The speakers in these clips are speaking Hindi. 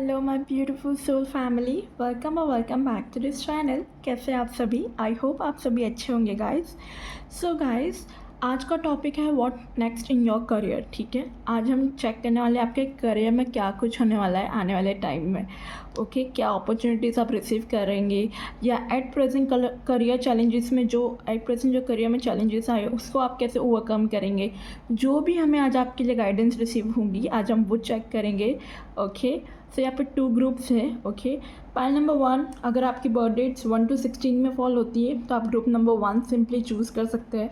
Hello my beautiful soul family, welcome और welcome back to this channel. कैसे आप सभी? आई होप आप सभी अच्छे होंगे गाइस। सो गाइस, आज का टॉपिक है what next in your career. ठीक है, आज हम चेक करने वाले हैं आपके करियर में क्या कुछ होने वाला है आने वाले टाइम में। ओके, क्या अपॉर्चुनिटीज़ आप रिसीव करेंगे या एट प्रेजेंट करियर चैलेंजेस में जो एट प्रेजेंट जो करियर में चैलेंजेस आए उसको आप कैसे ओवरकम करेंगे। जो भी हमें आज आपके लिए गाइडेंस रिसीव होंगी आज हम वो चेक करेंगे। ओके, सो यहाँ पे 2 ग्रुप्स हैं। ओके, पाइल नंबर 1, अगर आपकी बर्थ डेट्स 1 to 16 में फॉल होती है तो आप ग्रुप नंबर 1 सिंपली चूज़ कर सकते हैं।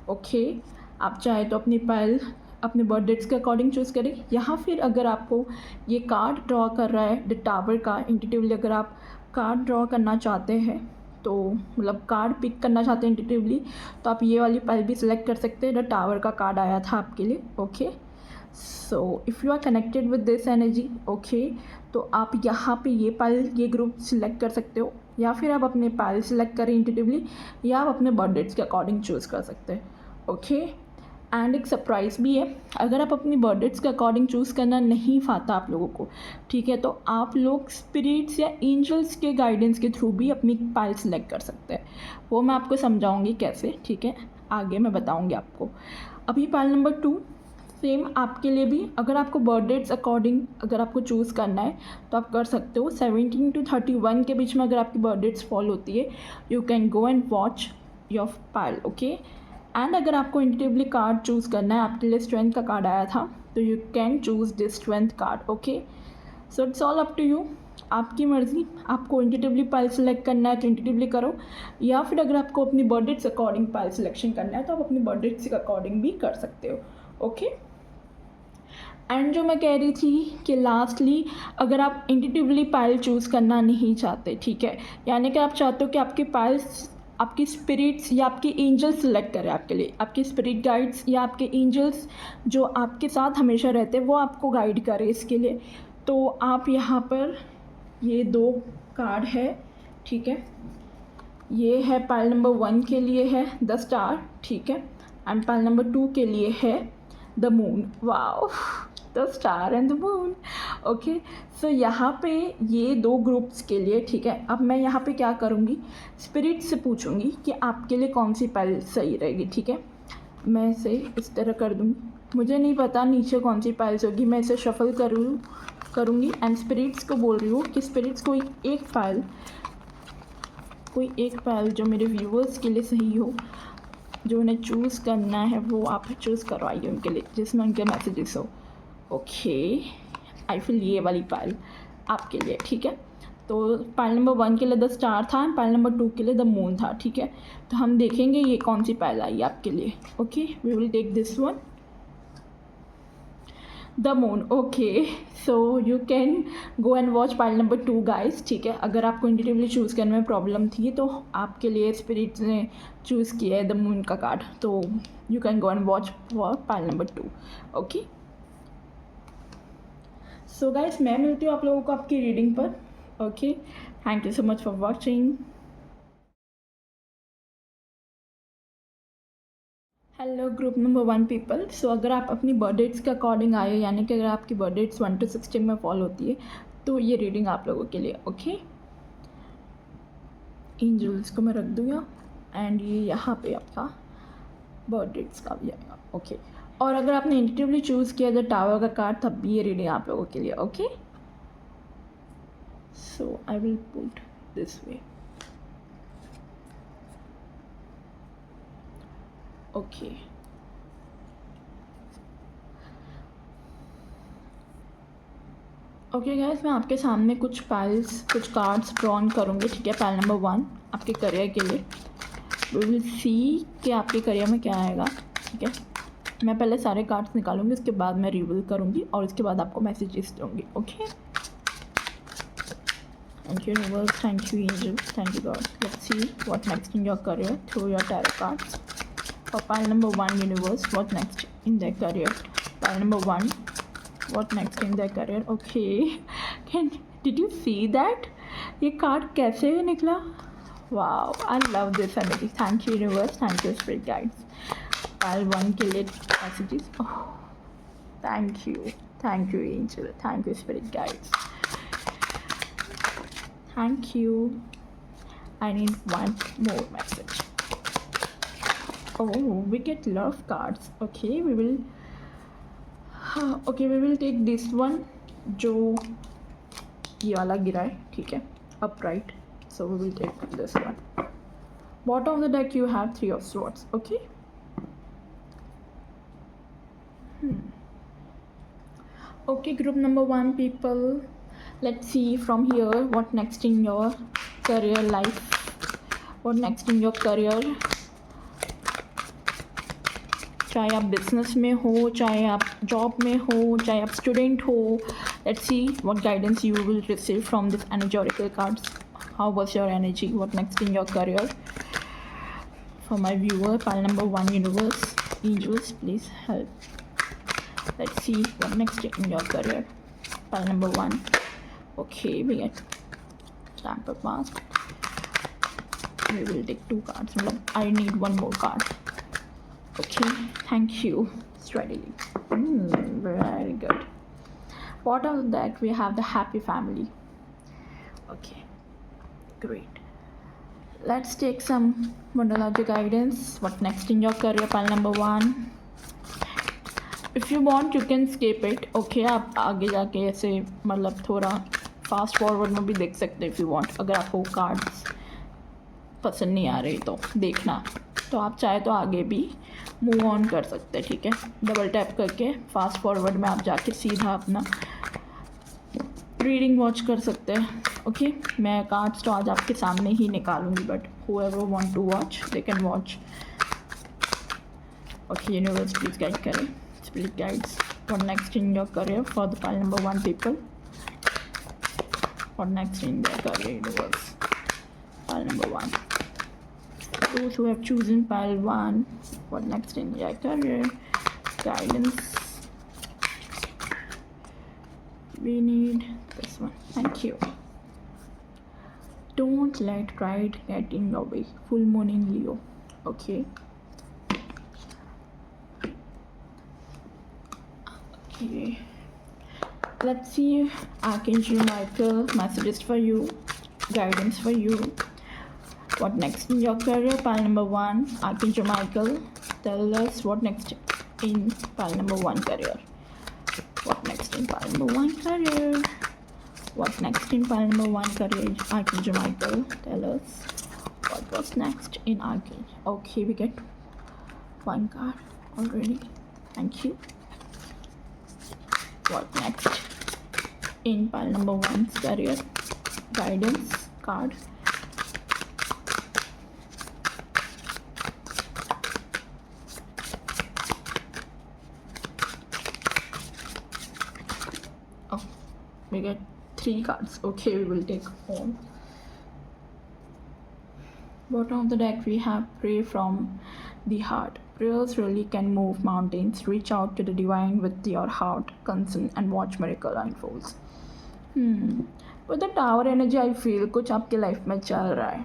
ओके, आप चाहे तो अपनी पाइल अपने बर्थ डेट्स के अकॉर्डिंग चूज़ करें, या फिर अगर आपको ये कार्ड ड्रॉ कर रहा है द टावर का इंट्यूटिवली, अगर आप कार्ड ड्रॉ करना चाहते हैं तो मतलब कार्ड पिक करना चाहते हैं इंट्यूटिवली, तो आप ये वाली पाइल भी सिलेक्ट कर सकते हैं। द टावर का कार्ड आया था आपके लिए। Okay, so if you are connected with this energy, okay, तो आप यहाँ पे ये पाइल ये ग्रुप सिलेक्ट कर सकते हो, या फिर आप अपने पाइल सिलेक्ट करें इंट्यूटिवली, या आप अपने बर्थ डेट्स के अकॉर्डिंग चूज़ कर सकते हैं। ओके, एंड एक सरप्राइज़ भी है, अगर आप अपनी बर्थ डेट्स के अकॉर्डिंग चूज़ करना नहीं पाता आप लोगों को, ठीक है, तो आप लोग स्पिरिट्स या एंजल्स के गाइडेंस के थ्रू भी अपनी पाइल सिलेक्ट कर सकते हैं। वो मैं आपको समझाऊंगी कैसे, ठीक है, आगे मैं बताऊंगी आपको। अभी पाइल नंबर 2 सेम आपके लिए भी, अगर आपको बर्थ डेट्स अकॉर्डिंग अगर आपको चूज़ करना है तो आप कर सकते हो। 17 to 31 के बीच में अगर आपकी बर्थ डेट्स फॉल होती है, you can go and watch your pile. Okay, and अगर आपको इंट्यूटिवली कार्ड चूज़ करना है, आपके लिए स्ट्रेंथ का कार्ड आया था, तो you can choose this strength card. Okay, so it's all up to you, आपकी मर्ज़ी। आपको इंट्यूटिवली पाइल सेलेक्ट करना है तो इंट्यूटिवली करो, या फिर अगर आपको अपनी birth dates according pile selection करना है तो आप अपनी बर्थ डेट्स के अकॉर्डिंग भी कर सकते हो। ओके, एंड जो मैं कह रही थी कि लास्टली, अगर आप इंट्यूटिवली पाइल चूज़ करना नहीं चाहते, ठीक है, यानी कि आप चाहते हो कि आपकी पाइल्स आपकी स्पिरिट्स या आपके एंजल्स सेलेक्ट करें आपके लिए, आपके स्पिरिट गाइड्स या आपके एंजल्स जो आपके साथ हमेशा रहते हैं वो आपको गाइड करें इसके लिए, तो आप यहाँ पर ये 2 कार्ड है, ठीक है, ये है पाइल नंबर 1 के लिए है द स्टार, ठीक है, एंड पाइल नंबर 2 के लिए है the moon. Wow, the star and the moon. Okay, so यहाँ पे ये 2 ग्रुप्स के लिए, ठीक है, अब मैं यहाँ पे क्या करूँगी, स्पिरिट से पूछूँगी कि आपके लिए कौन सी पाइल सही रहेगी। ठीक है, मैं इसे इस तरह कर दूँगी, मुझे नहीं पता नीचे कौन सी पाइल्स होगी, मैं इसे शफल करूँगी एंड स्पिरिट्स को बोल रही हूँ कि स्पिरिट्स कोई एक पाइल जो मेरे व्यूवर्स के लिए सही हो, जो उन्हें चूज़ करना है वो आप चूज़ करवाइए उनके लिए, जिसमें उनके मैसेजेस हो। ओके, आई फील ये वाली पाइल आपके लिए, ठीक है, तो पाइल नंबर 1 के लिए द स्टार था, पाइल नंबर 2 के लिए द मून था। ठीक है, तो हम देखेंगे ये कौन सी पाइल आई आपके लिए। Okay, we will take this one, the moon. Okay, so you can go and watch pile number 2 guys. ठीक है, अगर आपको इंट्यूटिवली चूज़ करने में प्रॉब्लम थी तो आपके लिए स्पिरिट्स ने चूज़ किया है द मून का कार्ड, तो you can go and watch for pile number 2। Okay, so guys, मैं मिलती हूँ आप लोगों को आपकी रीडिंग पर। Okay, thank you so much for watching. Hello group number 1 people. So अगर आप अपनी बर्थ डेट्स के अकॉर्डिंग आए, यानी कि अगर आपकी बर्थ डेट्स 1 to 16 में फॉल होती है, तो ये रीडिंग आप लोगों के लिए। ओके, एंजल्स को मैं रख दूँगा एंड ये यहाँ पे आपका बर्थ डेट्स का भी आएगा। ओके, और अगर आपने इंट्यूटिवली चूज़ किया द टावर का कार्ड, तब भी ये रीडिंग आप लोगों के लिए। Okay, so I will put this way. Okay, okay guys, मैं आपके सामने कुछ कार्ड्स ड्रॉन करूँगी। ठीक है, पाइल नंबर 1 आपके करियर के लिए, वी विल सी कि आपके करियर में क्या आएगा। ठीक है, मैं पहले सारे कार्ड्स निकालूंगी, उसके बाद मैं रिवील करूँगी और उसके बाद आपको मैसेजेस दूँगी। Okay, thank you universe, thank you angels, thank you God. Let's see what next in your career through your tarot cards. For pile number 1 universe, what next in their career? Pile number 1, what next in their career? Okay, did you see that? ये कार्ड कैसे निकला? Wow, I love this energy. Thank you universe, thank you spirit guides. Pile 1 के लिए messages. Oh, thank you angel, thank you spirit guides. Thank you. I need one more message. Oh, we get love cards. Okay, we will take this one जो ये वाला गिरा है, ठीक है, upright. So we will take this one. Bottom of the deck you have 3 of swords. Okay. Okay, group number 1 people, let's see from here what next in your career life, what next in your career. चाहे आप बिजनेस में हो, चाहे आप जॉब में हो, चाहे आप स्टूडेंट हो, let's see what guidance you will receive from this energy oracle cards. How was your energy, what next in your career. For my viewer, pile number 1, universe, angels, please help. Let's see what next in your career. Pile number 1. Okay, we get Tamper Mask. We will take 2 cards. I need one more card. Okay, thank you. Strategy. Very good. Bottom of that we have the happy family. Okay, great. Let's take some Mondology guidance. What next in your career? Pile number 1. If you want you can skip it. Okay, आप आगे जाके ऐसे मतलब थोड़ा फास्ट फॉरवर्ड में भी देख सकते हैं इफ़ यू वॉन्ट. अगर आपको कार्ड्स पसंद नहीं आ रही तो देखना, तो आप चाहे तो आगे भी मूव ऑन कर सकते हैं, ठीक है. डबल टैप करके फास्ट फॉरवर्ड में आप जाके सीधा अपना रीडिंग वॉच कर सकते हैं. ओके, मैं कार्ड्स तो आज आपके सामने ही निकालूंगी, but whoever want to watch they can watch. Okay, universe please guide करें. Spirit guides, what next in your career for the pile number 1 people. What next in their career, universe. Pile number 1. Those who have chosen pile 1, what next in their career. Guidance. We need this one. Thank you. Don't let pride get in your way. Full moon in Leo. Okay. Okay, let's see Archangel Michael messages for you, guidance for you. What next in your career? Pile number 1, Archangel Michael, tell us what next in pile number 1 career. What next in pile number 1 career? What next in pile number 1 career? Archangel Michael, tell us what was next in Archangel. Okay, we get 1 card already. Thank you. What next in pile number 1's career? Guidance card. Oh, we get 3 cards. Okay, we will take home. Bottom of the deck we have pray from the heart. Prayers really can move mountains. Reach out to the divine with your heart concern and watch miracle unfolds. With the tower energy I feel कुछ आपके लाइफ में चल रहा है,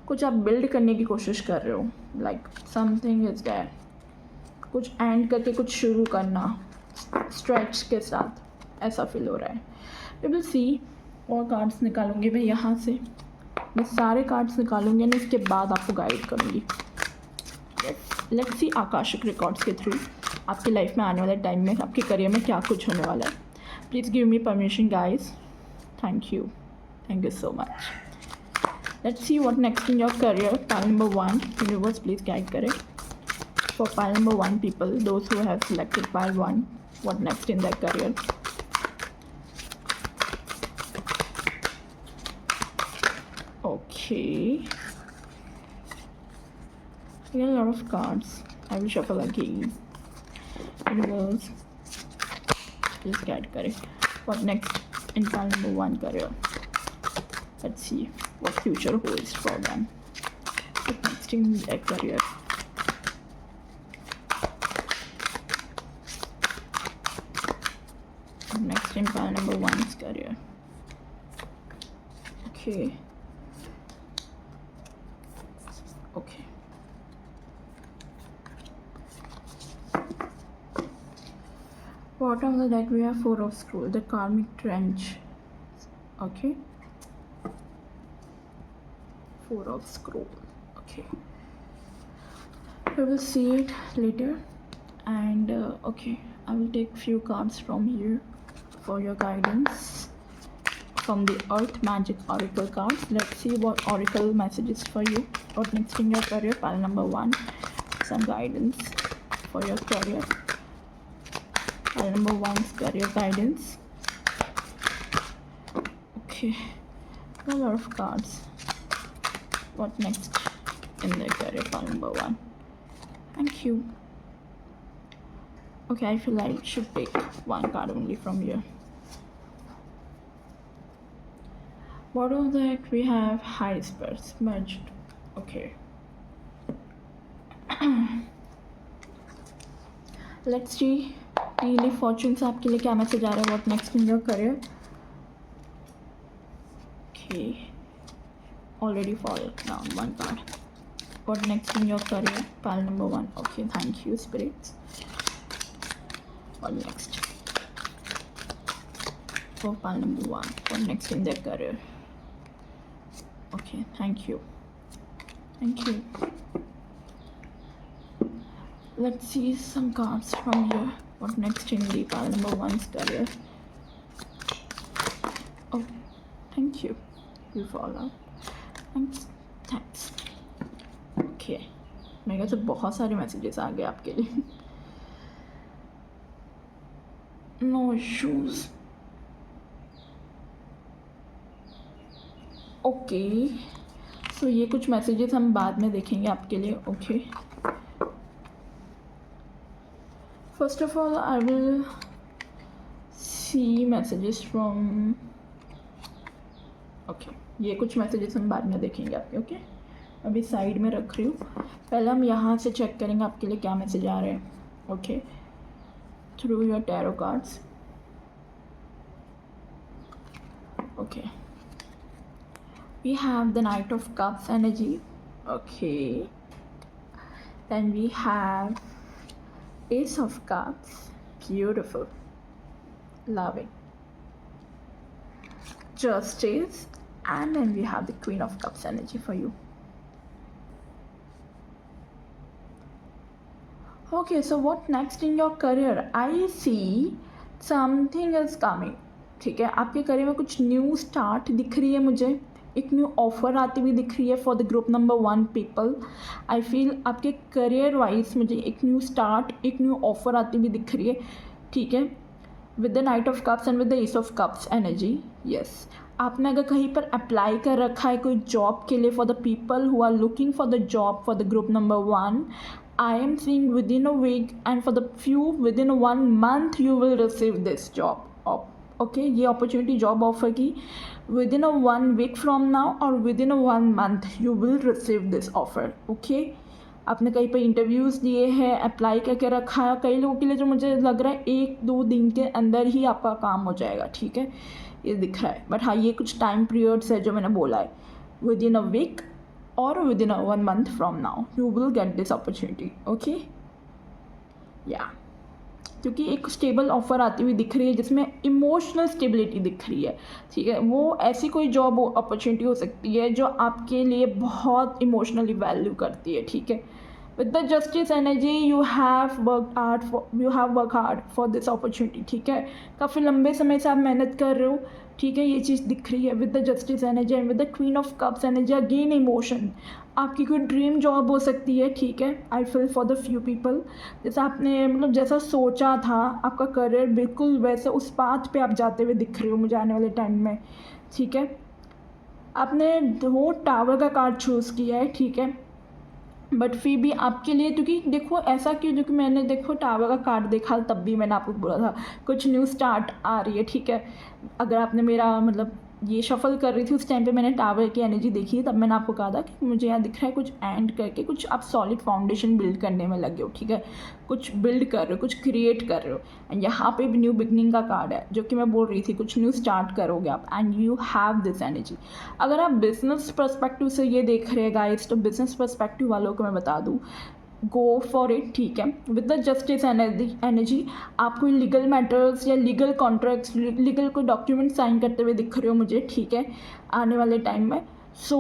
कुछ आप बिल्ड करने की कोशिश कर रहे हो. Like something is there. कुछ एंड करके कुछ शुरू करना स्ट्रेच के साथ, ऐसा फील हो रहा है. We will see. और कार्ड्स निकालूंगी मैं यहाँ से, मैं सारे कार्ड्स निकालूंगी और इसके बाद आपको गाइड करूँगी. लेट्स सी आकाशिक रिकॉर्ड्स के थ्रू आपकी लाइफ में आने वाले टाइम में आपके करियर में क्या कुछ होने वाला है. Please give me permission guys. Thank you so much. Let's see what next in your career. Pile number 1, universe please guide करें. For pile number 1 people, those who have selected pile 1, what next in their career. Okay. We got a lot of cards. I will shuffle again. Universe, please guide correct. What next in pile number 1 career? Let's see what future holds for them. What next in their career? What next in pile number 1's career? Okay. Okay. Bottom of the deck we have 4 of scroll, the karmic trench. Okay. Four of scroll. Okay, we will see it later. And okay, I will take few cards from here for your guidance from the Earth Magic Oracle cards. Let's see what Oracle messages for you. What next in your career? Pile number 1. Some guidance for your career. Pile number 1's career guidance. Okay, a lot of cards. What next in the career? Pile number 1. Thank you. Okay, I feel I should take one card only from here. Bottom of the deck we have High Spirits merged. Okay. Let's see Daily Fortunes आपके लिए क्या मैसेज आ रहा है. What next in your career? Okay. Already fall down one card. What next in your career? Pile number 1. Okay, thank you, spirits. What next? For pile number 1. What next in their career? Okay, thank you. Thank you. Let's see some cards from here. What next in the pile number 1's career? Oh, thank you. You fall out. Thanks. Okay. मेरे ख्याल से बहुत सारे मैसेजेस आ गए आपके लिए. No issues. ओके, सो ये कुछ मैसेजेस हम बाद में देखेंगे आपके लिए. Okay, first of all I will see messages from. Okay, ये कुछ मैसेजेस हम बाद में देखेंगे आपके. ओके, अभी साइड में रख रही हूँ. पहले हम यहाँ से चेक करेंगे आपके लिए क्या मैसेज आ रहे हैं. Okay, through your tarot cards. Okay, we have the Knight of Cups energy. Okay, then we have Ace of Cups. Beautiful, love it. Justice, and then we have the Queen of Cups energy for you. Okay, so what next in your career? I see something is coming. ठीक है, आपके करियर में कुछ न्यू स्टार्ट दिख रही है मुझे. एक न्यू ऑफ़र आती हुई दिख रही है for the group number 1 people. I feel आपके करियर वाइज मुझे एक न्यू स्टार्ट, एक न्यू ऑफ़र आती हुई दिख रही है. ठीक है, with the night of cups and with the S of cups energy. Yes, आपने अगर कहीं पर अप्लाई कर रखा है कोई जॉब के लिए, for the people who are looking for the job for the group number 1, I am seeing within a week and for the few within 1 month you will receive this job. Okay, ये अपॉर्चुनिटी जॉब ऑफर की within 1 week from now और within 1 month you will receive this offer. Okay, आपने कहीं पर इंटरव्यूज़ दिए हैं, अप्लाई करके रखा है. कई लोगों के लिए जो मुझे लग रहा है 1-2 दिन के अंदर ही आपका काम हो जाएगा. ठीक है, ये दिख रहा है. बट हाँ, ये कुछ टाइम पीरियड्स है जो मैंने बोला है. विद इन अ वीक और within 1 month from now you will get this opportunity. Okay, या क्योंकि एक स्टेबल ऑफ़र आती हुई दिख रही है जिसमें इमोशनल स्टेबिलिटी दिख रही है. ठीक है, वो ऐसी कोई जॉब अपॉर्चुनिटी हो सकती है जो आपके लिए बहुत इमोशनली वैल्यू करती है. ठीक है, with the justice energy you have work hard for this opportunity. ठीक है, काफ़ी लंबे समय से आप मेहनत कर रहे हो. ठीक है, ये चीज़ दिख रही है with the justice energy and with the queen of cups energy. Again emotion, आपकी कोई ड्रीम जॉब हो सकती है. ठीक है, I feel for the few people जैसे आपने मतलब जैसा सोचा था आपका करियर बिल्कुल वैसे उस पाथ पे आप जाते हुए दिख रहे हो मुझे आने वाले टाइम में. ठीक है, आपने 2 टावर का कार्ड चूज़ किया है. ठीक है, बट फिर भी आपके लिए, क्योंकि देखो ऐसा क्यों, क्योंकि मैंने देखो टावर का कार्ड देखा तब भी मैंने आपको बोला था कुछ न्यू स्टार्ट आ रही है. ठीक है, अगर आपने मेरा मतलब ये शफल कर रही थी उस टाइम पे मैंने टावर की एनर्जी देखी तब मैंने आपको कहा था कि मुझे यहाँ दिख रहा है कुछ एंड करके कुछ आप सॉलिड फाउंडेशन बिल्ड करने में लगे हो. ठीक है, कुछ बिल्ड कर रहे हो, कुछ क्रिएट कर रहे हो. एंड यहाँ पे भी न्यू बिगनिंग का कार्ड है जो कि मैं बोल रही थी कुछ न्यू स्टार्ट करोगे आप and you have this energy. अगर आप बिजनेस पर्सपेक्टिव से ये देख रहे हैं गाइस, तो बिजनेस पर्सपेक्टिव वालों को मैं बता दूँ, गो फॉर इट. ठीक है, विद द जस्टिस एनर्जी आप कोई लीगल मैटर्स या लीगल कॉन्ट्रैक्ट्स, लीगल कोई डॉक्यूमेंट साइन करते हुए दिख रहे हो मुझे. ठीक है, आने वाले टाइम में. सो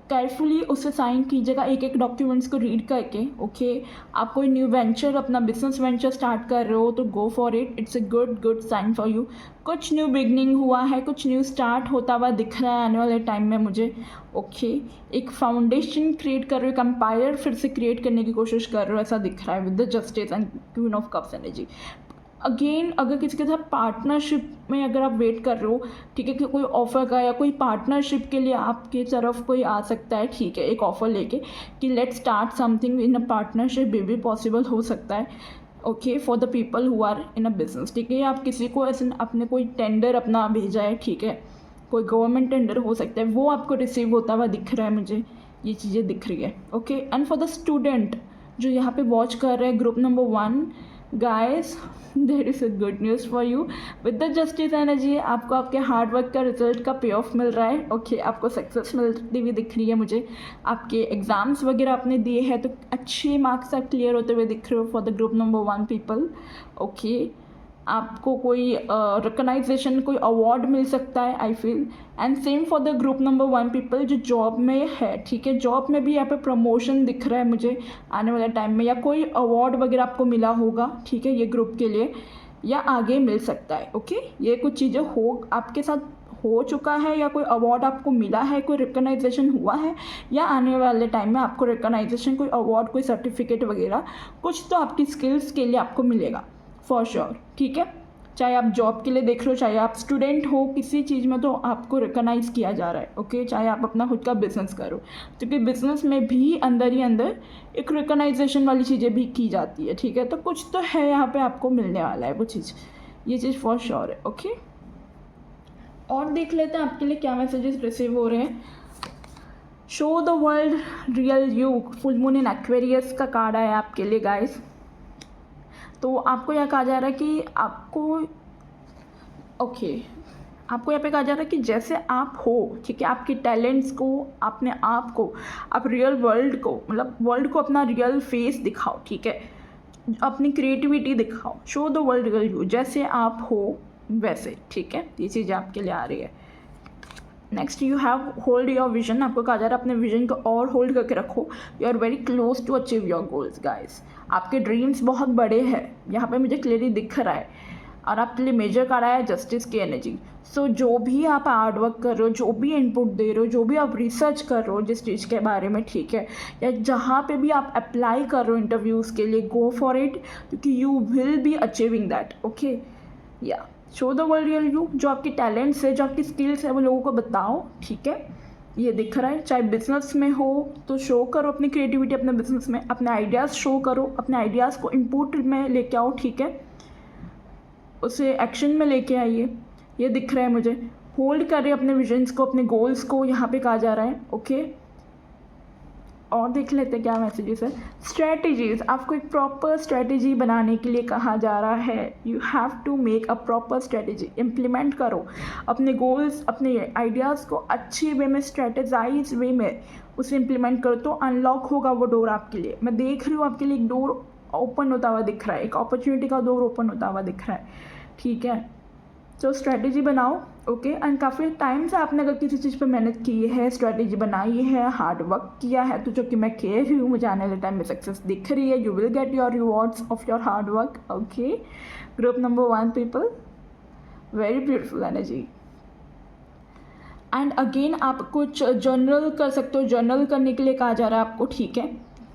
केयरफुली उसे साइन कीजिएगा एक एक डॉक्यूमेंट्स को रीड करके। ओके, आप कोई न्यू वेंचर अपना बिजनेस वेंचर स्टार्ट कर रहे हो तो go for it, it's a good sign for you. कुछ न्यू बिगनिंग हुआ है, कुछ न्यू स्टार्ट होता हुआ दिख रहा है आने वाले टाइम में मुझे। ओके, एक फाउंडेशन क्रिएट कर रहे हो, एक एम्पायर फिर से क्रिएट करने की कोशिश कर रहे हो, ऐसा दिख रहा है with the justice and queen of cups energy. Again अगर किसी के साथ पार्टनरशिप में अगर आप वेट कर रहे हो, ठीक है, कि कोई ऑफ़र का या कोई पार्टनरशिप के लिए आपके तरफ कोई आ सकता है, ठीक है, एक ऑफ़र लेके कि let start something in a partnership, भी पॉसिबल हो सकता है। Okay, for the people who are in a business, ठीक है, आप किसी को ऐसे अपने कोई टेंडर अपना भेजा है, ठीक है, कोई गवर्नमेंट टेंडर हो सकता है, वो आपको रिसीव होता हुआ दिख रहा है मुझे, ये चीज़ें दिख रही है। Okay, and for the student जो यहाँ पे वॉच कर रहे हैं group number 1, guys there is a good news for you with the justice energy. आपको आपके हार्ड वर्क का रिजल्ट का पे ऑफ मिल रहा है। ओके, आपको सक्सेस मिलती हुई दिख रही है मुझे। आपके एग्ज़ाम्स वगैरह आपने दिए हैं तो अच्छे मार्क्स आप क्लियर होते हुए दिख रहे हो for the group number 1 people. Okay, आपको कोई रिकग्नाइजेशन, कोई अवार्ड मिल सकता है I feel. And same for the group number 1 people जो जॉब में है, ठीक है, जॉब में भी यहाँ पे प्रमोशन दिख रहा है मुझे आने वाले टाइम में, या कोई अवार्ड वगैरह आपको मिला होगा, ठीक है, ये ग्रुप के लिए, या आगे मिल सकता है। ओके, ये कुछ चीज़ें हो आपके साथ हो चुका है, या कोई अवार्ड आपको मिला है, कोई रिकग्नाइजेशन हुआ है, या आने वाले टाइम में आपको रिकग्नाइजेशन, कोई अवार्ड, कोई सर्टिफिकेट वगैरह कुछ तो आपकी स्किल्स के लिए आपको मिलेगा फॉर श्योर। ठीक है, चाहे आप जॉब के लिए देख रहे हो, चाहे आप स्टूडेंट हो, किसी चीज़ में तो आपको रिकॉग्नाइज़ किया जा रहा है। ओके, चाहे आप अपना खुद का बिजनेस करो, क्योंकि बिजनेस में भी अंदर ही अंदर एक रिकॉग्नाइजेशन वाली चीज़ें भी की जाती है। ठीक है, तो कुछ तो है यहाँ पे आपको मिलने वाला है वो चीज़, ये चीज़ फॉर श्योर है। ओके, और देख लेते हैं आपके लिए क्या मैसेजेस रिसीव हो रहे हैं। Show the world real you, full moon in Aquarius का कार्ड है आपके लिए गाइस। तो आपको यह कहा जा रहा है कि आपको आपको यहाँ पे कहा जा रहा है कि जैसे आप हो, ठीक है, आपके टैलेंट्स को, अपने आप को, आप रियल वर्ल्ड को, मतलब वर्ल्ड को अपना रियल फेस दिखाओ, ठीक है, अपनी क्रिएटिविटी दिखाओ। Show the world real you, जैसे आप हो वैसे, ठीक है, ये चीज़ आपके लिए आ रही है। Next, you have hold your vision, आपको कहा जा रहा है अपने विजन को और होल्ड करके रखो। You are very close to achieve your goals guys, आपके ड्रीम्स बहुत बड़े हैं, यहाँ पे मुझे क्लियरली दिख रहा है, और आपके लिए मेजर कर रहा है जस्टिस की एनर्जी। सो जो भी आप हार्ड वर्क कर रहे हो, जो भी इनपुट दे रहे हो, जो भी आप रिसर्च कर रहे हो जिस चीज़ के बारे में, ठीक है, या जहाँ पे भी आप अप्लाई कर रहे हो इंटरव्यूज़ के लिए, गो फॉर इट, क्योंकि you will be achieving that. Okay, या show the world real you, जो आपकी टैलेंट्स है, जो आपकी स्किल्स है, वो लोगों को बताओ, ठीक है, ये दिख रहा है। चाहे बिजनेस में हो तो शो करो अपनी क्रिएटिविटी अपने बिजनेस में, अपने आइडियाज़ शो करो, अपने आइडियाज़ को इनपुट में लेके आओ, ठीक है, उसे एक्शन में लेके आइए, ये दिख रहा है मुझे। होल्ड करें अपने विजन्स को, अपने गोल्स को, यहाँ पे कहा जा रहा है। ओके, और देख लेते हैं क्या मैसेजेस है। स्ट्रैटेजीज, आपको एक प्रॉपर स्ट्रैटेजी बनाने के लिए कहा जा रहा है। You have to make a proper strategy, implement करो अपने गोल्स, अपने आइडियाज़ को अच्छी वे में, स्ट्रैटेजाइज वे में उसे इम्प्लीमेंट करो, तो अनलॉक होगा वो डोर आपके लिए। मैं देख रही हूँ आपके लिए एक डोर ओपन होता हुआ दिख रहा है, एक अपॉर्चुनिटी का डोर ओपन होता हुआ दिख रहा है, ठीक है। तो स्ट्रैटेजी बनाओ। ओके, एंड काफ़ी टाइम से आपने अगर किसी चीज़ पे मेहनत की है, स्ट्रैटेजी बनाई है, हार्ड वर्क किया है, तो जो कि मैं कह रही हूँ, मुझे आने वाले टाइम में सक्सेस दिख रही है। You will get your rewards of your hard work. Okay, group number 1 people, very beautiful energy. And again आप कुछ जर्नल कर सकते हो, जर्नल करने के लिए कहा जा रहा है आपको, ठीक है।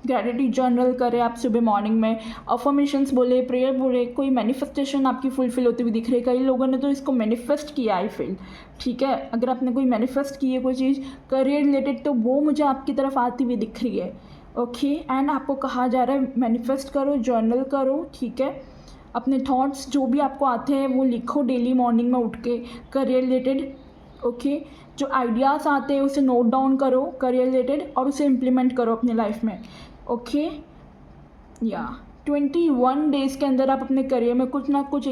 ग्रेटिट्यूड जर्नल करें आप सुबह मॉर्निंग में, अफर्मेशंस बोले, प्रेयर बोले, कोई मैनिफेस्टेशन आपकी फुलफिल होती हुई दिख रही है। कई लोगों ने तो इसको मैनिफेस्ट किया आई फील, ठीक है। अगर आपने कोई मैनिफेस्ट की है कोई चीज़ करियर रिलेटेड, तो वो मुझे आपकी तरफ आती हुई दिख रही है। ओके, एंड आपको कहा जा रहा है मैनिफेस्ट करो, जर्नल करो, ठीक है। अपने थॉट्स जो भी आपको आते हैं वो लिखो डेली मॉर्निंग में उठ के, करियर रिलेटेड। ओके, जो आइडियाज़ आते हैं उसे नोट डाउन करो करियर रिलेटेड, और उसे इम्प्लीमेंट करो अपने लाइफ में। ओके, या 21 डेज़ के अंदर आप अपने करियर में कुछ ना कुछ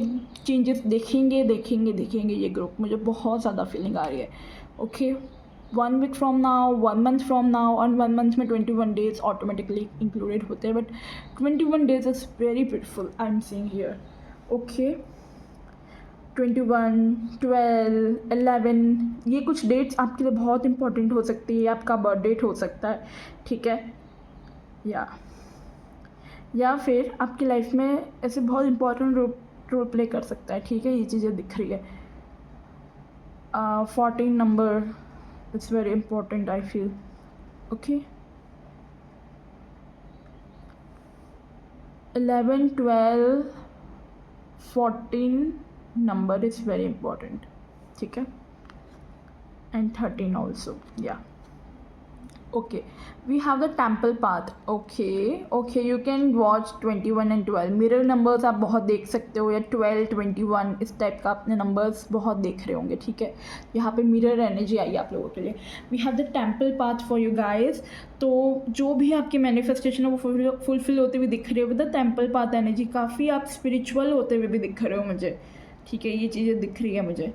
चेंजेस देखेंगे। ये ग्रुप मुझे बहुत ज़्यादा फीलिंग आ रही है। Okay, 1 week from now, 1 month from now, और 1 मंथ में 21 डेज़ ऑटोमेटिकली इंक्लूडेड होते हैं, but 21 days is very beautiful I am seeing here. Okay, 21, 12, 11, ये कुछ डेट्स आपके लिए बहुत इंपॉर्टेंट हो सकती है, आपका बर्थ डेट हो सकता है, ठीक है। या फिर आपकी लाइफ में ऐसे बहुत इंपॉर्टेंट रोल प्ले कर सकता है, ठीक है। ये चीज़ें दिख रही है। 14 number, it's very important I feel, okay. 11, 12, 14 number is very important, ठीक है। एंड 13 ऑल्सो, या okay, we have the temple path. Okay, you can watch 21 and 12 mirror numbers आप बहुत देख सकते हो, या 12, 21 इस टाइप का अपने नंबर्स बहुत देख रहे होंगे, ठीक है। यहाँ पे मिरर एनर्जी आई आप लोगों के लिए। We have the temple path for you guys. तो जो भी आपकी मैनिफेस्टेशन है वो फुलफिल होते हुए दिख रही है with the temple path energy. काफ़ी आप स्पिरिचुअल होते हुए भी दिख रहे हो मुझे, ठीक है। ये चीज़ें दिख रही है मुझे,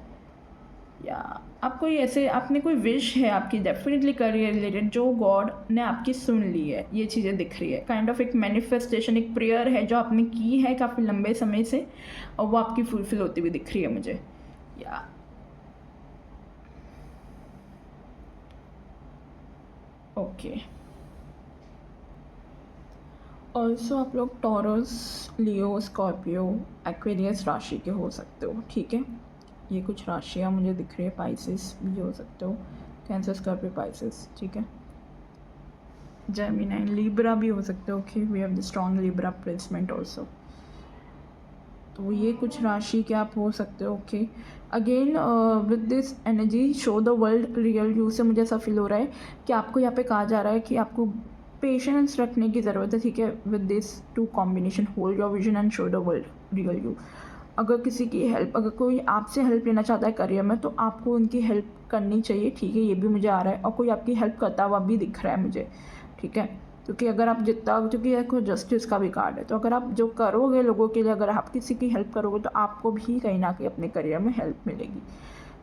या आप कोई ऐसे आपने कोई विश है आपकी डेफिनेटली करियर रिलेटेड जो गॉड ने आपकी सुन ली है, ये चीज़ें दिख रही है। काइंड ऑफ एक मैनिफेस्टेशन, एक प्रेयर है जो आपने की है काफ़ी लंबे समय से, और वो आपकी फुलफिल होती हुई दिख रही है मुझे, या ओके। ऑल्सो आप लोग टॉरस, लियो, स्कॉर्पियो, एक्वेरियस राशि के हो सकते हो, ठीक है। ये कुछ राशियाँ मुझे दिख रही है। पाइसेस भी हो सकते हो, कैंसर, स्कॉर्पियो, पाइसेस, ठीक है। जेमिनी, लिब्रा भी हो सकते हो, okay. We have the strong Libra placement also. तो ये कुछ राशि के आप हो सकते हो, okay. Again with this energy show the world real you से मुझे ऐसा फील हो रहा है कि आपको यहाँ पे कहा जा रहा है कि आपको पेशेंस रखने की ज़रूरत है, ठीक है। With this two combination, hold your vision and show the world real you. अगर किसी की हेल्प, अगर कोई आपसे हेल्प लेना चाहता है करियर में, तो आपको उनकी हेल्प करनी चाहिए, ठीक है। ये भी मुझे आ रहा है, और कोई आपकी हेल्प करता हुआ भी दिख रहा है मुझे, ठीक है। क्योंकि अगर आप जितना, क्योंकि कोई जस्टिस का भी कार्ड है, तो अगर आप जो करोगे लोगों के लिए, अगर आप किसी की हेल्प करोगे तो आपको भी कहीं ना कहीं अपने करियर में हेल्प मिलेगी,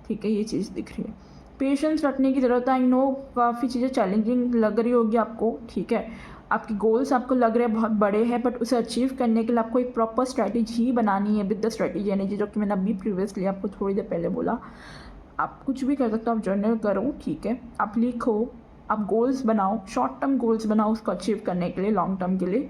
ठीक है। ये चीज़ दिख रही है। पेशेंस रखने की ज़रूरत है। आई नो काफ़ी चीज़ें चैलेंजिंग लग रही होगी आपको, ठीक है। आपकी गोल्स आपको लग रहे हैं बहुत बड़े हैं, बट उसे अचीव करने के लिए आपको एक प्रॉपर स्ट्रैटेजी बनानी है विद द स्ट्रैटेजी एनर्जी, जो कि मैंने अभी प्रीवियसली आपको थोड़ी देर पहले बोला। आप कुछ भी कर सकते हो, आप जर्नल करो, ठीक है। आप लिखो, आप गोल्स बनाओ, शॉर्ट टर्म गोल्स बनाओ उसको अचीव करने के लिए, लॉन्ग टर्म के लिए।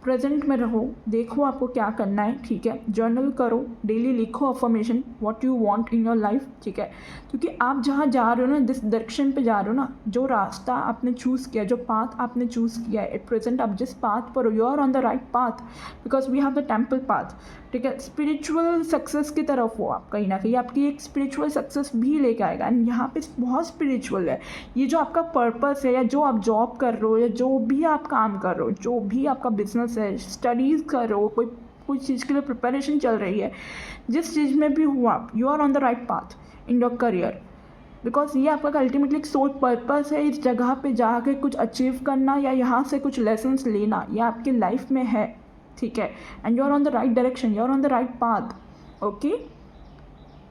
प्रेजेंट में रहो, देखो आपको क्या करना है, ठीक है। जर्नल करो, डेली लिखो affirmation what you want in your life, ठीक है। क्योंकि आप जहाँ जा रहे हो ना, जिस डायरेक्शन पे जा रहे हो ना, जो रास्ता आपने चूज़ किया, जो पाथ आपने चूज़ किया है, एट प्रेजेंट आप जिस पाथ पर हो, you are on the right path, because we have the temple path, ठीक है। स्पिरिचुअल सक्सेस की तरफ हो आप, कहीं ना कहीं आपकी एक स्पिरिचुअल सक्सेस भी लेके आएगा। एंड यहाँ पे बहुत स्पिरिचुअल है ये जो आपका पर्पस है, या जो आप जॉब कर रहे हो, या जो भी आप काम कर रहे हो, जो भी आपका बिजनेस है, स्टडीज़ कर रहे हो, कोई चीज़ के लिए प्रिपरेशन चल रही है, जिस चीज़ में भी हो आप, you are on the right path in your career. Because ये आपका अल्टीमेटली एक सोल पर्पस है, इस जगह पे जाके कुछ अचीव करना या यहाँ से कुछ लेसन्स लेना, ये आपकी लाइफ में है, ठीक है। And you are on the right direction, you are on the right path, okay.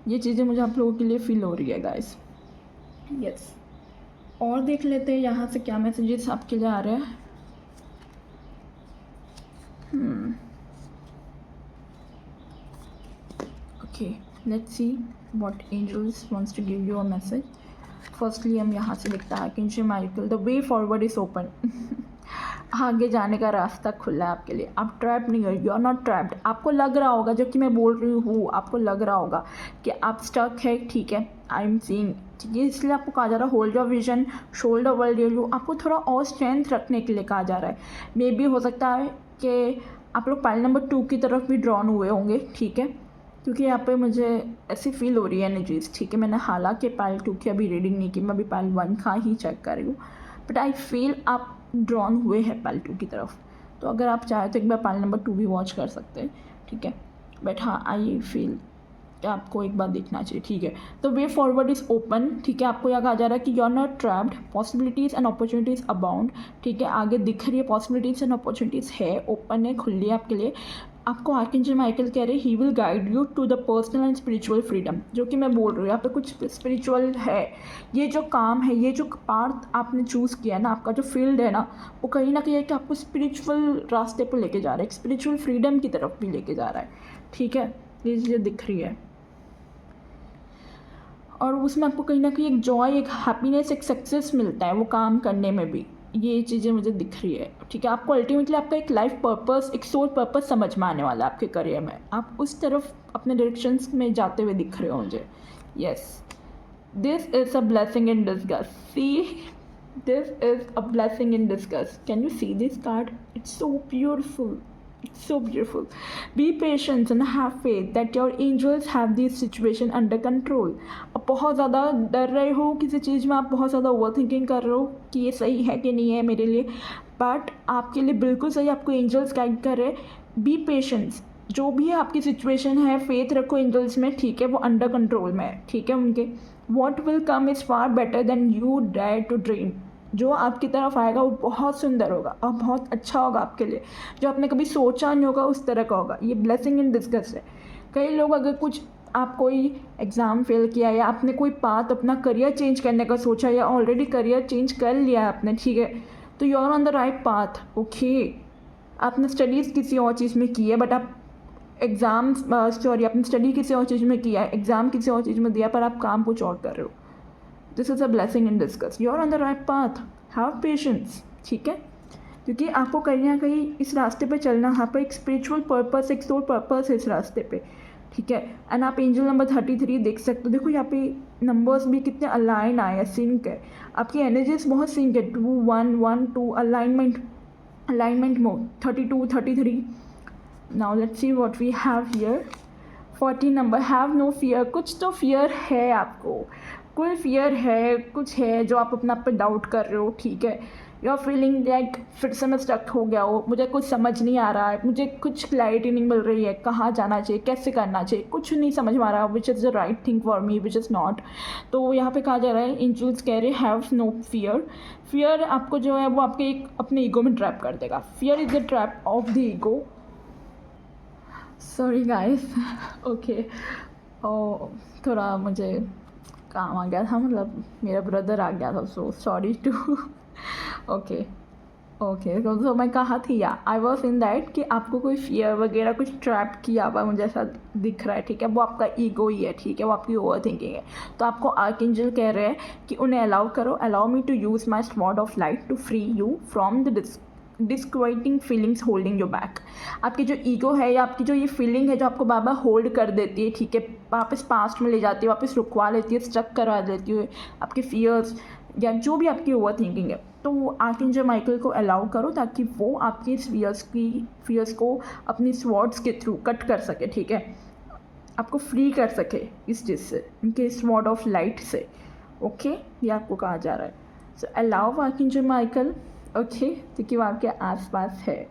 ये चीज़ें मुझे आप लोगों के लिए फील हो रही है गाइस, यस। और देख लेते हैं यहाँ से क्या मैसेजेस आपके लिए आ रहे हैं। Okay, let's see what angels wants to give you a message. Firstly हम यहाँ से लिखता है archangel Michael, the way forward is open. आगे जाने का रास्ता खुला है आपके लिए, आप ट्रैप नहीं हो, यू आर नॉट ट्रैप्ड। आपको लग रहा होगा, जो कि मैं बोल रही हूँ, आपको लग रहा होगा कि आप स्टक है, ठीक है। आई एम सीइंग, ठीक है। इसलिए आपको कहा जा रहा है hold your vision, shoulder world you, आपको थोड़ा और स्ट्रेंथ रखने के लिए कहा जा रहा है। मे बी हो सकता है कि आप लोग पाइल नंबर 2 की तरफ भी ड्रॉन हुए होंगे, ठीक है। क्योंकि यहाँ पे मुझे ऐसी फील हो रही है एनर्जीज, ठीक है। मैंने हालांकि पाइल 2 की अभी रीडिंग नहीं की, मैं अभी पाइल 1 का ही चेक कर रही हूँ, बट आई फील आप ड्रॉन हुए हैं पाइल 2 की तरफ। तो अगर आप चाहें तो एक बार पाइल नंबर 2 भी वॉच कर सकते हैं, ठीक है। बट हाँ, आई फील कि आपको एक बार देखना चाहिए, ठीक है। तो वे फॉरवर्ड इज़ ओपन, ठीक है। आपको यहाँ कहा जा रहा है कि you are not trapped, possibilities and opportunities abound, ठीक है। आगे दिख रही है पॉसिबिलिटीज़ एंड अपॉर्चुनिटीज़ है, ओपन है, खुली है आपके लिए। आपको आर्कएंजल माइकल कह रहे हैं he will guide you to the personal and spiritual freedom, जो कि मैं बोल रही हूँ यहाँ पे कुछ स्पिरिचुअल है। ये जो काम है, ये जो पार्ट आपने चूज़ किया है ना, आपका जो फील्ड है ना, वो कहीं ना कहीं कि आपको स्पिरिचुअल रास्ते पर लेके जा रहा है, एक स्पिरिचुअल फ्रीडम की तरफ भी लेके जा रहा है, ठीक है। ये चीज़ें दिख रही है, और उसमें आपको कहीं न कहीं एक जॉय, एक हैप्पीनेस, एक सक्सेस मिलता है वो काम करने में भी। ये चीज़ें मुझे दिख रही है, ठीक है? आपको अल्टीमेटली आपका एक लाइफ़ पर्पस, एक सोल पर्पस समझ में आने वाला है आपके करियर में। आप उस तरफ अपने डायरेक्शंस में जाते हुए दिख रहे हो मुझे। Yes, this is a blessing in disgust. See, this is a blessing in disguise. Can you see this card? It's so beautiful. It's so beautiful. Be patient and have faith that your angels have this situation under control. अब बहुत ज़्यादा डर रहे हो किसी चीज़ में, आप बहुत ज़्यादा ओवर थिंकिंग कर रहे हो कि ये सही है कि नहीं है मेरे लिए, बट आपके लिए बिल्कुल सही, आपको एंजल्स गाइड कर रहे हैं। बी पेशेंस, जो भी आपकी सिचुएशन है, फेथ रखो एंजल्स में, ठीक है? वो अंडर कंट्रोल में है, ठीक है? उनके what will come is far better than you dare to dream. जो आपकी तरफ आएगा वो बहुत सुंदर होगा और बहुत अच्छा होगा आपके लिए, जो आपने कभी सोचा नहीं होगा उस तरह का होगा। ये ब्लेसिंग इन डिस्गस है। कई लोग अगर कुछ, आप कोई एग्ज़ाम फेल किया या आपने कोई पाथ अपना करियर चेंज करने का सोचा या ऑलरेडी करियर चेंज कर लिया है आपने, ठीक है? तो you are on the right path, okay? आपने स्टडीज़ किसी और चीज़ में की है, बट आप आपने स्टडी किसी और चीज़ में किया है, एग्ज़ाम किसी और चीज़ में दिया, पर आप काम कुछ और कर रहे हो। This is a blessing in discuss. You are on the right path, have patience, ठीक है? क्योंकि आपको कहीं ना कहीं इस रास्ते पे चलना, यहाँ पर एक स्पिरिचुअल पर्पस, एक सोल पर्पस है इस रास्ते पे, ठीक है? एंड आप एंजल नंबर 33 देख सकते हो। देखो यहाँ पे नंबर्स भी कितने अलाइन आए हैं, सिंक है, आपकी एनर्जीज बहुत सिंक है। 2 1 1 2 alignment mode, 32 33। Now let's see what we have here. 40 number, have no fear. कुछ तो फियर है आपको, कोई फियर है, कुछ है जो आप अपना पे डाउट कर रहे हो, ठीक है? यू आर फीलिंग लाइक फिर से मैं स्टक हो गया हो, मुझे कुछ समझ नहीं आ रहा है, मुझे कुछ क्लैरिटी नहीं मिल रही है, कहाँ जाना चाहिए, कैसे करना चाहिए, कुछ नहीं समझ में आ रहा, which is the right thing for me, which is not. तो यहाँ पे कहा जा रहा है, एंजल्स कह रहे हैव नो फियर। फियर आपको जो है वो आपके एक अपने ईगो में ट्रैप कर देगा। Fear is the trap of the ego. Sorry guys, okay. और थोड़ा मुझे काम आ गया था, मतलब मेरा ब्रदर आ गया था, so sorry too. Okay okay, तो मैं कहा थी, या आई वॉज इन दैट कि आपको कोई फियर वगैरह कुछ ट्रैप किया हुआ मुझे ऐसा दिख रहा है, ठीक है? वो आपका ईगो ही है, ठीक है? वो आपकी ओवर थिंकिंग है। तो आपको आर्कएंजल कह रहे हैं कि उन्हें अलाउ करो, allow me to use my sword of light to free you from the disquieting feelings holding you back. आपकी जो ईगो है या आपकी जो ये फीलिंग है जो आपको बार बार होल्ड कर देती है, ठीक है? वापस पास्ट में ले जाती है, वापस रुकवा लेती है, स्टक करवा देती है आपके फियर्स या जो भी आपकी ओवर थिंकिंग है। तो आर्कएंजल माइकल को अलाउ करो ताकि वो आपकी इस फियर्स को अपनी स्वॉर्ड्स के थ्रू कट कर सके, ठीक है? आपको फ्री कर सके इस चीज़ से, उनके स्वॉर्ड ऑफ लाइट से, ओके? ये आपको कहा जा रहा है। सो अलाउ आर्कएंजल माइकल, ओके? क्योंकि वो आपके आसपास है।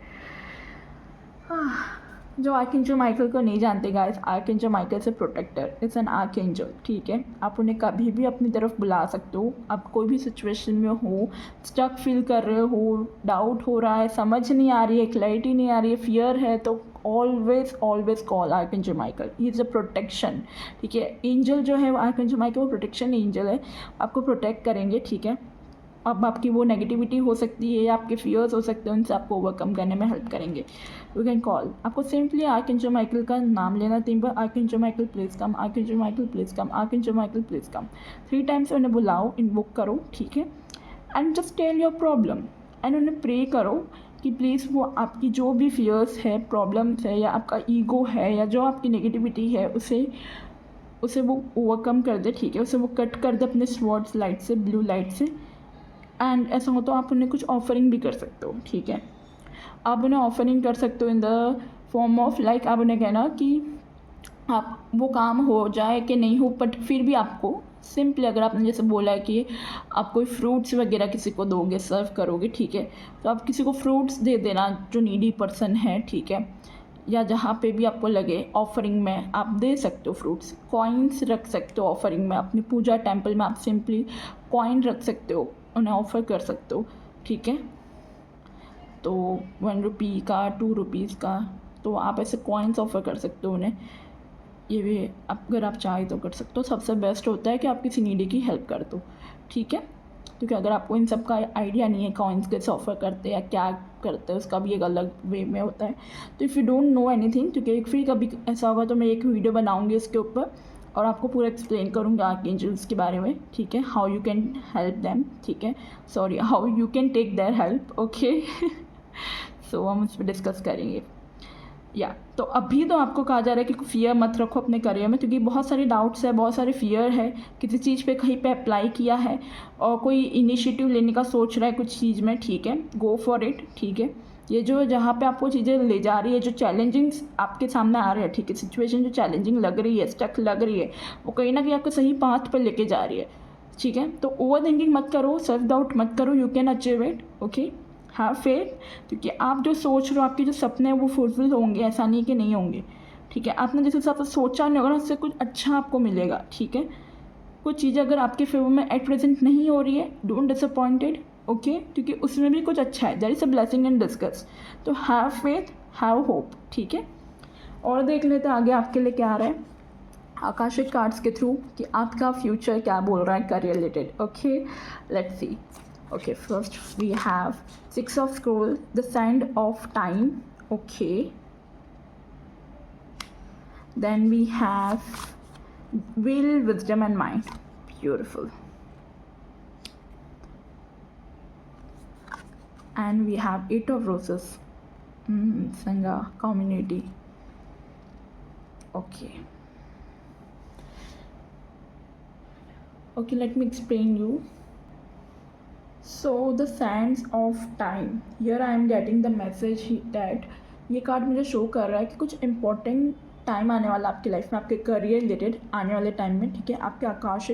जो आर्कएंजल माइकल को नहीं जानते गाइस, आर्कएंजल माइकल से प्रोटेक्टर, इट्स एन आर्कएंजल, ठीक है? आप उन्हें कभी भी अपनी तरफ बुला सकते हो। आप कोई भी सिचुएशन में हो, स्टक फील कर रहे हो, डाउट हो रहा है, समझ नहीं आ रही है, क्लैरिटी नहीं आ रही है, फियर है, तो always call archangel Michael. He is a protection, ठीक है? एंजल जो है आर्कएंजल माइकल वो प्रोटेक्शन एंजल है, आपको प्रोटेक्ट करेंगे, ठीक है? अब आपकी वो नेगेटिविटी हो सकती है या आपके फियर्स हो सकते हैं, उनसे आपको ओवरकम करने में हेल्प करेंगे। यू कैन कॉल, आपको सिंपली आर्कएंजल माइकल का नाम लेना 3 बार, archangel Michael please come, archangel Michael please come, archangel Michael please come. 3 times उन्हें बुलाओ, इन्वोक करो, ठीक है? And just tell your problem and उन्हें प्रे करो कि प्लीज़ वो आपकी जो भी फियर्स है, प्रॉब्लम्स है या आपका ईगो है या जो आपकी नेगेटिविटी है उसे वो ओवरकम कर दे, ठीक है? उसे वो कट कर दे अपने स्वॉर्ड्स लाइट से, ब्लू लाइट से। एंड ऐसा हो तो आप उन्हें कुछ ऑफरिंग भी कर सकते हो, ठीक है? आप उन्हें ऑफरिंग कर सकते हो in the form of like आप उन्हें कहना कि आप वो काम हो जाए कि नहीं हो, बट फिर भी आपको सिंपली, अगर आपने जैसे बोला है कि आप कोई फ्रूट्स वगैरह किसी को दोगे, सर्व करोगे, ठीक है? तो आप किसी को फ्रूट्स दे देना जो नीडी पर्सन है, ठीक है? या जहाँ पे भी आपको लगे ऑफरिंग में आप दे सकते हो फ्रूट्स। कॉइन्स रख सकते हो ऑफरिंग में, अपनी पूजा टेम्पल में आप सिंपली कॉइन रख सकते हो, उन्हें ऑफ़र कर सकते हो, ठीक है? तो 1 रुपी का, 2 रुपीज़ का, तो आप ऐसे कॉइन्स ऑफ़र कर सकते हो उन्हें। ये भी अगर आप चाहें तो कर सकते हो। सबसे बेस्ट होता है कि आप किसी नीडी की हेल्प कर दो, ठीक है? क्योंकि अगर आपको इन सब का आइडिया नहीं है कॉइन्स कैसे ऑफ़र करते हैं या क्या करते हैं, उसका भी एक अलग वे में होता है। तो if you don't know anything, क्योंकि फिर कभी ऐसा होगा तो मैं एक वीडियो बनाऊँगी इसके ऊपर, और आपको पूरा एक्सप्लेन करूँगी आर्कएंजल्स के बारे में, ठीक है, how you can help them, ठीक है, sorry how you can take their help, okay. So हम इस पर डिस्कस करेंगे। तो अभी तो आपको कहा जा रहा है कि फियर मत रखो अपने करियर में, क्योंकि बहुत सारे डाउट्स है, बहुत सारे फियर है, किसी चीज़ पे कहीं पे अप्लाई किया है और कोई इनिशिएटिव लेने का सोच रहा है कुछ चीज़ में, ठीक है, गो फॉर इट, ठीक है। ये जो जहाँ पे आपको चीज़ें ले जा रही है, जो चैलेंजिंग आपके सामने आ रहे हैं, ठीक है, सिचुएशन जो चैलेंजिंग लग रही है, स्टक लग रही है, वो कहीं ना कहीं आपको सही पाथ पर लेके जा रही है, ठीक है। तो ओवर थिंकिंग मत करो, सेल्फ डाउट मत करो, you can achieve it, okay. Have faith, क्योंकि आप जो सोच रहे हो, आपके जो सपने हैं वो फुलफिल होंगे, ऐसा नहीं कि नहीं होंगे, ठीक है। आपने जिस हिसाब से सोचा नहीं होगा ना, उससे कुछ अच्छा आपको मिलेगा, ठीक है। कुछ चीज़ें अगर आपके फेवर में एट प्रेजेंट नहीं हो रही है, डोंट डिसअपॉइंटेड, ओके, क्योंकि उसमें भी कुछ अच्छा है, there is a blessing in discuss. तो हैव फेथ, हैव होप, ठीक है। और देख लेते हैं आगे आपके लिए क्या आ रहा है आकाशिक कार्ड्स के थ्रू, कि आपका फ्यूचर क्या बोल रहा है career related, okay. Let's C. Okay, first we have Six of Scroll, the Sand of Time, okay. Then we have Will, Wisdom and Mind, beautiful. And we have Eight of Roses, Sangha, community, okay. Okay, let me explain you. So the sands of time, here I am getting the message that ये कार्ड मुझे शो कर रहा है कि कुछ इम्पोर्टेंट टाइम आने वाला आपकी लाइफ में, आपके करियर रिलेटेड आने वाले टाइम में, ठीक है। आपके आकाश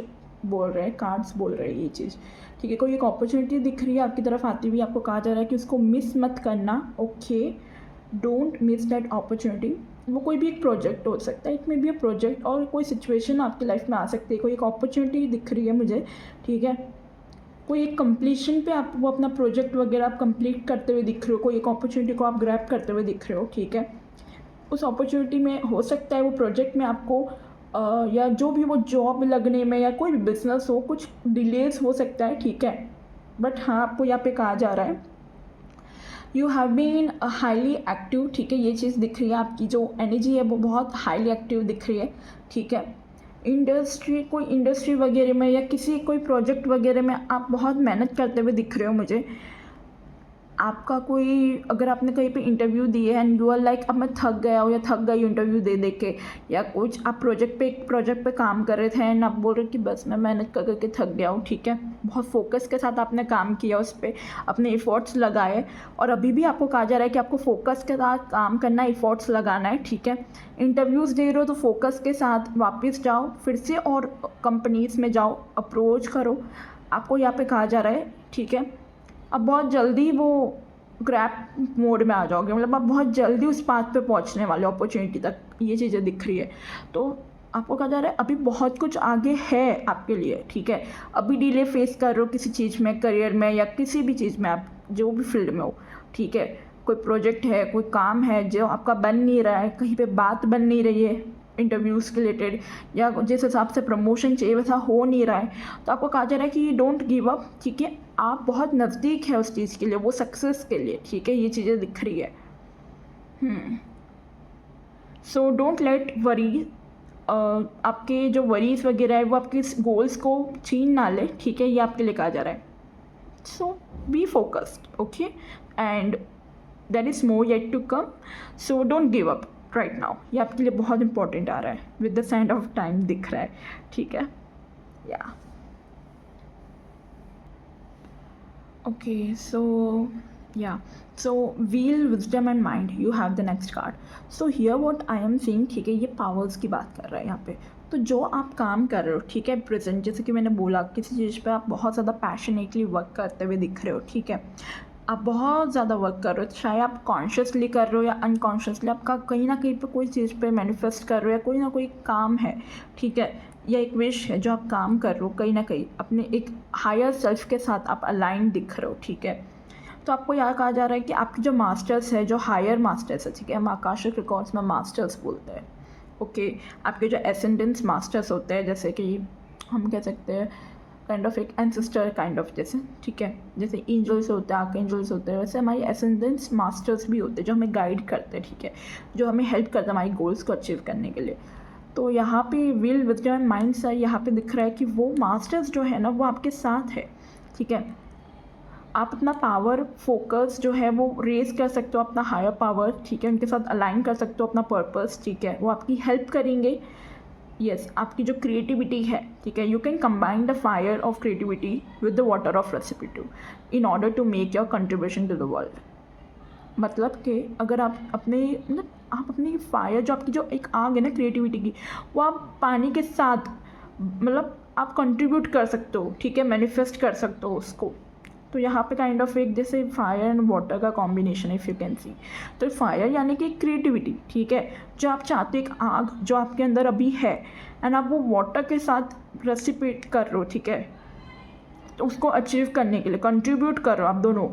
बोल रहे हैं, कार्ड्स बोल रहे हैं ये चीज़, ठीक है। कोई एक अपॉर्चुनिटी दिख रही है आपकी तरफ आती हुई, आपको कहा जा रहा है कि उसको मिस मत करना, okay, don't miss that opportunity. वो कोई भी एक प्रोजेक्ट हो सकता है, it may be a project, और कोई सिचुएशन आपकी लाइफ में आ सकती है, कोई एक अपॉर्चुनिटी दिख रही है मुझे, ठीक है। कोई एक कंप्लीशन पे आप वो अपना प्रोजेक्ट वगैरह आप कंप्लीट करते हुए दिख रहे हो, कोई एक अपॉर्चुनिटी को आप ग्रैब करते हुए दिख रहे हो, ठीक है। उस अपॉर्चुनिटी में हो सकता है वो प्रोजेक्ट में आपको या जो भी वो जॉब लगने में या कोई भी बिजनेस हो, कुछ डिलेज हो सकता है, ठीक है। बट हाँ, आपको यहाँ पे कहा जा रहा है you have been highly active, ठीक है। ये चीज़ दिख रही है, आपकी जो एनर्जी है वो बहुत हाईली एक्टिव दिख रही है, ठीक है। कोई इंडस्ट्री वगैरह में या कोई प्रोजेक्ट वगैरह में आप बहुत मेहनत करते हुए दिख रहे हो मुझे। आपका कोई, अगर आपने कहीं पे इंटरव्यू दिए एंड यू आर लाइक अब मैं थक गया हूँ या थक गई इंटरव्यू दे के, या कुछ आप प्रोजेक्ट पे काम कर रहे थे एंड आप बोल रहे कि बस मैं मेहनत कर करके थक गया हूँ, ठीक है। बहुत फोकस के साथ आपने काम किया उस पर, अपने एफर्ट्स लगाए, और अभी भी आपको कहा जा रहा है कि आपको फोकस के साथ काम करना है, एफर्ट्स लगाना है, ठीक है। इंटरव्यूज़ दे रहे हो तो फोकस के साथ वापस जाओ फिर से और कंपनीज़ में जाओ, अप्रोच करो, आपको यहाँ पे कहा जा रहा है, ठीक है। अब बहुत जल्दी वो ग्रैब मोड में आ जाओगे, मतलब आप बहुत जल्दी उस पाथ पे पहुंचने वाले अपॉर्चुनिटी तक, ये चीज़ें दिख रही है। तो आपको कहा जा रहा है अभी बहुत कुछ आगे है आपके लिए, ठीक है। अभी डिले फेस कर रहे हो किसी चीज़ में, करियर में या किसी भी चीज़ में, आप जो भी फील्ड में हो, ठीक है। कोई प्रोजेक्ट है, कोई काम है जो आपका बन नहीं रहा है, कहीं पर बात बन नहीं रही है इंटरव्यूज़ के रिलेटेड, या जिस हिसाब से प्रमोशन चाहिए वैसा हो नहीं रहा है, तो आपको कहा जा रहा है कि डोंट गिव अप, ठीक है। आप बहुत नज़दीक है उस चीज़ के लिए, वो सक्सेस के लिए, ठीक है। ये चीज़ें दिख रही है। सो डोंट लेट वरी, आपके जो वरीज वगैरह है वो आपके गोल्स को छीन ना ले, ठीक है। ये आपके लिए कहा जा रहा है। So be focused, okay, and there is more yet to come, so don't give up right now. ये आपके लिए बहुत इंपॉर्टेंट आ रहा है, with the sand of time दिख रहा है, ठीक है। या okay, so wheel, wisdom and mind, you have the next card. So here what I am seeing, ठीक है, ये पावर्स की बात कर रहा है यहाँ पे। तो जो आप काम कर रहे हो, ठीक है, प्रेजेंट, जैसे कि मैंने बोला किसी चीज़ पे आप बहुत ज़्यादा पैशनेटली वर्क करते हुए दिख रहे हो, ठीक है। आप बहुत ज़्यादा वर्क कर रहे हो, चाहे आप कॉन्शियसली कर रहे हो या अनकॉन्शियसली, आपका कहीं ना कहीं पे कोई चीज़ पे मैनिफेस्ट कर रहे हो, या कोई ना कोई काम है, ठीक है, या एक विश है जो आप काम कर रहे हो, कहीं ना कहीं अपने एक हायर सेल्फ के साथ आप अलाइन दिख रहे हो, ठीक है। तो आपको यहाँ कहा जा रहा है कि आपके जो मास्टर्स है, जो हायर मास्टर्स है, ठीक है, हम आकाशिक रिकॉर्ड्स में मास्टर्स बोलते हैं, ओके। आपके जो एसेंडेंस मास्टर्स होते हैं, जैसे कि हम कह सकते हैं काइंड ऑफ एक एंसेस्टर काइंड ऑफ, जैसे, ठीक है, जैसे एंजल्स होते हैं, आर्कएंजल्स होते हैं, वैसे हमारे एसेंडेंस मास्टर्स भी होते हैं जो हमें गाइड करते हैं, ठीक है, जो हमें हेल्प करते हैं हमारी गोल्स को अचीव करने के लिए। तो तो यहाँ पे विल विजडम एंड माइंड से यहाँ पे दिख रहा है कि वो मास्टर्स जो है ना वो आपके साथ है, ठीक है। आप अपना पावर फोकस जो है वो रेज कर सकते हो, अपना हायर पावर, ठीक है, उनके साथ अलाइन कर सकते हो अपना पर्पस, ठीक है। वो आपकी हेल्प करेंगे। यस, आपकी जो क्रिएटिविटी है, ठीक है, you can combine the fire of creativity with the water of receptivity in order to make your contribution to the world. मतलब कि अगर आप अपनी फायर जो आपकी जो एक आग है ना क्रिएटिविटी की, वो आप पानी के साथ मतलब आप कंट्रीब्यूट कर सकते हो, ठीक है, मैनिफेस्ट कर सकते हो उसको। तो यहाँ पे काइंड ऑफ एक जैसे फायर एंड वाटर का कॉम्बिनेशन है, इफ़ यू कैन सी। तो फायर यानी कि क्रिएटिविटी, ठीक है, जो आप चाहते हो, एक आग जो आपके अंदर अभी है, एंड आप वो वाटर के साथ रेसिपेट कर रहे हो, ठीक है, तो उसको अचीव करने के लिए कंट्रीब्यूट कर रहे हो आप दोनों।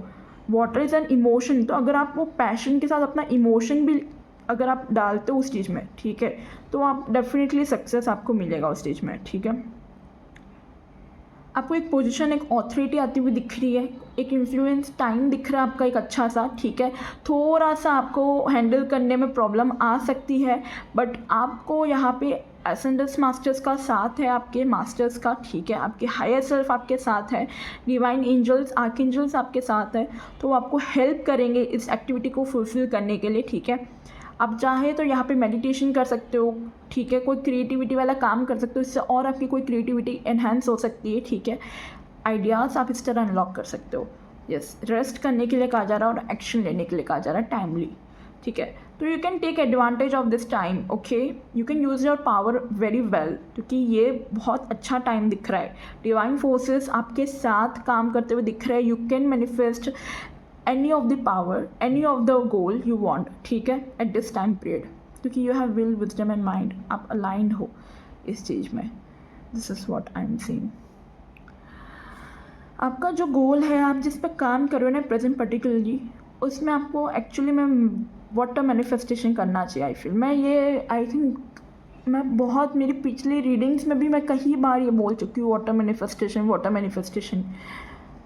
वाटर इज़ एन इमोशन, तो अगर आप वो पैशन के साथ अपना इमोशन भी अगर आप डालते हो उस चीज़ में, ठीक है, तो आप डेफिनेटली सक्सेस आपको मिलेगा उस चीज़ में, ठीक है। आपको एक पोजीशन, एक ऑथोरिटी आती हुई दिख रही है, एक इन्फ्लुएंस टाइम दिख रहा है आपका एक अच्छा सा, ठीक है। थोड़ा सा आपको हैंडल करने में प्रॉब्लम आ सकती है, बट आपको यहाँ पे एसेंडेंस मास्टर्स का साथ है, आपके मास्टर्स का, ठीक है, आपके हायर सेल्फ आपके साथ है, डिवाइन एंजल्स, आर्कएंजल्स आपके साथ है, तो वो आपको हेल्प करेंगे इस एक्टिविटी को फुलफिल करने के लिए, ठीक है। आप चाहे तो यहाँ पे मेडिटेशन कर सकते हो, ठीक है, कोई क्रिएटिविटी वाला काम कर सकते हो, इससे और आपकी कोई क्रिएटिविटी एनहांस हो सकती है, ठीक है। आइडियाज़ आप इस तरह अनलॉक कर सकते हो। यस, रेस्ट करने के लिए कहा जा रहा है और एक्शन लेने के लिए कहा जा रहा है टाइमली, ठीक है। तो you can take advantage of this time, okay, you can use your power very well, क्योंकि ये बहुत अच्छा टाइम दिख रहा है। डिवाइन फोर्सेस आपके साथ काम करते हुए दिख रहे हैं। You can manifest any of the power, any of the goal you want, ठीक है, at this time period, क्योंकि you have will, wisdom and mind, आप aligned हो इस चीज़ में। This is what I am seeing। आपका जो गोल है, आप जिस पर काम कर रहे हो ना प्रेजेंट पर्टिकुलरली, उसमें आपको एक्चुअली में वाटर मैनिफेस्टेशन करना चाहिए। आई थिंक मैं बहुत मेरी पिछली रीडिंग्स में भी मैं कई बार ये बोल चुकी हूँ, water manifestation,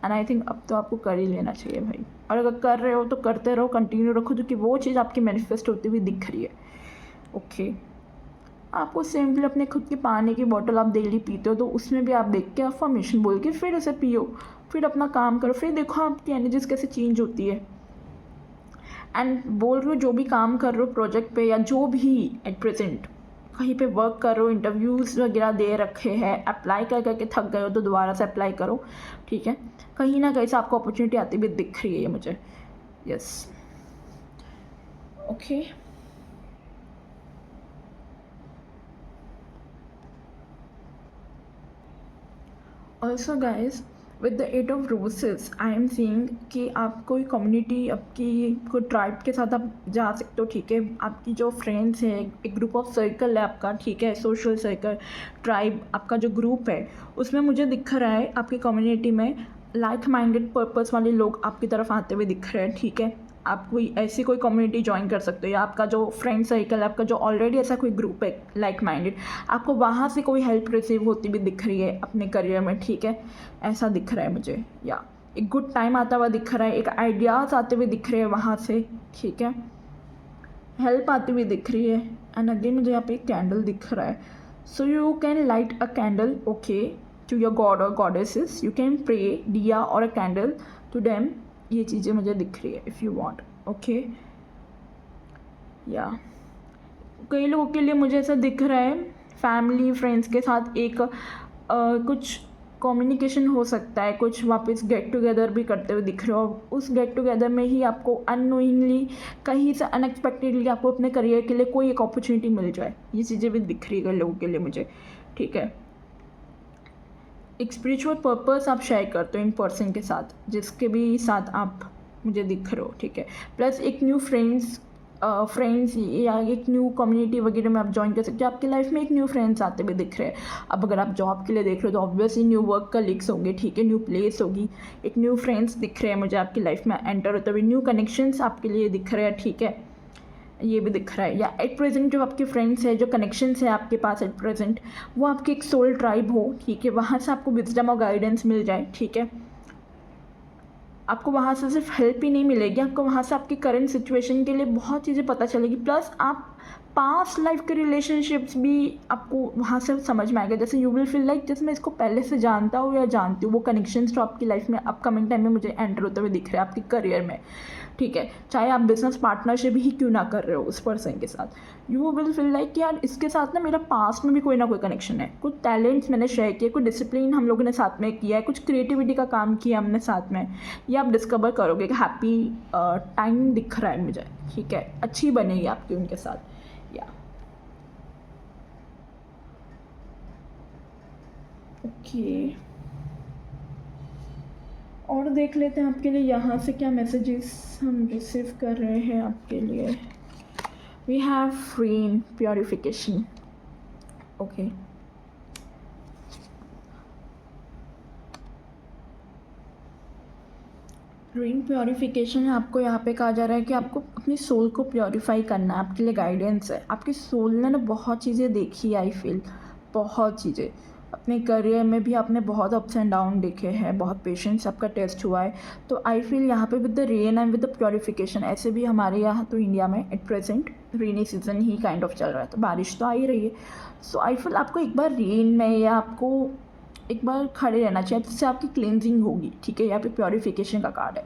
and I think अब तो आपको कर ही लेना चाहिए भाई। और अगर कर रहे हो तो करते रहो, कंटिन्यू रखो, क्योंकि वो चीज़ आपकी मैनिफेस्ट होती हुई दिख रही है, ओके। आपको सिंपली अपने खुद की पानी की बोतल आप डेली पीते हो, तो उसमें भी आप देख के अफर्मेशन बोल के फिर उसे पियो, फिर अपना काम करो, फिर देखो आपकी एनर्जीज कैसे चेंज होती है। एंड बोल रहे हो जो भी काम कर रहे हो प्रोजेक्ट पे, या जो भी एट प्रेजेंट कहीं पे वर्क करो, इंटरव्यूज़ वगैरह दे रखे हैं, अप्लाई कर करके थक गए हो तो दोबारा से अप्लाई करो, ठीक है। कहीं ना कहीं से आपको अपॉर्चुनिटी आती भी दिख रही है मुझे। Yes, okay. Also guys, with the 8 of रोसेस I am seeing कि आप कोई कम्युनिटी, आपकी कोई ट्राइब के साथ आप जा सकते हो, ठीक है। आपकी जो फ्रेंड्स हैं, एक ग्रुप ऑफ सर्कल है आपका, ठीक है, सोशल सर्कल, ट्राइब, आपका जो ग्रुप है, उसमें मुझे दिख रहा है आपकी कम्युनिटी में लाइक माइंडेड पर्पस वाले लोग आपकी तरफ आते हुए दिख रहे हैं, ठीक है। आप कोई ऐसी कोई कम्युनिटी ज्वाइन कर सकते हो, या आपका जो फ्रेंड सर्कल है, आपका जो ऑलरेडी ऐसा कोई ग्रुप है लाइक माइंडेड, आपको वहाँ से कोई हेल्प रिसीव होती भी दिख रही है अपने करियर में, ठीक है, ऐसा दिख रहा है मुझे। या एक गुड टाइम आता हुआ दिख रहा है, एक आइडियाज़ आते हुए दिख रहे हैं वहाँ से, ठीक है, हेल्प आती हुई दिख रही है। एंड अगेन मुझे यहाँ पे एक कैंडल दिख रहा है, so you can light a candle, okay, to your god और गॉडेसेस, यू कैन प्रे दिया और अ कैंडल टू देम। ये चीज़ें मुझे दिख रही है, इफ़ यू वांट, ओके। या कई लोगों के लिए मुझे ऐसा दिख रहा है फैमिली फ्रेंड्स के साथ एक कुछ कम्युनिकेशन हो सकता है, कुछ वापस गेट टुगेदर भी करते हुए दिख रहे हो, और उस गेट टुगेदर में ही आपको अननोइंगली कहीं से अनएक्सपेक्टेडली आपको अपने करियर के लिए कोई एक अपॉर्चुनिटी मिल जाए। ये चीज़ें भी दिख रही है लोगों के लिए मुझे, ठीक है। एक स्पिरिचुअल पर्पस आप शेयर करते हो इन पर्सन के साथ, जिसके भी साथ आप मुझे दिख रहे हो, ठीक है। प्लस एक न्यू फ्रेंड्स या एक न्यू कम्युनिटी वगैरह में आप ज्वाइन कर सकते हो। आपकी लाइफ में एक न्यू फ्रेंड्स आते हुए दिख रहे हैं। अब अगर आप जॉब के लिए देख रहे हो तो ऑब्वियसली न्यू वर्क कलीग्स होंगे, ठीक है, न्यू प्लेस होगी, एक न्यू फ्रेंड्स दिख रहे हैं मुझे आपकी लाइफ में एंटर होते हुए, न्यू कनेक्शंस आपके लिए दिख रहे हैं, ठीक है, ये भी दिख रहा है। या एट प्रेजेंट जो आपके फ्रेंड्स है, जो कनेक्शंस है आपके पास एट प्रेजेंट, वो आपकी एक सोल ट्राइब हो, ठीक है, वहाँ से आपको विजडम और गाइडेंस मिल जाए, ठीक है। आपको वहाँ से सिर्फ हेल्प ही नहीं मिलेगी, आपको वहाँ से आपकी करंट सिचुएशन के लिए बहुत चीज़ें पता चलेगी, प्लस आप पास्ट लाइफ के रिलेशनशिप्स भी आपको वहाँ से समझ में आएगा। जैसे यू विल फील लाइक जैसे मैं इसको पहले से जानता हूँ या जानती हूँ। वो कनेक्शंस तो आपकी लाइफ में अपकमिंग टाइम में मुझे एंटर होते हुए दिख रहे हैं आपके करियर में, ठीक है। चाहे आप बिजनेस पार्टनरशिप ही क्यों ना कर रहे हो उस पर्सन के साथ, यू विल फील लाइक यार इसके साथ ना मेरा पास्ट में भी कोई ना कोई कनेक्शन है। कुछ टैलेंट्स मैंने शेयर किए, कुछ डिसिप्लिन हम लोगों ने साथ में किया है, कुछ क्रिएटिविटी का काम किया हमने साथ में। ये आप डिस्कवर करोगे कि हैप्पी टाइम दिख रहा है मुझे, ठीक है। अच्छी बनेगी आपकी उनके साथ, या ओके। और देख लेते हैं आपके लिए यहाँ से क्या मैसेजेस हम रिसीव कर रहे हैं आपके लिए। We have rain purification, okay. Rain purification आपको यहाँ पे कहा जा रहा है कि आपको अपनी सोल को प्योरीफाई करना है, आपके लिए गाइडेंस है। आपकी सोल ने ना बहुत चीज़ें देखी, आई फील बहुत चीज़ें अपने करियर में भी आपने बहुत अप्स एंड डाउन देखे हैं, बहुत पेशेंस आपका टेस्ट हुआ है। तो आई फील यहाँ पे with the rain and with the purification, ऐसे भी हमारे यहाँ तो इंडिया में at present rainy season he kind of चल रहा है, तो बारिश तो आ ही रही है। सो आई फील आपको एक बार रेन में या आपको एक बार खड़े रहना चाहिए, जिससे आपकी क्लिनजिंग होगी, ठीक है। यहाँ पे प्योरिफिकेशन का कार्ड है,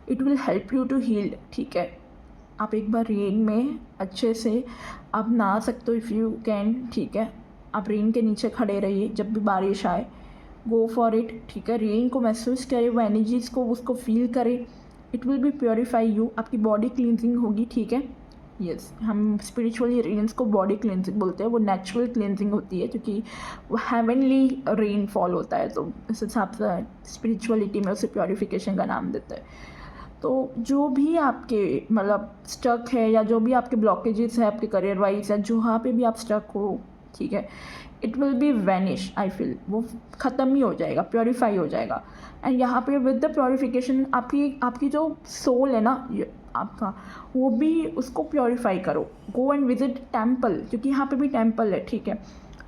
it will help you to heal, ठीक है। आप एक बार रेन में अच्छे से आप नहा सकते हो इफ़ यू कैन, ठीक है। आप रेन के नीचे खड़े रहिए जब भी बारिश आए, गो फॉर इट, ठीक है। रेन को महसूस करें, वो एनर्जीज़ को उसको फील करें, it will B purify you, आपकी बॉडी क्लिनजिंग होगी, ठीक है। यस, हम स्पिरिचुअली रेन्स को बॉडी क्लिनजिंग बोलते हैं, वो नेचुरल क्लिनजिंग होती है क्योंकि वो हेवनली रेन फॉल होता है, तो इस हिसाब से स्पिरिचुअलिटी में उसे प्योरीफिकेशन का नाम देते हैं। तो जो भी आपके मतलब स्टक है या जो भी आपके ब्लॉकेजेस है आपके करियर वाइज या जहाँ पे भी आप स्टक हो, ठीक है, it will B vanish, I feel वो ख़त्म ही हो जाएगा, प्योरीफाई हो जाएगा। एंड यहाँ पे विद द प्योरीफिकेशन आपकी जो सोल है ना आपका, वो भी उसको प्योरीफाई करो। गो एंड विजिट टेम्पल, क्योंकि यहाँ पे भी टेम्पल है, ठीक है।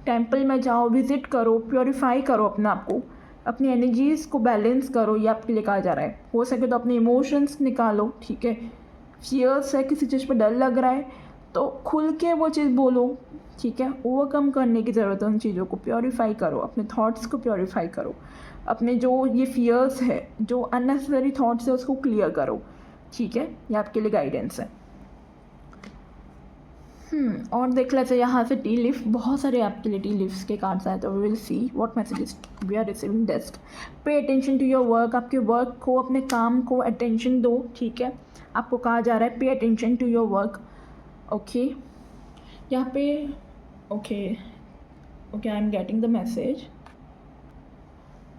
टेम्पल में जाओ, विजिट करो, प्योरीफाई करो अपने आप को, अपनी एनर्जीज़ को बैलेंस करो, ये आपके लिए कहा जा रहा है। हो सके तो अपने इमोशंस निकालो, ठीक है। फियर्स है, किसी चीज़ पर डर लग रहा है तो खुल के वो चीज़ बोलो, ठीक है। ओवरकम करने की ज़रूरत है, उन चीज़ों को प्योरीफाई करो, अपने थॉट्स को प्योरीफाई करो, अपने जो ये फियर्स है, जो अननेसेसरी थॉट्स है उसको क्लियर करो, ठीक है। ये आपके लिए गाइडेंस है। और देख लेते हैं यहाँ से टी लीफ, बहुत सारे आपके लिए टी लीव्स के कार्ड्स आए, तो we will see what messages we are receiving next. Pay attention to your work, आपके वर्क को, अपने काम को अटेंशन दो, ठीक है। आपको कहा जा रहा है pay attention to your work, okay. यहाँ पे okay I am getting the message,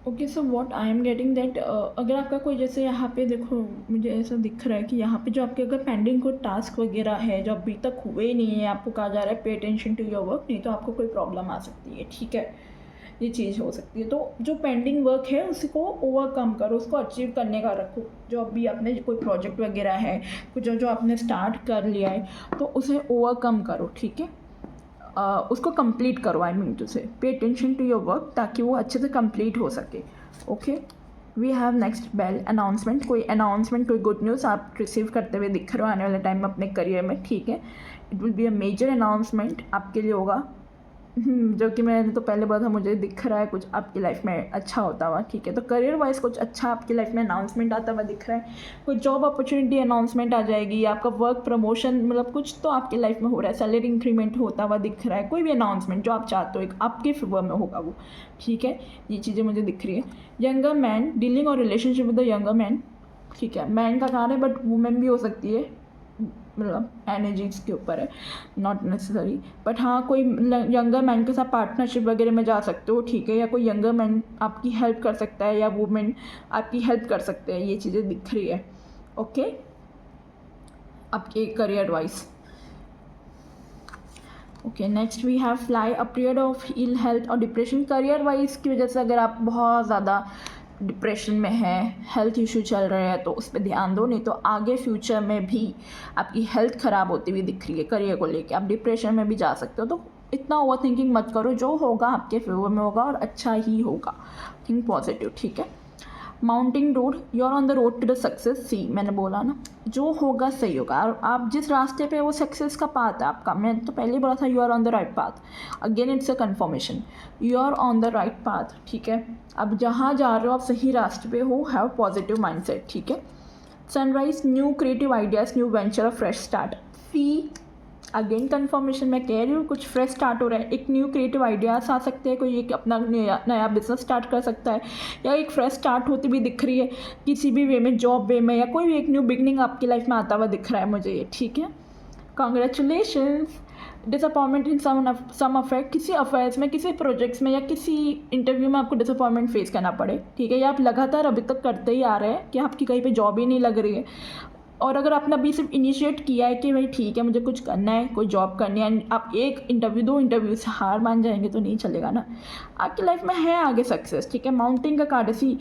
okay. So what I am getting that अगर आपका कोई जैसे यहाँ पे देखो मुझे ऐसा दिख रहा है कि यहाँ पे जो आपके अगर पेंडिंग कोई टास्क वगैरह है जो अभी तक हुए नहीं है, आपको कहा जा रहा है pay attention to your work, नहीं तो आपको कोई प्रॉब्लम आ सकती है, ठीक है। ये चीज़ हो सकती है, तो जो पेंडिंग वर्क है उसको ओवरकम करो, उसको अचीव करने का रखो। जो अभी आपने कोई प्रोजेक्ट वगैरह है, कुछ जो आपने स्टार्ट कर लिया है तो उसे ओवरकम करो, ठीक है। उसको कंप्लीट करो, आई मीन टू से पे अटेंशन टू योर वर्क, ताकि वो अच्छे से कंप्लीट हो सके, okay. We have next bell announcement, कोई अनाउंसमेंट, कोई गुड न्यूज़ आप रिसीव करते हुए दिख रहे हो आने वाले टाइम में अपने करियर में, ठीक है। It will be a major announcement आपके लिए होगा, जो कि मैंने तो पहले बोला था, मुझे दिख रहा है कुछ आपकी लाइफ में अच्छा होता हुआ, ठीक है। तो करियर वाइज कुछ अच्छा आपकी लाइफ में अनाउंसमेंट आता हुआ दिख रहा है, कोई जॉब अपॉर्चुनिटी अनाउंसमेंट आ जाएगी, आपका वर्क प्रमोशन मतलब कुछ तो आपकी लाइफ में हो रहा है, सैलरी इंक्रीमेंट होता हुआ दिख रहा है, कोई भी अनाउंसमेंट जो आप चाहते हो एक आपके फेवर में होगा वो, ठीक है। ये चीज़ें मुझे दिख रही है। यंगर मैन, डीलिंग और relationship with the younger man, ठीक है। मैन का कारण है बट वुमेन भी हो सकती है, मतलब एनर्जीज के ऊपर है, नॉट नेसेसरी, बट हाँ कोई यंगर मैन के साथ पार्टनरशिप वगैरह में जा सकते हो, ठीक है। या कोई यंगर मैन आपकी हेल्प कर सकता है या वुमेन आपकी हेल्प कर सकते हैं, ये चीज़ें दिख रही है, ओके। आपके career wise, okay. Next we have fly, a period of ill health और डिप्रेशन। करियर वाइज की वजह से अगर आप बहुत ज़्यादा डिप्रेशन में है, हेल्थ इशू चल रहे हैं तो उस पर ध्यान दो, नहीं तो आगे फ्यूचर में भी आपकी हेल्थ ख़राब होती हुई दिख रही है करियर को लेके, आप डिप्रेशन में भी जा सकते हो। तो इतना ओवर थिंकिंग मत करो, जो होगा आपके फेवर में होगा और अच्छा ही होगा, थिंक पॉजिटिव, ठीक है। Mounting road, you are on the road to the success. See मैंने बोला ना, जो होगा सही होगा। और आप जिस रास्ते पे, वो सक्सेस का पाथ है आपका। मैं तो पहले ही बोला था, you are on the right path. Again it's a confirmation, you are on the right path, ठीक है। अब जहाँ जा रहे हो आप सही रास्ते पे हो। हैव पॉजिटिव माइंडसेट, ठीक है। Sunrise, new creative ideas, new venture, fresh start. See again confirmation, मैं कह रही हूँ कुछ फ्रेश स्टार्ट हो रहा है। एक न्यू क्रिएटिव आइडियाज़ आ सकते हैं, कोई एक अपना नया बिजनेस स्टार्ट कर सकता है, या एक फ्रेश स्टार्ट होती भी दिख रही है किसी भी वे में, जॉब वे में, या कोई भी एक न्यू बिगनिंग आपकी लाइफ में आता हुआ दिख रहा है मुझे ये, ठीक है। कॉन्ग्रेचुलेशंस। डिसअपॉइंटमेंट इन सम अफेक्ट, किसी अफेयर्स में, किसी प्रोजेक्ट्स में, या किसी इंटरव्यू में आपको डिसअपॉइंटमेंट फेस करना पड़े, ठीक है। या आप लगातार अभी तक करते ही आ रहे हैं कि आपकी कहीं पे जॉब ही नहीं लग रही है। और अगर आपने अभी सिर्फ इनिशिएट किया है कि भाई ठीक है मुझे कुछ करना है, कोई जॉब करनी है, आप एक इंटरव्यू, दो इंटरव्यू से हार मान जाएंगे तो नहीं चलेगा ना। आपकी लाइफ में है आगे सक्सेस, ठीक है। माउंटेन का कार्ड, ऐसी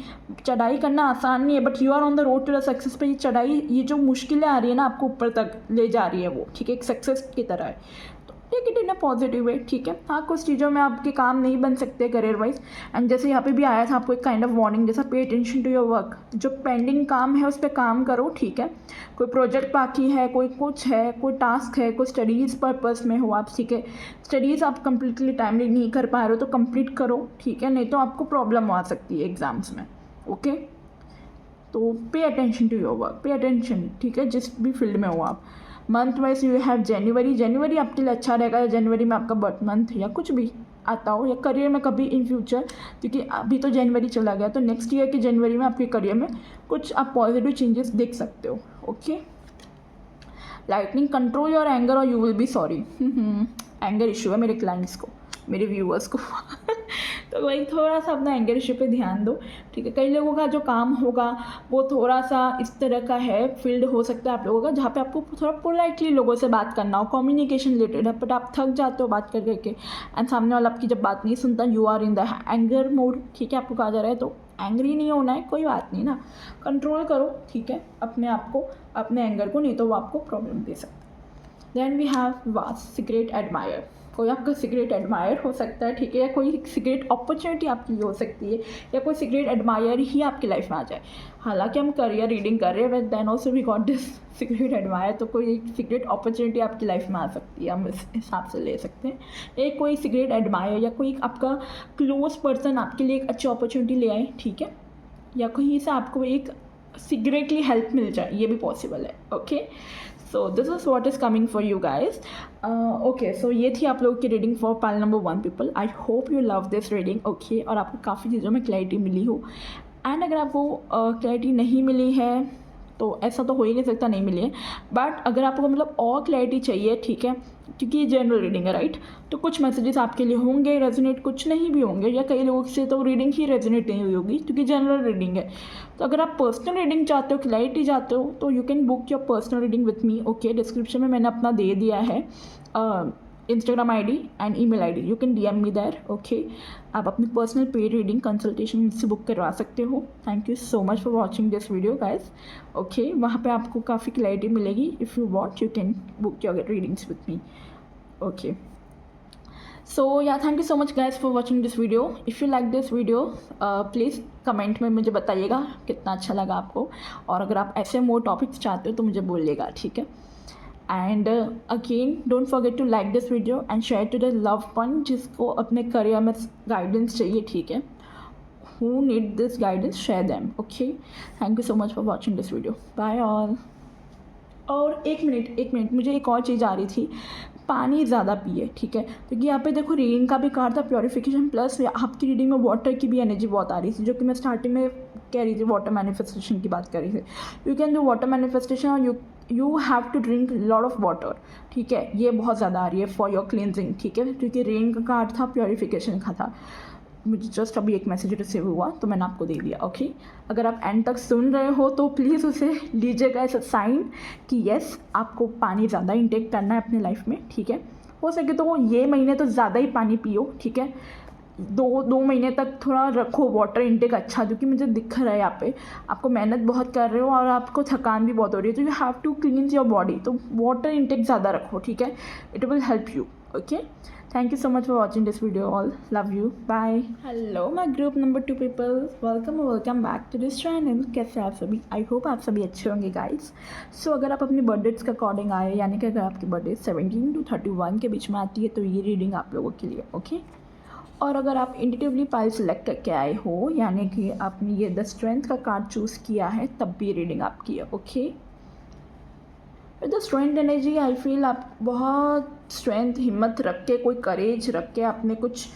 चढ़ाई करना आसान नहीं है, but you are on the road to the success. पे ये चढ़ाई, ये जो मुश्किलें आ रही है ना, आपको ऊपर तक ले जा रही है वो, ठीक है, एक सक्सेस की तरह है। Take it in a positive way, ठीक है। हाँ, कुछ चीज़ों में आपके काम नहीं बन सकते करियर वाइज। एंड जैसे यहाँ पे भी आया था आपको एक काइंड ऑफ वार्निंग जैसा, pay attention to your work. जो पेंडिंग काम है उस पर काम करो, ठीक है। कोई प्रोजेक्ट बाकी है, कोई कुछ है, कोई टास्क है, कोई स्टडीज़ पर्पस में हो आप, ठीक है। स्टडीज़ आप कंप्लीटली टाइमली नहीं कर पा रहे हो तो कंप्लीट करो, ठीक है, नहीं तो आपको प्रॉब्लम आ सकती है एग्ज़ाम्स में, ओके। तो pay attention to your work, pay attention, ठीक है, जिस भी फील्ड में हो आप। मंथ वाइज यू हैव जनवरी आपके लिए अच्छा रहेगा, या जनवरी में आपका बर्थ मंथ या कुछ भी आता हो, या करियर में कभी इन फ्यूचर, क्योंकि अभी तो जनवरी चला गया, तो नेक्स्ट ईयर की जनवरी में आपके करियर में कुछ आप पॉजिटिव चेंजेस देख सकते हो, okay. Lightning, control your anger और you will be sorry. Anger issue है मेरे क्लाइंट्स को, मेरे व्यूअर्स को तो वही थोड़ा सा अपना एंगर इशू पे ध्यान दो, ठीक है। कई लोगों का जो काम होगा वो थोड़ा सा इस तरह का है, फील्ड हो सकता है आप लोगों का, जहाँ पे आपको थोड़ा पोलाइटली लोगों से बात करना हो, कम्युनिकेशन रिलेटेड है, बट आप थक जाते हो बात कर करके, एंड सामने वाला आपकी जब बात नहीं सुनता, you are in the anger mode, ठीक है। आपको कहा जा रहा है तो एंग्री नहीं होना है, कोई बात नहीं ना, कंट्रोल करो, ठीक है, अपने आप को, अपने एंगर को, नहीं तो वो आपको प्रॉब्लम दे सकता है। Then we have vast, secret admire. कोई आपका सीक्रेट एडमायर हो सकता है, ठीक है, या कोई सीक्रेट अपॉर्चुनिटी आपकी हो सकती है, या कोई सीक्रेट एडमायर ही आपकी लाइफ में आ जाए। हालांकि हम करियर रीडिंग कर रहे हैं, but then also we got this secret admire, तो कोई सीक्रेट अपॉर्चुनिटी आपकी लाइफ में आ सकती है, हम इस हिसाब से ले सकते हैं। एक कोई सीक्रेट एडमायर या कोई आपका क्लोज पर्सन आपके लिए एक अच्छी अपॉर्चुनिटी ले आए, ठीक है, या कहीं से आपको एक सीक्रेटली हेल्प मिल जाए, ये भी पॉसिबल है, okay. So this is what is coming for you guys, okay. So ये थी आप लोगों की reading for pile number 1 people. I hope you love this reading, okay, और आपको काफ़ी चीज़ों में क्लैरिटी मिली हो। एंड अगर आपको क्लैरिटी नहीं मिली है तो ऐसा तो हो ही नहीं सकता नहीं मिली है, बट अगर आपको मतलब और क्लैरिटी चाहिए, ठीक है, क्योंकि ये जनरल रीडिंग है, राइट, तो कुछ मैसेजेस आपके लिए होंगे रेजोनेट, कुछ नहीं भी होंगे, या कई लोगों से तो रीडिंग ही रेजोनेट नहीं हुई होगी क्योंकि जनरल रीडिंग है। तो अगर आप पर्सनल रीडिंग चाहते हो, क्लैरिटी चाहते हो, तो you can book your personal reading with me, okay. Description में मैंने अपना दे दिया है Instagram ID and email ID, you can DM me there, okay. आप अपनी पर्सनल पेड रीडिंग कंसल्टेशन मुझसे बुक करवा सकते हो। Thank you so much for watching this video guys, okay. वहाँ पे आपको काफ़ी क्लैरिटी मिलेगी। If you want you can book your readings with me, okay. सो या thank you so much guys for watching this video. If you like this video please comment में मुझे बताइएगा कितना अच्छा लगा आपको, और अगर आप ऐसे मोर टॉपिक्स चाहते हो तो मुझे बोलिएगा, ठीक है। And again don't forget to like this video and share to the love one जिसको अपने करियर में गाइडेंस चाहिए, ठीक है। Who need this guidance, share them, okay. Thank you so much for watching this video, bye all. और एक मिनट मुझे एक और चीज़ आ रही थी, पानी ज़्यादा पिए, ठीक है, क्योंकि यहाँ पे देखो रीडिंग का भी कार्ड था प्योरीफिकेशन, प्लस आपकी रीडिंग में वाटर की भी एनर्जी बहुत आ रही थी, जो कि मैं स्टार्टिंग में कह रही थी, वाटर मैनिफेस्टेशन की बात कर रही थी। You can do water manifestation और you have to drink lot of water, ठीक है। ये बहुत ज़्यादा आ रही है फॉर योर क्लिनजिंग, ठीक है, क्योंकि रेन का कार्ड था, प्योरीफिकेशन का था। मुझे जस्ट अभी एक मैसेज रिसीव हुआ तो मैंने आपको दे दिया, ओके। अगर आप एंड तक सुन रहे हो तो प्लीज़ उसे लीजिएगा एज अ साइन कि येस आपको पानी ज़्यादा इंटेक करना है अपनी लाइफ में, ठीक है। हो सके तो ये महीने तो ज़्यादा ही पानी पियो, ठीक है। दो महीने तक थोड़ा रखो वाटर इंटेक अच्छा, क्योंकि मुझे दिख रहा है यहाँ पे आपको मेहनत बहुत कर रहे हो और आपको थकान भी बहुत हो रही है, तो you have to cleanse your body, तो वाटर इंटेक ज़्यादा रखो, ठीक है। It will help you, okay. Thank you so much for watching this video all. Love you. Bye. Hello my group number 2 people. Welcome back to this channel. कैसे आप सभी? I hope आप सभी अच्छे होंगे guys. So अगर आप अपनी बर्थडेट्स के अकॉर्डिंग आए, यानी कि अगर आपकी बर्थडे 17 to 31 के बीच में आती है तो ये रीडिंग आप लोगों के लिए ओके। और अगर आप इंडिटिवली पाइल सेलेक्ट करके आए हो, यानी कि आपने ये द स्ट्रेंथ का कार्ड चूज़ किया है, तब भी रीडिंग आपकी है okay. The strength energy I feel आप बहुत स्ट्रेंथ, हिम्मत रख के, कोई करेज रख के आपने कुछ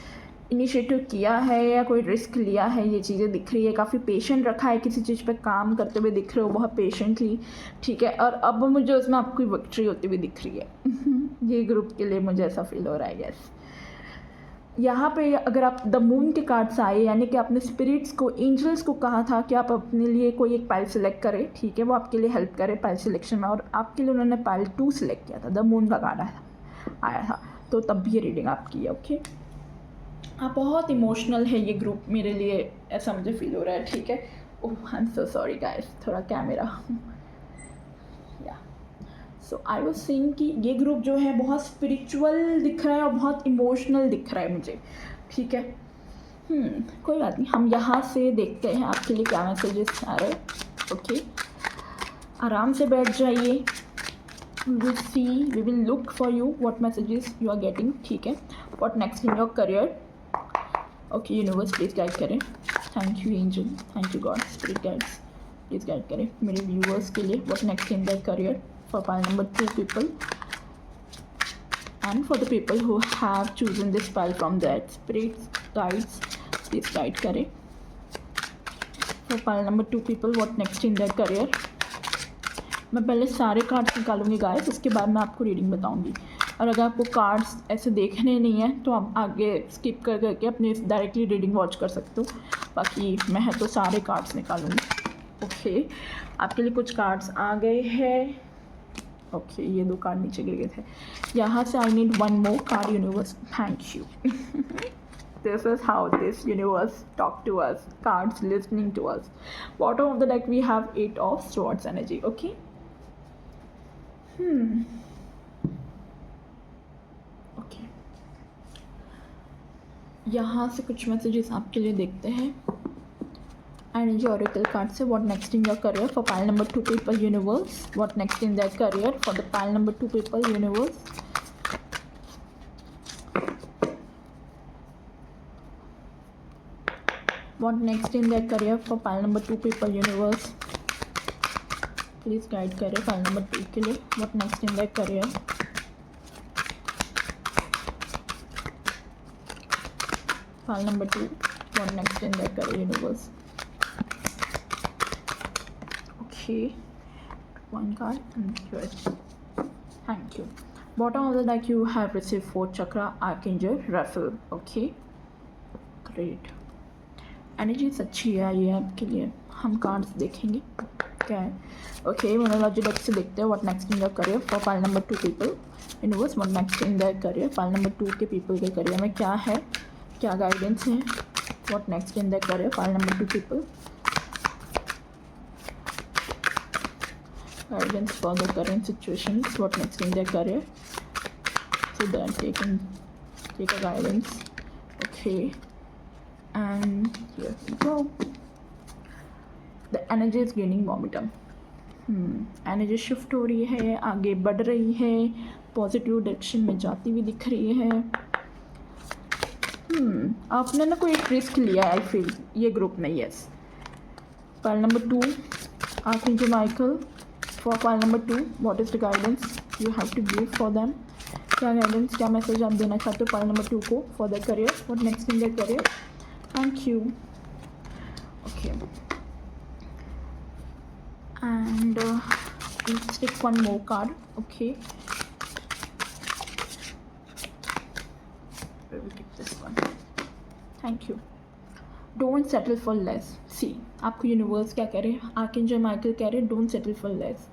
इनिशिएटिव किया है या कोई रिस्क लिया है, ये चीज़ें दिख रही है। काफ़ी पेशेंट रखा है, किसी चीज़ पे काम करते हुए दिख रहे हो बहुत पेशेंटली, ठीक है। और अब मुझे उसमें आपकी विक्ट्री होती हुई दिख रही है ये ग्रुप के लिए मुझे ऐसा फील हो रहा है गैस। यहाँ पे अगर आप द मून के कार्ड्स आए, यानी कि आपने स्पिरिट्स को, एंजल्स को कहा था कि आप अपने लिए कोई एक पाइल सेलेक्ट करें, ठीक है, वो आपके लिए हेल्प करे पाइल सिलेक्शन में, और आपके लिए उन्होंने पाइल 2 सेलेक्ट किया था, द मून का कार्ड आया था, तो तब भी ये रीडिंग आपकी है ओके। आप बहुत इमोशनल है ये ग्रुप मेरे लिए, ऐसा मुझे फील हो रहा है, ठीक है। Oh I am so sorry guys, थोड़ा camera so I was saying कि ये ग्रुप जो है बहुत स्पिरिचुअल दिख रहा है और बहुत इमोशनल दिख रहा है मुझे, ठीक है। कोई बात नहीं, हम यहाँ से देखते हैं आपके लिए क्या मैसेजेस आ रहे हैं ओके। आराम से बैठ जाइए, we will look for you what messages you are getting, ठीक है। What next in your career okay. Universe please guide करें। Thank you angel, thank you god, spirit guides please guide करें मेरे व्यूअर्स के लिए। What next in their career for pile number 2 people, and for the people who have chosen this pile from that spirits guides please guide kare for pile number 2 people what next in their career। मैं पहले सारे कार्ड्स निकालूंगी गाइस, उसके बाद मैं आपको रीडिंग बताऊंगी। और अगर आपको कार्ड्स ऐसे देखने नहीं है तो आप आगे स्किप कर करके अपने डायरेक्टली रीडिंग वॉच कर सकते हो, बाकी मैं तो सारे कार्ड्स निकालूंगी ओके। आपके लिए कुछ कार्ड्स आ गए हैं ओके ये 2 कार्ड नीचे गिर गए थे। यहाँ से I need 1 more card universe, thank you this is how this universe talk to us, cards listening to us. Bottom of the deck we have 8 of swords energy okay. Okay यहाँ से कुछ मैसेजेस आपके लिए देखते हैं एनर्जी ऑरेकल कार्ड से। What next in your career for pile number 2 people universe. What next in their career for the pile number 2 people universe. What next in their career for pile number 2 people universe please guide करें पाइल नंबर 2 के लिए। What next in their career pile number 2 what next in their career universe. One card and good. Thank you. Bottom of the deck you have received 4 chakra archangel Raphael okay great। Energies अच्छी है ये आपके लिए। हम कार्ड्स देखेंगे क्या है ओके। मोनोलॉजी डेक से देखते हैं what next in the career for pile number 2 people universe. What next in the career pile number 2 के पीपल के करियर में क्या है, क्या गाइडेंस है। What next in the career pile number 2 people, guidance for the current situations, what next in their career, so they are take a guidance okay। and here we go, the energy is gaining momentum। Energy shift हो रही है, आगे बढ़ रही है, पॉजिटिव डायरेक्शन में जाती हुई दिख रही है। आपने ना कोई एक रिस्क लिया है आई फील ये ग्रुप में। Yes pile number 2 archangel Michael for pile number 2 what is the guidance you have to give for them. क्या गाइडेंस, क्या मैसेज आप देना चाहते हो पाइल नंबर 2 को for the career, what next in the career. Thank you okay and let's take one more card okay। we will take this one, thank you। Don't settle for less. See आपको यूनिवर्स क्या कह रहे हैं, आर्कएंजल माइकल कह रहे हैं don't settle for less.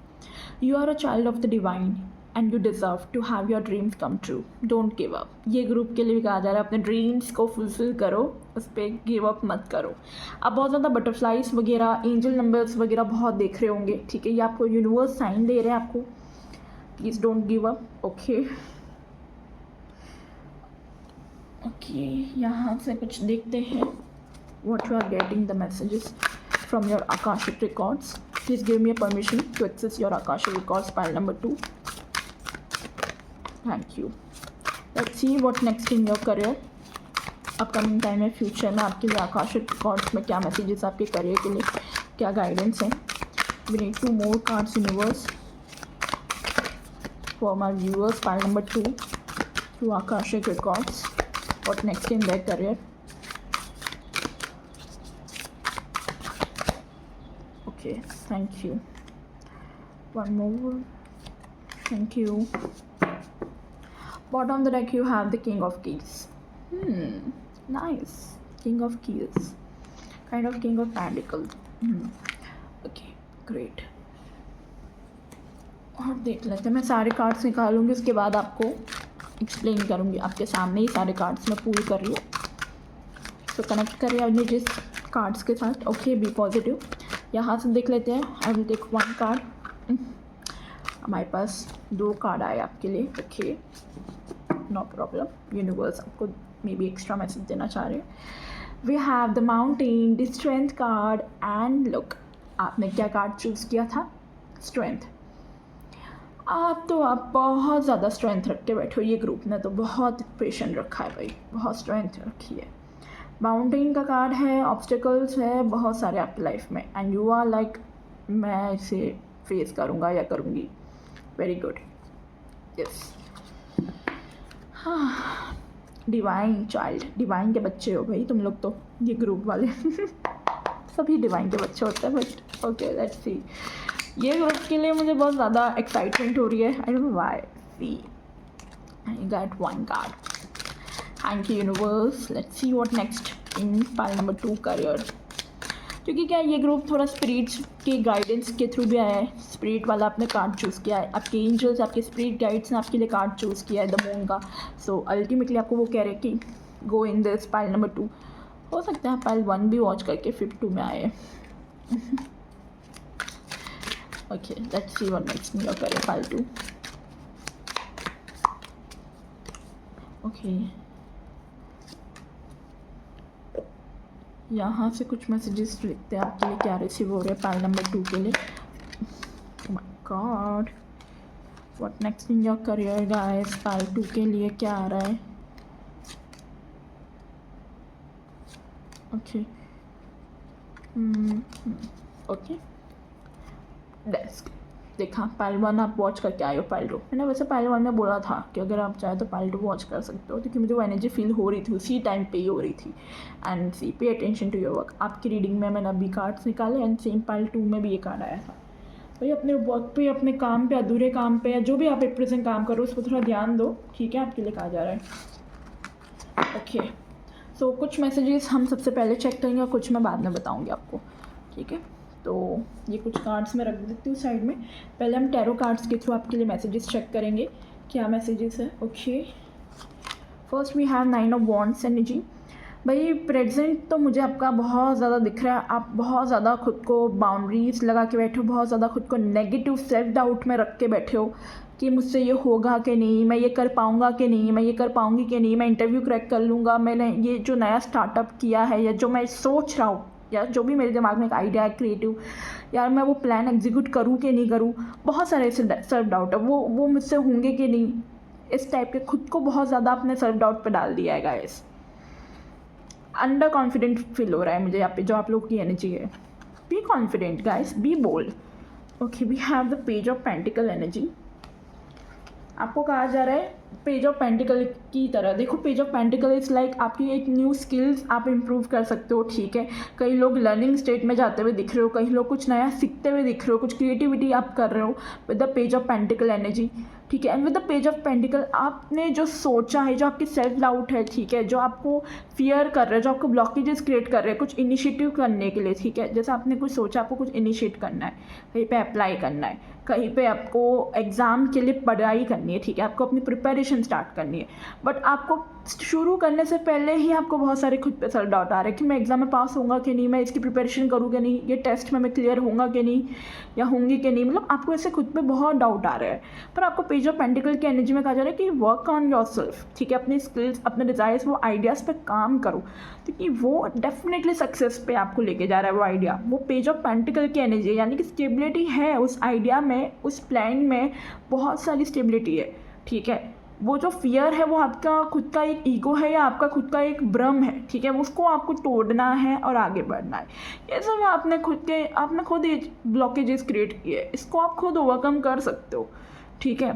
You are a child of the divine and you deserve to have your dreams come true, don't give up. ये ग्रुप के लिए भी कहा जा रहा है अपने ड्रीम्स को फुलफिल करो, उस पर गिव अप मत करो। आप बहुत ज़्यादा बटरफ्लाइज वगैरह, एंजल नंबर्स वगैरह बहुत देख रहे होंगे, ठीक है। ये आपको यूनिवर्स साइन दे रहे हैं आपको, please don't give up okay. Okay, यहाँ से कुछ देखते हैं what you are getting the messages from your Akashic records. Please give me a permission to access your Akashic records, pile number 2. Thank you. Let's see what next in your career. Upcoming time में फ्यूचर में आपके लिए आकाशिक रिकॉर्ड्स में क्या मैसेजेस आपके करियर के लिए, क्या गाइडेंस है. We need 2 more cards universe for my viewers, pile number 2 to Akashic records. What next in their career? Okay, thank you. One more. Thank you. Bottom of the deck you have the King of Keys. Nice. King of Keys. Kind of King of Pentacles. Okay, great. और देख लेते हैं, मैं सारे कार्ड्स निकालूंगी, उसके बाद आपको एक्सप्लेन करूंगी. आपके सामने ही सारे कार्ड्स मैं पूरी कर रही हूँ. तो कनेक्ट करिए अपने जिस कार्ड्स के साथ. Okay, be positive. यहाँ से देख लेते हैं. I will take 1 card. हमारे पास 2 कार्ड आए आपके लिए. Okay, no problem. यूनिवर्स आपको मे बी एक्स्ट्रा मैसेज देना चाह रहे हैं. We have the mountain, the strength card and look. आपने क्या कार्ड चूज़ किया था? स्ट्रेंथ. आप बहुत ज़्यादा स्ट्रेंथ रख के बैठे हो. ये ग्रुप ने तो बहुत पेशेंट रखा है भाई, बहुत स्ट्रेंथ रखी है. माउंटेन का कार्ड है, ऑब्स्टिकल्स है बहुत सारे आपकी लाइफ में, एंड यू आर लाइक मैं इसे फेस करूँगा या करूँगी. Very good. यस. हाँ, डिवाइन चाइल्ड, डिवाइन के बच्चे हो भाई तुम लोग तो, ये ग्रुप वाले सभी डिवाइन के बच्चे होते हैं. बट ओके, लेट्स सी. ये ग्रुप के लिए मुझे बहुत ज़्यादा एक्साइटमेंट हो रही है. I don't know why. See, I got 1 card. Thank you universe. Let's see what next in pile number 2 career. क्योंकि क्या ये ग्रुप थोड़ा स्पिरिट्स के गाइडेंस के थ्रू भी आया है. स्पिरिट वाला आपने कार्ड चूज़ किया है, आपके एंजल्स आपके स्पिरिट गाइड्स ने आपके लिए कार्ड चूज़ किया है द मून का. सो अल्टीमेटली आपको वो कह रहे हैं कि गो इन दिस पाइल नंबर 2. हो सकता है पाइल 1 भी वॉच करके फिर 2 में आए. Okay, let's see what next in your career, pile 2. Okay, यहाँ से कुछ मैसेजेस लिखते हैं आपके लिए क्या रिसीव हो रहे हैं पाइल नंबर 2 के लिए. Oh my God, what next in your career guys. Pile 2 के लिए क्या आ रहा है? Okay, okay. डेस्क. देखा, पाइल 1 आप वॉच करके आए हो. पाइल 2 मैंने वैसे पाइल 1 में बोला था कि अगर आप चाहे तो पाइल 2 वॉच कर सकते हो, क्योंकि मुझे वो एनर्जी फील हो रही थी उसी टाइम पे ही हो रही थी. And see, pay attention to your work. आपकी रीडिंग में मैंने अभी कार्ड्स निकाले एंड सेम पाइल 2 में भी ये कार्ड आया था. भाई अपने वर्क पे, अपने काम पे, अधूरे काम पे, या जो भी आप एक प्रेजेंट काम करो उस पर थोड़ा ध्यान दो. ठीक है, आपके लिए कहा जा रहा है. ओके, सो कुछ मैसेजेस हम सबसे पहले चेक करेंगे और कुछ मैं बाद में बताऊँगी आपको. ठीक है, तो ये कुछ कार्ड्स मैं रख देती हूँ साइड में. पहले हम टैरो कार्ड्स के थ्रू आपके लिए मैसेजेस चेक करेंगे क्या मैसेजेस है. Okay, first we have 9 of wands energy. भाई प्रेजेंट तो मुझे आपका बहुत ज़्यादा दिख रहा है. आप बहुत ज़्यादा खुद को बाउंड्रीज लगा के बैठे हो, बहुत ज़्यादा खुद को नेगेटिव सेल्फ डाउट में रख के बैठे हो कि मुझसे ये होगा कि नहीं, मैं ये कर पाऊँगा कि नहीं, मैं ये कर पाऊँगी कि नहीं, मैं इंटरव्यू क्रैक कर लूँगा, मैंने ये जो नया स्टार्टअप किया है या जो मैं सोच रहा हूँ या जो भी मेरे दिमाग में एक आइडिया है क्रिएटिव, यार मैं वो प्लान एग्जीक्यूट करूँ कि नहीं करूँ. बहुत सारे ऐसे सेल्फ डाउट है, वो मुझसे होंगे कि नहीं. इस टाइप के खुद को बहुत ज़्यादा अपने सेल्फ डाउट पे डाल दिया है गाइस. अंडर कॉन्फिडेंट फील हो रहा है मुझे यहाँ पे, जो आप लोगों की एनर्जी है. Be confident guys, be bold. Okay, we have the page of pentacle energy. आपको कहा जा रहा है पेज ऑफ पेंटिकल की तरह देखो. Page of pentacle is like आपकी एक न्यू स्किल्स आप इम्प्रूव कर सकते हो. ठीक है, कई लोग लर्निंग स्टेट में जाते हुए दिख रहे हो, कई लोग कुछ नया सीखते हुए दिख रहे हो, कुछ क्रिएटिविटी आप कर रहे हो with the page of pentacle energy. ठीक है, and with the page of pentacle आपने जो सोचा है, जो आपकी सेल्फ डाउट है, ठीक है, जो आपको फियर कर रहे हैं, जो आपको ब्लॉकेजेस क्रिएट कर रहे हैं कुछ इनिशिएटिव करने के लिए. ठीक है, जैसे आपने कुछ सोचा, आपको कुछ इनिशिएट करना है, कहीं पे अप्लाई करना है, कहीं पे आपको एग्ज़ाम के लिए पढ़ाई करनी है. ठीक है, आपको अपनी प्रिपरेशन स्टार्ट करनी है. बट आपको शुरू करने से पहले ही आपको बहुत सारे खुद पे सेल्फ डाउट आ रहे हैं कि मैं एग्ज़ाम में पास होऊंगा कि नहीं, मैं इसकी प्रिपरेशन करूँ कि नहीं, ये टेस्ट में मैं क्लियर होऊंगा कि नहीं या होंगी कि नहीं, मतलब आपको ऐसे खुद पे बहुत डाउट आ रहा है। पर आपको पेज ऑफ पेंटिकल की एनर्जी में कहा जा रहा है कि वर्क ऑन योर सेल्फ, ठीक है, अपनी स्किल्स, अपने डिज़ायर्स, वो आइडियाज़ पे काम करो, क्योंकि वो डेफिनेटली सक्सेस पे आपको लेके जा रहा है वो आइडिया। वो पेज ऑफ पेंटिकल की एनर्जी, यानी कि स्टेबिलिटी है उस आइडिया में, उस प्लान में बहुत सारी स्टेबिलिटी है, ठीक है। वो जो फियर है वो आपका खुद का एक ईगो है या आपका खुद का एक भ्रम है, ठीक है, उसको आपको तोड़ना है और आगे बढ़ना है। ये सब आपने खुद ये ब्लॉकेजेस क्रिएट किए, इसको आप खुद ओवरकम कर सकते हो, ठीक है।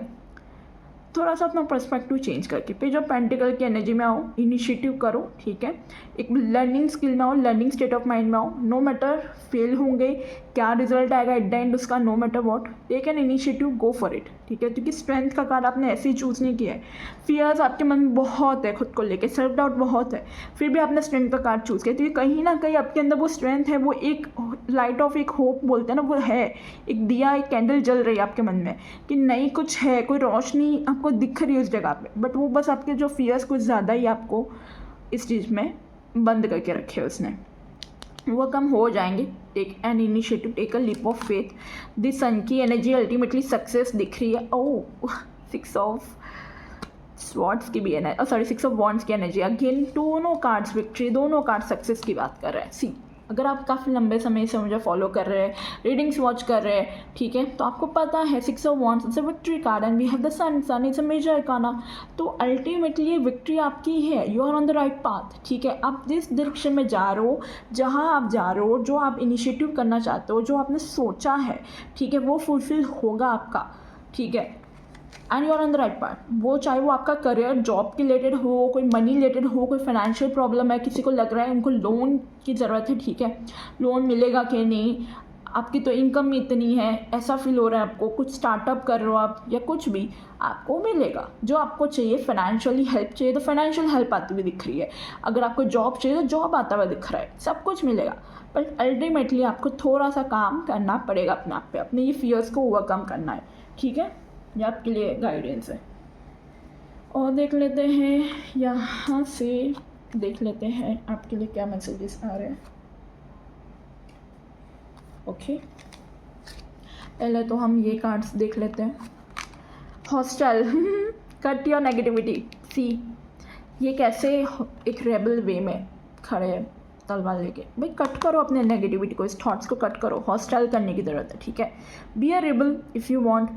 थोड़ा सा अपना पर्सपेक्टिव चेंज करके पेज ऑफ पेंटिकल की एनर्जी में आओ, इनिशिएटिव करो, ठीक है। एक लर्निंग स्किल में आओ, लर्निंग स्टेट ऑफ माइंड में आओ। नो मैटर फेल होंगे, क्या रिजल्ट आएगा एट द एंड उसका, no matter what, take an initiative, go for it, ठीक है। क्योंकि स्ट्रेंथ का कार्ड आपने ऐसे ही चूज़ नहीं किया है। फियर्स आपके मन में बहुत है खुद को लेके, सेल्फ डाउट बहुत है, फिर भी आपने स्ट्रेंथ का कार्ड चूज़ किया, क्योंकि कहीं ना कहीं आपके अंदर वो स्ट्रेंथ है, वो एक लाइट ऑफ एक होप बोलते हैं ना, वो है, एक दिया, एक कैंडल जल रही है आपके मन में कि नहीं कुछ है, कोई रोशनी आपको दिख रही है उस जगह पे। बट वो बस आपके जो फियर्स कुछ ज़्यादा ही आपको इस चीज़ में बंद करके रखे उसने, वो कम हो जाएंगे। Take an initiative, take a leap of faith. The sun की एनर्जी अल्टीमेटली सक्सेस दिख रही है। ओह, 6 ऑफ स्वॉर्ड्स की भी एनर्जी, सॉरी 6 ऑफ वॉन्ड्स की एनर्जी। अगेन दोनों कार्ड्स विक्ट्री, दोनों कार्ड सक्सेस की बात कर रहे हैं। सी, अगर आप काफ़ी लंबे समय से मुझे फॉलो कर रहे हैं, रीडिंग्स वॉच कर रहे हैं, ठीक है, तो आपको पता है 6 of wands it's a victory card and we have the sun, sun it's a major arcana. तो अल्टीमेटली ये विक्ट्री आपकी है, you are on the right path, ठीक है। आप जिस डायरेक्शन में जा रहे हो, जहाँ आप जा रहे हो, जो आप इनिशिएटिव करना चाहते हो, जो आपने सोचा है, ठीक है, वो फुलफिल होगा आपका, ठीक है। And you are on the right part. वो चाहे वो आपका करियर, जॉब के रिलेटेड हो, कोई मनी रिलेटेड हो, कोई फाइनेंशियल प्रॉब्लम है, किसी को लग रहा है उनको लोन की ज़रूरत है, ठीक है, लोन मिलेगा कि नहीं, आपकी तो इनकम इतनी है, ऐसा फील हो रहा है आपको, कुछ स्टार्टअप कर रहे हो आप या कुछ भी, आपको मिलेगा जो आपको चाहिए। फाइनेंशियली हेल्प चाहिए तो फाइनेंशियल हेल्प आती हुई दिख रही है, अगर आपको जॉब चाहिए तो जॉब आता हुआ दिख रहा है, सब कुछ मिलेगा। पर अल्टीमेटली आपको थोड़ा सा काम करना पड़ेगा अपने आप पे, अपने ये फियर्स को ओवरकम करना है, ठीक है। ये आपके लिए गाइडेंस है। और देख लेते हैं यहाँ से, देख लेते हैं आपके लिए क्या मैसेजेस आ रहे हैं। ओके, पहले तो हम ये कार्ड्स देख लेते हैं। Hostel, cut your negativity. See, ये कैसे एक रेबल वे में खड़े हैं तलवार लेके, भाई कट करो अपने नेगेटिविटी को, इस थॉट्स को कट करो, हॉस्टाइल करने की ज़रूरत है, ठीक है। Be a rebel if you want.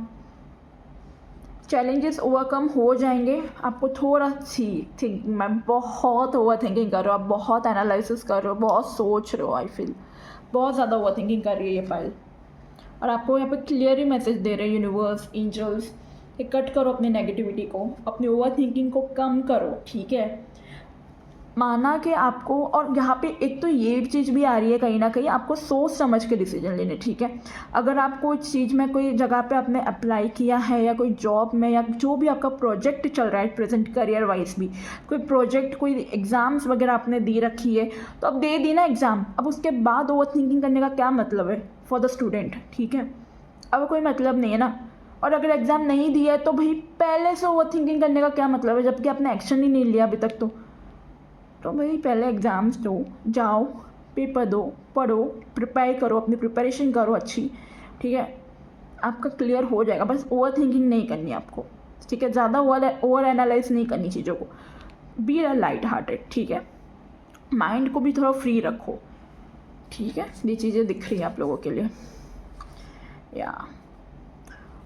Challenges overcome हो जाएंगे। आपको थोड़ा सी थिंक, मैं बहुत ओवर थिंकिंग कर रहे हो, आप बहुत एनालिसिस कर रहे हो, बहुत सोच रहे हो, आई फील बहुत ज़्यादा ओवर थिंकिंग कर रही है ये फाइल। और आपको यहाँ पे क्लियर ही मैसेज दे रहे हैं यूनिवर्स, एंजल्स, कि कट करो अपनी नेगेटिविटी को, अपनी ओवर थिंकिंग को कम करो, ठीक है। माना कि आपको, और यहाँ पे एक तो ये चीज़ भी आ रही है कहीं ना कहीं, आपको सोच समझ के डिसीजन लेने, ठीक है। अगर आप कोई चीज़ में, कोई जगह पे आपने अप्लाई किया है, या कोई जॉब में, या जो भी आपका प्रोजेक्ट चल रहा है प्रेजेंट करियर वाइज भी, कोई प्रोजेक्ट, कोई एग्ज़ाम्स वगैरह आपने दी रखी है, तो अब दे दी ना एग्ज़ाम, अब उसके बाद ओवर थिंकिंग करने का क्या मतलब है फॉर द स्टूडेंट, ठीक है। अब कोई मतलब नहीं है ना। और अगर एग्ज़ाम नहीं दिया है तो भाई पहले से ओवर थिंकिंग करने का क्या मतलब है, जबकि आपने एक्शन ही नहीं लिया अभी तक। तो भाई पहले एग्ज़ाम्स दो, जाओ, पेपर दो, पढ़ो, प्रिपेयर करो, अपनी प्रिपरेशन करो अच्छी, ठीक है, आपका क्लियर हो जाएगा। बस ओवर थिंकिंग नहीं करनी आपको, ठीक है, ज़्यादा ओवर एनालाइज नहीं करनी चीज़ों को। बी अ लाइट हार्टेड, ठीक है, माइंड को भी थोड़ा फ्री रखो, ठीक है। ये चीज़ें दिख रही हैं आप लोगों के लिए, या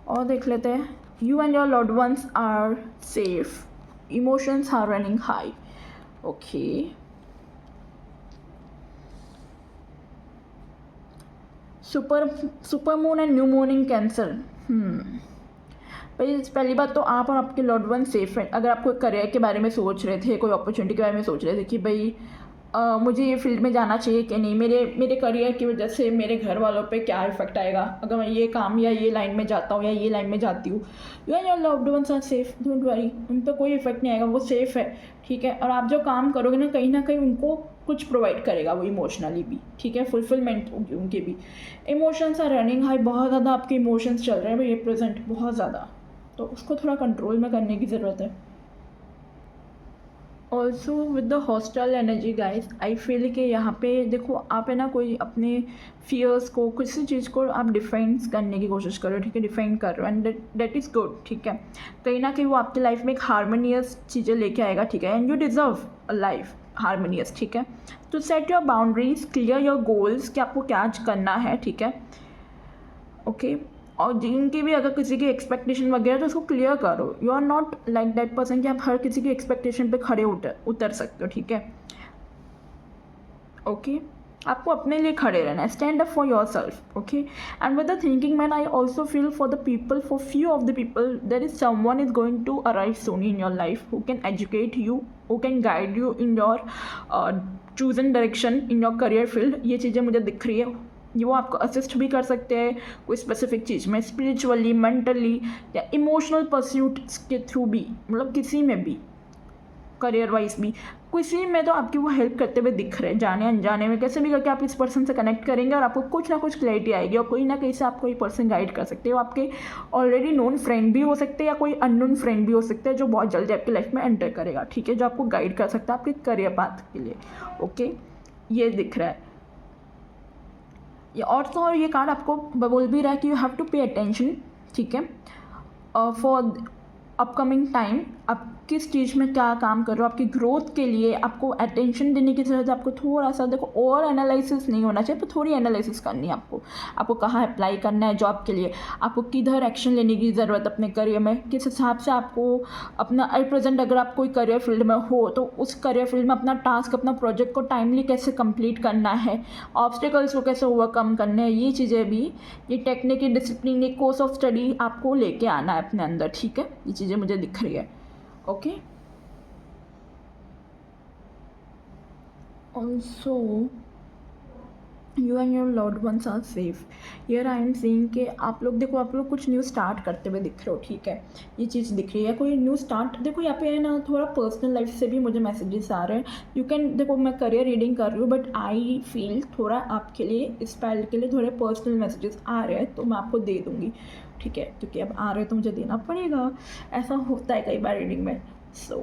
और देख लेते हैं। You and your loved ones are safe, emotions are running high. Okay, super moon and new moon in cancer. भाई पहली बात तो आप और आपके लव्ड वन सेफ हैं। अगर आप कोई करियर के बारे में सोच रहे थे, कोई अपॉर्चुनिटी के बारे में सोच रहे थे कि भाई मुझे ये फील्ड में जाना चाहिए कि नहीं, मेरे करियर की वजह से मेरे घर वालों पे क्या इफेक्ट आएगा अगर मैं ये काम या ये लाइन में जाता हूँ या ये लाइन में जाती हूँ। You and your loved ones are safe, don't worry, उन पर कोई इफेक्ट नहीं आएगा, वो सेफ़ है, ठीक है। और आप जो काम करोगे ना, कहीं उनको कुछ प्रोवाइड करेगा वो इमोशनली भी, ठीक है, फुलफिलमेंट होगी उनके भी। इमोशंस आर रनिंग हाई, बहुत ज़्यादा आपके इमोशंस चल रहे हैं भाई ये प्रेजेंट, बहुत ज़्यादा, तो उसको थोड़ा कंट्रोल में करने की ज़रूरत है। Also with the hostel energy guys, I feel कि यहाँ पे देखो आप है ना, कोई अपने फियर्स को, किसी चीज़ को आप डिफाइन करने की कोशिश करो, ठीक है, डिफाइन कर रहे हो, एंड दैट इज़ गुड, ठीक है। कहीं ना कहीं वो आपकी लाइफ में एक हारमोनियस चीज़ें लेके आएगा, ठीक है, and you deserve a life harmonious, ठीक है। तो set your boundaries, clear your goals कि आपको क्या करना है, ठीक है, ओके। और जिनकी भी अगर किसी की एक्सपेक्टेशन वगैरह, तो उसको क्लियर करो। You are not like that person कि आप हर किसी की एक्सपेक्टेशन पे खड़े उतर सकते हो, ठीक है, ओके। आपको अपने लिए खड़े रहना है, stand up for yourself, okay. And with the thinking man, I also feel for the people, for few of the people there is someone is going to arrive soon in your life, who can educate you, who can guide you in your chosen direction in your career field. ये चीज़ें मुझे दिख रही है। ये वो आपको असिस्ट भी कर सकते हैं कोई स्पेसिफिक चीज़ में, स्पिरिचुअली, मेंटली, या इमोशनल परस्यूट्स के थ्रू भी, मतलब किसी में भी, करियर वाइज भी, किसी में तो आपकी वो हेल्प करते हुए दिख रहे हैं, जाने अनजाने में कैसे भी करके आप इस पर्सन से कनेक्ट करेंगे और आपको कुछ ना कुछ क्लैरिटी आएगी, और कोई ना कहीं से आपको ये पर्सन गाइड कर सकते हो। आपके ऑलरेडी नोन फ्रेंड भी हो सकते हैं, या कोई अननोन फ्रेंड भी हो सकता है जो बहुत जल्दी आपकी लाइफ में एंटर करेगा, ठीक है, जो आपको गाइड कर सकता है आपके करियर पाथ के लिए, ओके। ये दिख रहा है। और तो ये कार्ड आपको बोल भी रहा है कि you have to pay attention, ठीक है, फॉर अपकमिंग टाइम। आप किस चीज़ में क्या काम कर रहे हो, आपकी ग्रोथ के लिए आपको अटेंशन देने की ज़रूरत है। आपको थोड़ा सा देखो, ओवर एनालिसिस नहीं होना चाहिए, पर थोड़ी एनालिसिस करनी है आपको कहाँ अप्लाई करना है जॉब के लिए, आपको किधर एक्शन लेने की ज़रूरत है अपने करियर में, किस हिसाब से आपको अपना एट प्रेजेंट अगर आप कोई करियर फील्ड में हो तो उस करियर फील्ड में अपना टास्क, अपना प्रोजेक्ट को टाइमली कैसे कंप्लीट करना है, ऑब्स्टिकल्स को कैसे ओवरकम करने हैं। ये चीज़ें भी, ये टेक्निक, ये डिसिप्लिन, ये कोर्स ऑफ स्टडी आपको लेके आना है अपने अंदर, ठीक है। ये चीज़ें मुझे दिख रही है, okay. Also you and your loved ones are safe. Here I am seeing कि आप लोग देखो, आप लोग कुछ न्यू स्टार्ट करते हुए दिख रहे हो, ठीक है, ये चीज़ दिख रही है, कोई न्यू स्टार्ट। देखो यहाँ पे है ना, थोड़ा पर्सनल लाइफ से भी मुझे मैसेजेस आ रहे हैं। यू कैन, देखो मैं करियर रीडिंग कर रही हूँ, बट आई फील थोड़ा आपके लिए, इस पैल के लिए थोड़े पर्सनल मैसेजेस आ रहे हैं, तो मैं आपको दे दूँगी, ठीक है, क्योंकि अब आ रहे हैं तो मुझे देना पड़ेगा। ऐसा होता है कई बार रीडिंग में।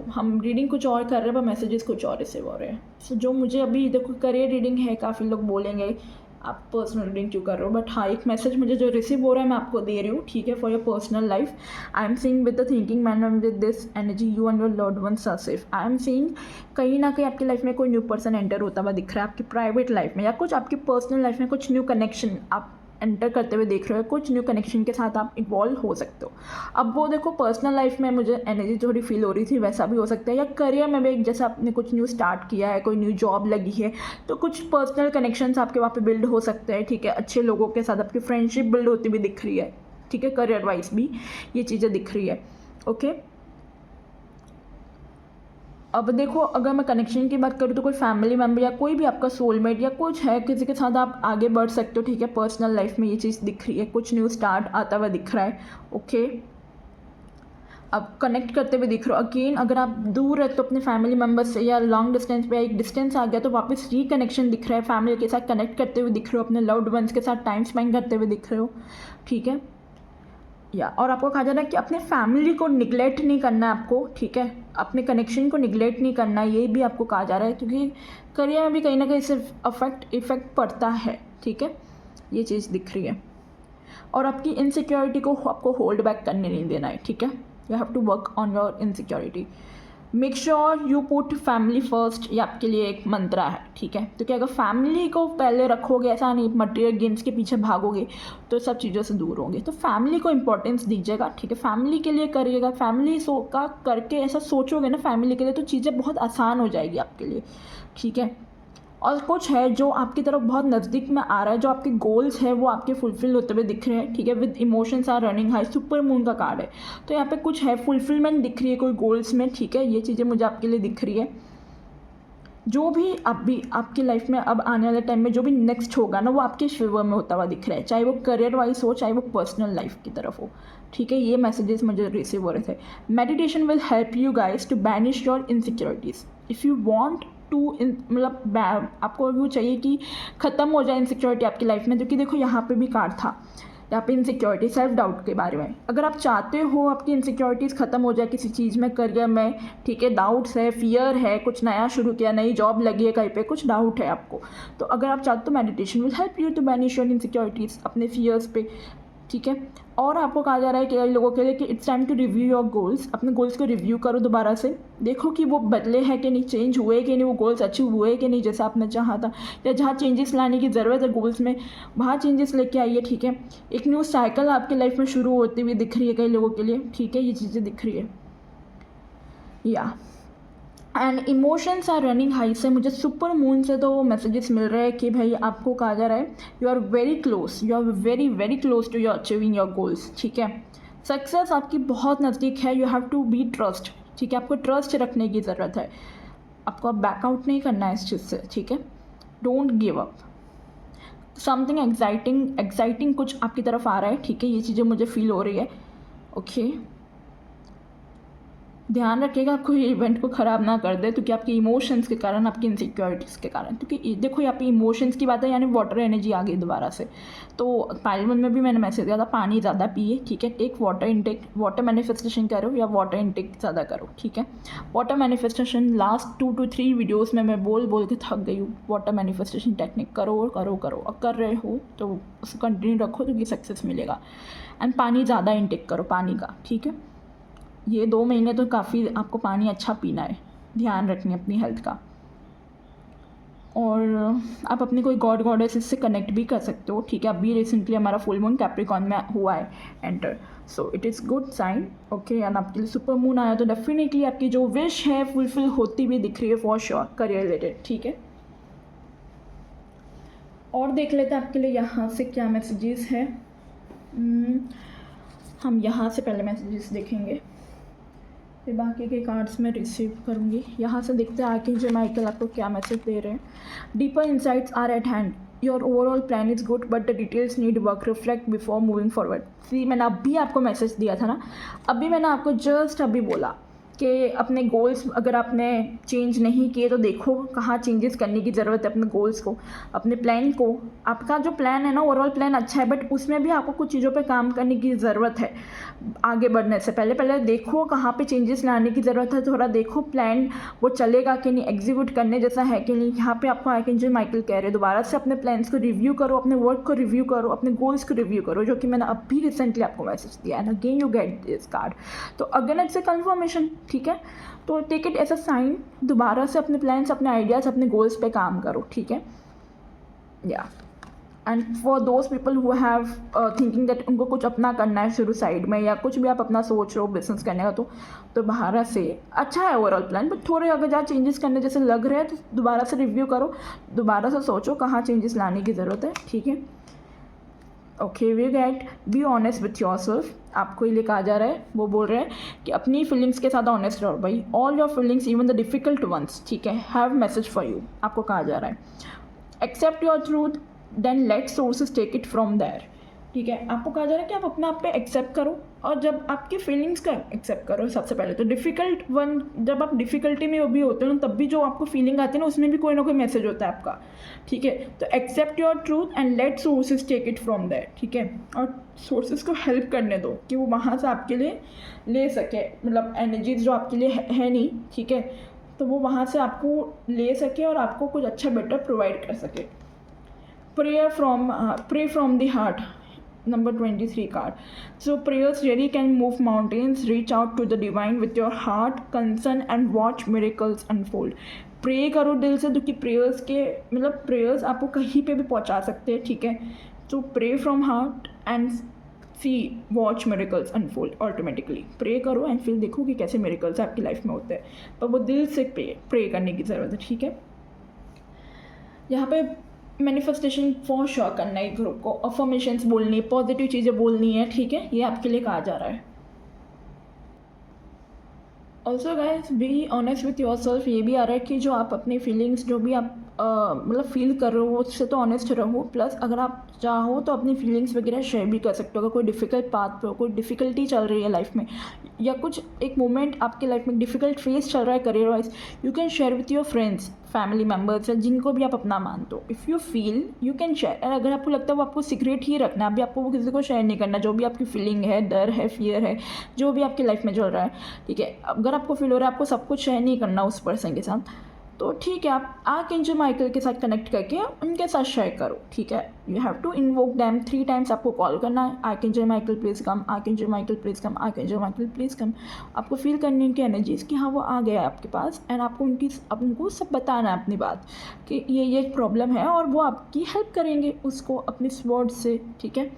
हम रीडिंग कुछ और कर रहे हैं पर मैसेजेस कुछ और रिसीव हो रहे हैं। जो मुझे अभी देखो, करियर रीडिंग है, काफ़ी लोग बोलेंगे आप पर्सनल रीडिंग क्यों कर रहे हो, बट हाँ, एक मैसेज मुझे जो रिसीव हो रहा है मैं आपको दे रही हूँ, ठीक है, for your personal life. I am seeing with the thinking man with this energy, you and your loved ones are safe. I am seeing कहीं ना कहीं आपकी लाइफ में कोई न्यू पर्सन एंटर होता हुआ दिख रहा है, आपकी प्राइवेट लाइफ में, या कुछ आपकी पर्सनल लाइफ में कुछ न्यू कनेक्शन आप एंटर करते हुए देख रहे हो, कुछ न्यू कनेक्शन के साथ आप इन्वॉल्व हो सकते हो। अब वो देखो, पर्सनल लाइफ में मुझे एनर्जी थोड़ी फील हो रही थी, वैसा भी हो सकता है, या करियर में भी जैसे आपने कुछ न्यू स्टार्ट किया है, कोई न्यू जॉब लगी है, तो कुछ पर्सनल कनेक्शंस आपके वहाँ पे बिल्ड हो सकते हैं, ठीक है, अच्छे लोगों के साथ आपकी फ्रेंडशिप बिल्ड होती भी दिख रही है, ठीक है, करियर वाइज भी ये चीज़ें दिख रही है, ओके। अब देखो, अगर मैं कनेक्शन की बात करूँ तो कोई फैमिली मेम्बर या कोई भी आपका सोलमेट या कुछ है, किसी के साथ आप आगे बढ़ सकते हो, ठीक है, पर्सनल लाइफ में ये चीज़ दिख रही है, कुछ न्यू स्टार्ट आता हुआ दिख रहा है, ओके। अब कनेक्ट करते हुए दिख रहे हो। अगेन अगर आप दूर है तो अपने फैमिली मेम्बर से, या लॉन्ग डिस्टेंस पे एक डिस्टेंस आ गया तो वापस रिकनेक्शन दिख रहा है, फैमिली के साथ कनेक्ट करते हुए दिख रहे हो, अपने लव्ड वंस के साथ टाइम स्पेंड करते हुए दिख रहे हो, ठीक है। या और आपको कहा जा रहा है कि अपने फैमिली को निगलेक्ट नहीं करना है आपको, ठीक है, अपने कनेक्शन को निगलेक्ट नहीं करना है, ये भी आपको कहा जा रहा है, क्योंकि करियर में भी कहीं ना कहीं सिर्फ इफेक्ट पड़ता है, ठीक है, ये चीज़ दिख रही है। और आपकी इनसिक्योरिटी को आपको होल्ड बैक करने नहीं देना है, ठीक है, you have to work on your insecurity. Make sure you put family first, ये आपके लिए एक मंत्रा है, ठीक है, क्योंकि अगर फैमिली को पहले रखोगे, ऐसा नहीं मटेरियल गेन्स के पीछे भागोगे तो सब चीज़ों से दूर होंगे, तो फैमिली को इंपॉर्टेंस दीजिएगा, ठीक है, फैमिली के लिए करिएगा, फैमिली का करके ऐसा सोचोगे ना फैमिली के लिए, तो चीज़ें बहुत आसान हो जाएगी आपके लिए, ठीक है। और कुछ है जो आपकी तरफ बहुत नज़दीक में आ रहा है, जो आपके गोल्स है वो आपके फुलफिल होते हुए दिख रहे हैं, ठीक है, with emotions are running high, super moon का कार्ड है, तो यहाँ पे कुछ है फुलफिलमेंट दिख रही है कोई गोल्स में, ठीक है, ये चीज़ें मुझे आपके लिए दिख रही है। जो भी अभी आपकी लाइफ में अब आने वाले टाइम में जो भी नेक्स्ट होगा ना, वो आपके फेवर में होता हुआ दिख रहा है, चाहे वो करियर वाइज हो, चाहे वो पर्सनल लाइफ की तरफ हो, ठीक है, ये मैसेजेस मुझे रिसीव हो रहे थे। Meditation will help you guys to banish your insecurities. If you want to मतलब आपको वो चाहिए कि ख़त्म हो जाए इनसिक्योरिटी आपकी लाइफ में, क्योंकि देखो यहाँ पे भी कार्ड था, यहाँ पे इनसिक्योरिटी, सेल्फ डाउट के बारे में। अगर आप चाहते हो आपकी इनसिक्योरिटीज़ ख़त्म हो जाए किसी चीज़ में, करियर में, ठीक है, डाउट्स है, फियर है, कुछ नया शुरू किया, नई जॉब लगी है कहीं पे, कुछ डाउट है आपको, तो अगर आप चाहते हो meditation will help you to banish your insecurities, अपने फियर्स पे, ठीक है। और आपको कहा जा रहा है कई लोगों के लिए कि it's time to review your goals, अपने गोल्स को रिव्यू करो दोबारा से, देखो कि वो बदले हैं कि नहीं, चेंज हुए कि नहीं, वो गोल्स अचीव हुए कि नहीं जैसा आपने चाहा था, या जहाँ चेंजेस लाने की ज़रूरत है गोल्स में वहाँ चेंजेस लेके आइए, ठीक है। एक न्यू साइकिल आपकी लाइफ में शुरू होती हुई दिख रही है कई लोगों के लिए, ठीक है, ये चीज़ें दिख रही है या and emotions are running high से मुझे सुपर मून से तो मैसेजेस मिल रहे हैं कि भाई आपको कहा जा रहा है you are very close, you are very very close to your achieving your goals, ठीक है। सक्सेस आपकी बहुत नज़दीक है, you have to be trust, ठीक है, आपको ट्रस्ट रखने की ज़रूरत है, आपको अब बैकआउट नहीं करना है इस चीज़ से, ठीक है। Don't give up, something exciting कुछ आपकी तरफ आ रहा है, ठीक है, ये चीज़ें मुझे फील हो रही है, ओके। ध्यान रखिएगा आपको ये इवेंट को ख़राब ना कर दे, क्योंकि आपके इमोशंस के कारण, आपकी इनसिक्योरिटीज़ के कारण, क्योंकि देखो यहाँ पे इमोशंस की बात है, यानी वाटर एनर्जी आ गई दोबारा से। तो पाइल वन में भी मैंने मैसेज दिया था पानी ज़्यादा पिए, ठीक है, take water intake, water manifestation करो या वाटर इनटेक ज़्यादा करो, ठीक है। Water manifestation last 2 to 3 videos में मैं बोल के थक गई हूँ, वाटर मैनिफेस्टेशन टेक्निक करो करो करो, और कर रहे हो तो उसको कंटिन्यू रखो, क्योंकि सक्सेस मिलेगा। एंड पानी ज़्यादा इनटेक करो, पानी का, ठीक है। ये 2 महीने तो काफ़ी आपको पानी अच्छा पीना है, ध्यान रखनी अपनी हेल्थ का। और आप अपनी कोई गॉड गॉडेसेस से कनेक्ट भी कर सकते हो, ठीक है। अभी रिसेंटली हमारा फुल मून कैप्रिकॉन में हुआ है enter, so it is good sign, okay. And आपके लिए सुपर मून आया तो डेफिनेटली आपकी जो विश है फुलफिल होती हुई दिख रही है फॉर श्योर, करियर रिलेटेड, ठीक है। और देख लेते हैं आपके लिए यहाँ से क्या मैसेजेस है। हम यहाँ से पहले मैसेजेस देखेंगे, फिर बाकी के कार्ड्स में रिसीव करूँगी। यहाँ से देखते हैं आर्कएंजल माइकल आपको क्या मैसेज दे रहे हैं। Deeper insights are at hand, your overall plan is good but the details need work, reflect before moving forward. See मैंने अभी आपको मैसेज दिया था ना, अभी मैंने आपको जस्ट अभी बोला कि अपने गोल्स अगर आपने चेंज नहीं किए तो देखो कहाँ चेंजेस करने की ज़रूरत है अपने गोल्स को, अपने प्लान को। आपका जो प्लान है ना ओवरऑल प्लान अच्छा है, बट उसमें भी आपको कुछ चीज़ों पे काम करने की ज़रूरत है। आगे बढ़ने से पहले देखो कहाँ पे चेंजेस लाने की ज़रूरत है, थोड़ा देखो प्लान वो चलेगा कि नहीं, एग्जीक्यूट करने जैसा है कि नहीं। यहाँ पे आपको आर्कएंजल माइकल कह रहे हैं दोबारा से अपने प्लान्स को रिव्यू करो, अपने वर्क को रिव्यू करो, अपने गोल्स को रिव्यू करो, जो कि मैंने अभी रिसेंटली आपको मैसेज दिया है। Again you get this card, तो अगेन इट्स ए कन्फर्मेशन, ठीक है। तो take it as a sign, दोबारा से अपने प्लान्स, अपने आइडियाज़, अपने गोल्स पे काम करो, ठीक है या। And for those people who have thinking that उनको कुछ अपना करना है शुरू साइड में, या कुछ भी आप अपना सोच रहे हो बिजनेस करने का, तो बाहर से अच्छा है ओवरऑल प्लान, बट थोड़े अगर जहाँ चेंजेस करने जैसे लग रहे हैं तो दोबारा से रिव्यू करो, दोबारा से सोचो कहाँ चेंजेस लाने की ज़रूरत है, ठीक है। Okay we get be honest with your self, आपको ये कहा जा रहा है, वो बोल रहे हैं कि अपनी फीलिंग्स के साथ ऑनेस्ट रहो भाई, all your feelings even the difficult ones, ठीक है, हैव मैसेज फॉर यू, आपको कहा जा रहा है। Accept your truth then let sources take it from there, ठीक है। आपको कहा जा रहा है कि आप अपने आप पे एक्सेप्ट करो, और जब आपकी फीलिंग्स का एक्सेप्ट करो सबसे पहले तो। डिफ़िकल्ट वन, जब आप डिफ़िकल्टी में भी होते हो ना, तब भी जो आपको फीलिंग आती है ना, उसमें भी कोई ना कोई मैसेज होता है आपका, ठीक है। तो accept your truth and let sources take it from there, ठीक है। और सोर्सेज को हेल्प करने दो कि वो वहाँ से आपके लिए ले सके, मतलब एनर्जीज जो आपके लिए है नहीं, ठीक है, तो वो वहाँ से आपको ले सके और आपको कुछ अच्छा बेटर प्रोवाइड कर सके। Pray from the heart, number 23 card. So prayers really can move mountains. Reach out to the divine with your heart, concern and watch miracles unfold. Pray करो दिल से, क्योंकि प्रेयर्स के मतलब प्रेयर्स आपको कहीं पे भी पहुंचा सकते हैं, ठीक है। तो pray from heart and see watch miracles unfold automatically. Pray करो एंड फिर देखो कि कैसे मिरेकल्स आपकी लाइफ में होते हैं, पर वो दिल से प्रे करने की ज़रूरत है, ठीक है। यहाँ पे मैनिफेस्टेशन फॉर श्योर करना है ग्रुप को, अफर्मेशंस बोलनी है, पॉजिटिव चीज़ें बोलनी है, ठीक है, ये आपके लिए कहा जा रहा है। Also guys B honest with your self, ये भी आ रहा है कि जो आप अपनी फीलिंग्स जो भी आप मतलब फील कर रहे हो उससे तो ऑनेस्ट रहो, प्लस अगर आप चाहो तो अपनी फीलिंग्स वगैरह शेयर भी कर सकते हो। अगर कोई डिफ़िकल्ट पाथ पे हो, कोई डिफ़िकल्टी चल रही है लाइफ में, या कुछ एक मोमेंट आपके लाइफ में डिफ़िकल्ट फेज चल रहा है career wise, you can share with your friends, family members या जिनको भी आप अपना मानते हो, if you feel you can share. और अगर आपको लगता है वो आपको सीक्रेट ही रखना है, अभी आपको वो किसी को शेयर नहीं करना, जो भी आपकी फीलिंग है, डर है, फियर है, जो भी आपकी लाइफ में चल रहा है, ठीक है, अगर आपको फील हो रहा है आपको सब कुछ शेयर नहीं करना उस पर्सन के साथ, तो ठीक है, आप आर्कएंजल माइकल के साथ कनेक्ट करके उनके साथ शेयर करो, ठीक है। You have to invoke them 3 times, आपको कॉल करना है, archangel Michael please come, archangel Michael please come, archangel Michael please come. आपको फील करनी है उनकी एनर्जीज़ कि हाँ वो आ गया है आपके पास, एंड आपको उनको सब बताना है अपनी बात कि ये प्रॉब्लम है, और वो आपकी हेल्प करेंगे उसको अपने वर्ड से, ठीक है,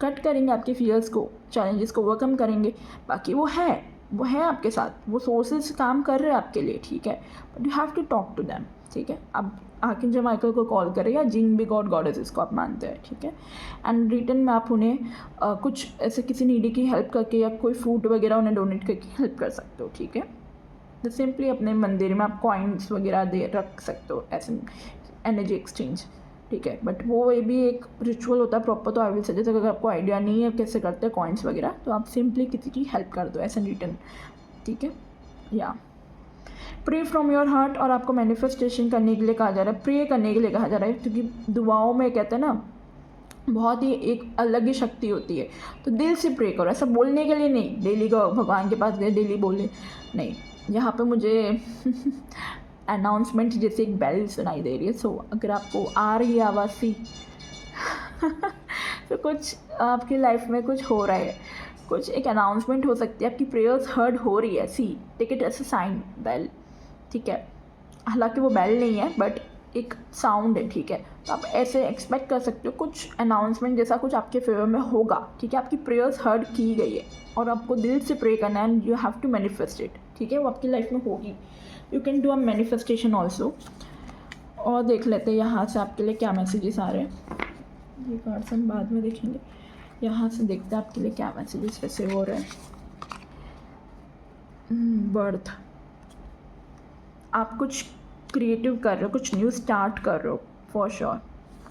कट करेंगे आपके फियर्स को, चैलेंजेस को ओवरकम करेंगे। बाकी वो है आपके साथ, वो सोर्सेज काम कर रहे हैं आपके लिए, ठीक है, but you have to talk to them, ठीक है। अब आर्कएंजल माइकल को कॉल करें या जिन भी गॉड गॉडेस इसको आप मानते हैं, ठीक है, एंड रिटर्न में आप उन्हें कुछ ऐसे किसी नीडी की हेल्प करके या कोई फूड वगैरह उन्हें डोनेट करके हेल्प कर सकते हो, ठीक है। तो सिंपली अपने मंदिर में आप कॉइन्स वगैरह दे रख सकते हो ऐसे एनर्जी एक्सचेंज, ठीक है, बट वो ये भी एक रिचुअल होता है प्रॉपर। तो आई विल सजेस्ट, अगर आपको आइडिया नहीं है कैसे करते हैं कॉइन्स वगैरह, तो आप सिंपली किसी की हेल्प कर दो ऐसे रिटर्न, ठीक है। या प्रे फ्रॉम योर हार्ट, और आपको मैनिफेस्टेशन करने के लिए कहा जा रहा है, प्रे करने के लिए कहा जा रहा है, क्योंकि दुआओं में कहते हैं ना बहुत ही एक अलग ही शक्ति होती है। तो दिल से प्रे करो, ऐसा बोलने के लिए नहीं, डेली को भगवान के पास गए डेली बोले नहीं। यहाँ पे मुझे अनाउंसमेंट जैसे एक बेल सुनाई दे रही है, सो अगर आपको आ रही है आवाज़ सी तो कुछ आपकी लाइफ में कुछ हो रहा है, कुछ एक अनाउंसमेंट हो सकती है, आपकी प्रेयर्स हर्ड हो रही है, see take it as a sign, bell, ठीक है। हालांकि वो बेल नहीं है बट एक साउंड है, ठीक है। तो आप ऐसे एक्सपेक्ट कर सकते हो कुछ अनाउंसमेंट जैसा कुछ आपके फेवर में होगा, ठीक है। आपकी प्रेयर्स हर्ड की गई है और आपको दिल से प्रे करना है, and you have to manifest it, ठीक है, वो आपकी लाइफ में होगी। You can do a manifestation also. और देख लेते हैं यहाँ से आपके लिए क्या मैसेजेस आ रहे हैं, ये कार्ड्स हम बाद में देखेंगे। यहाँ से देखते हैं आपके लिए क्या मैसेजेस वैसे हो रहे हैं। बर्थ, आप कुछ क्रिएटिव कर रहे हो, कुछ न्यू स्टार्ट कर रहे हो फॉर श्योर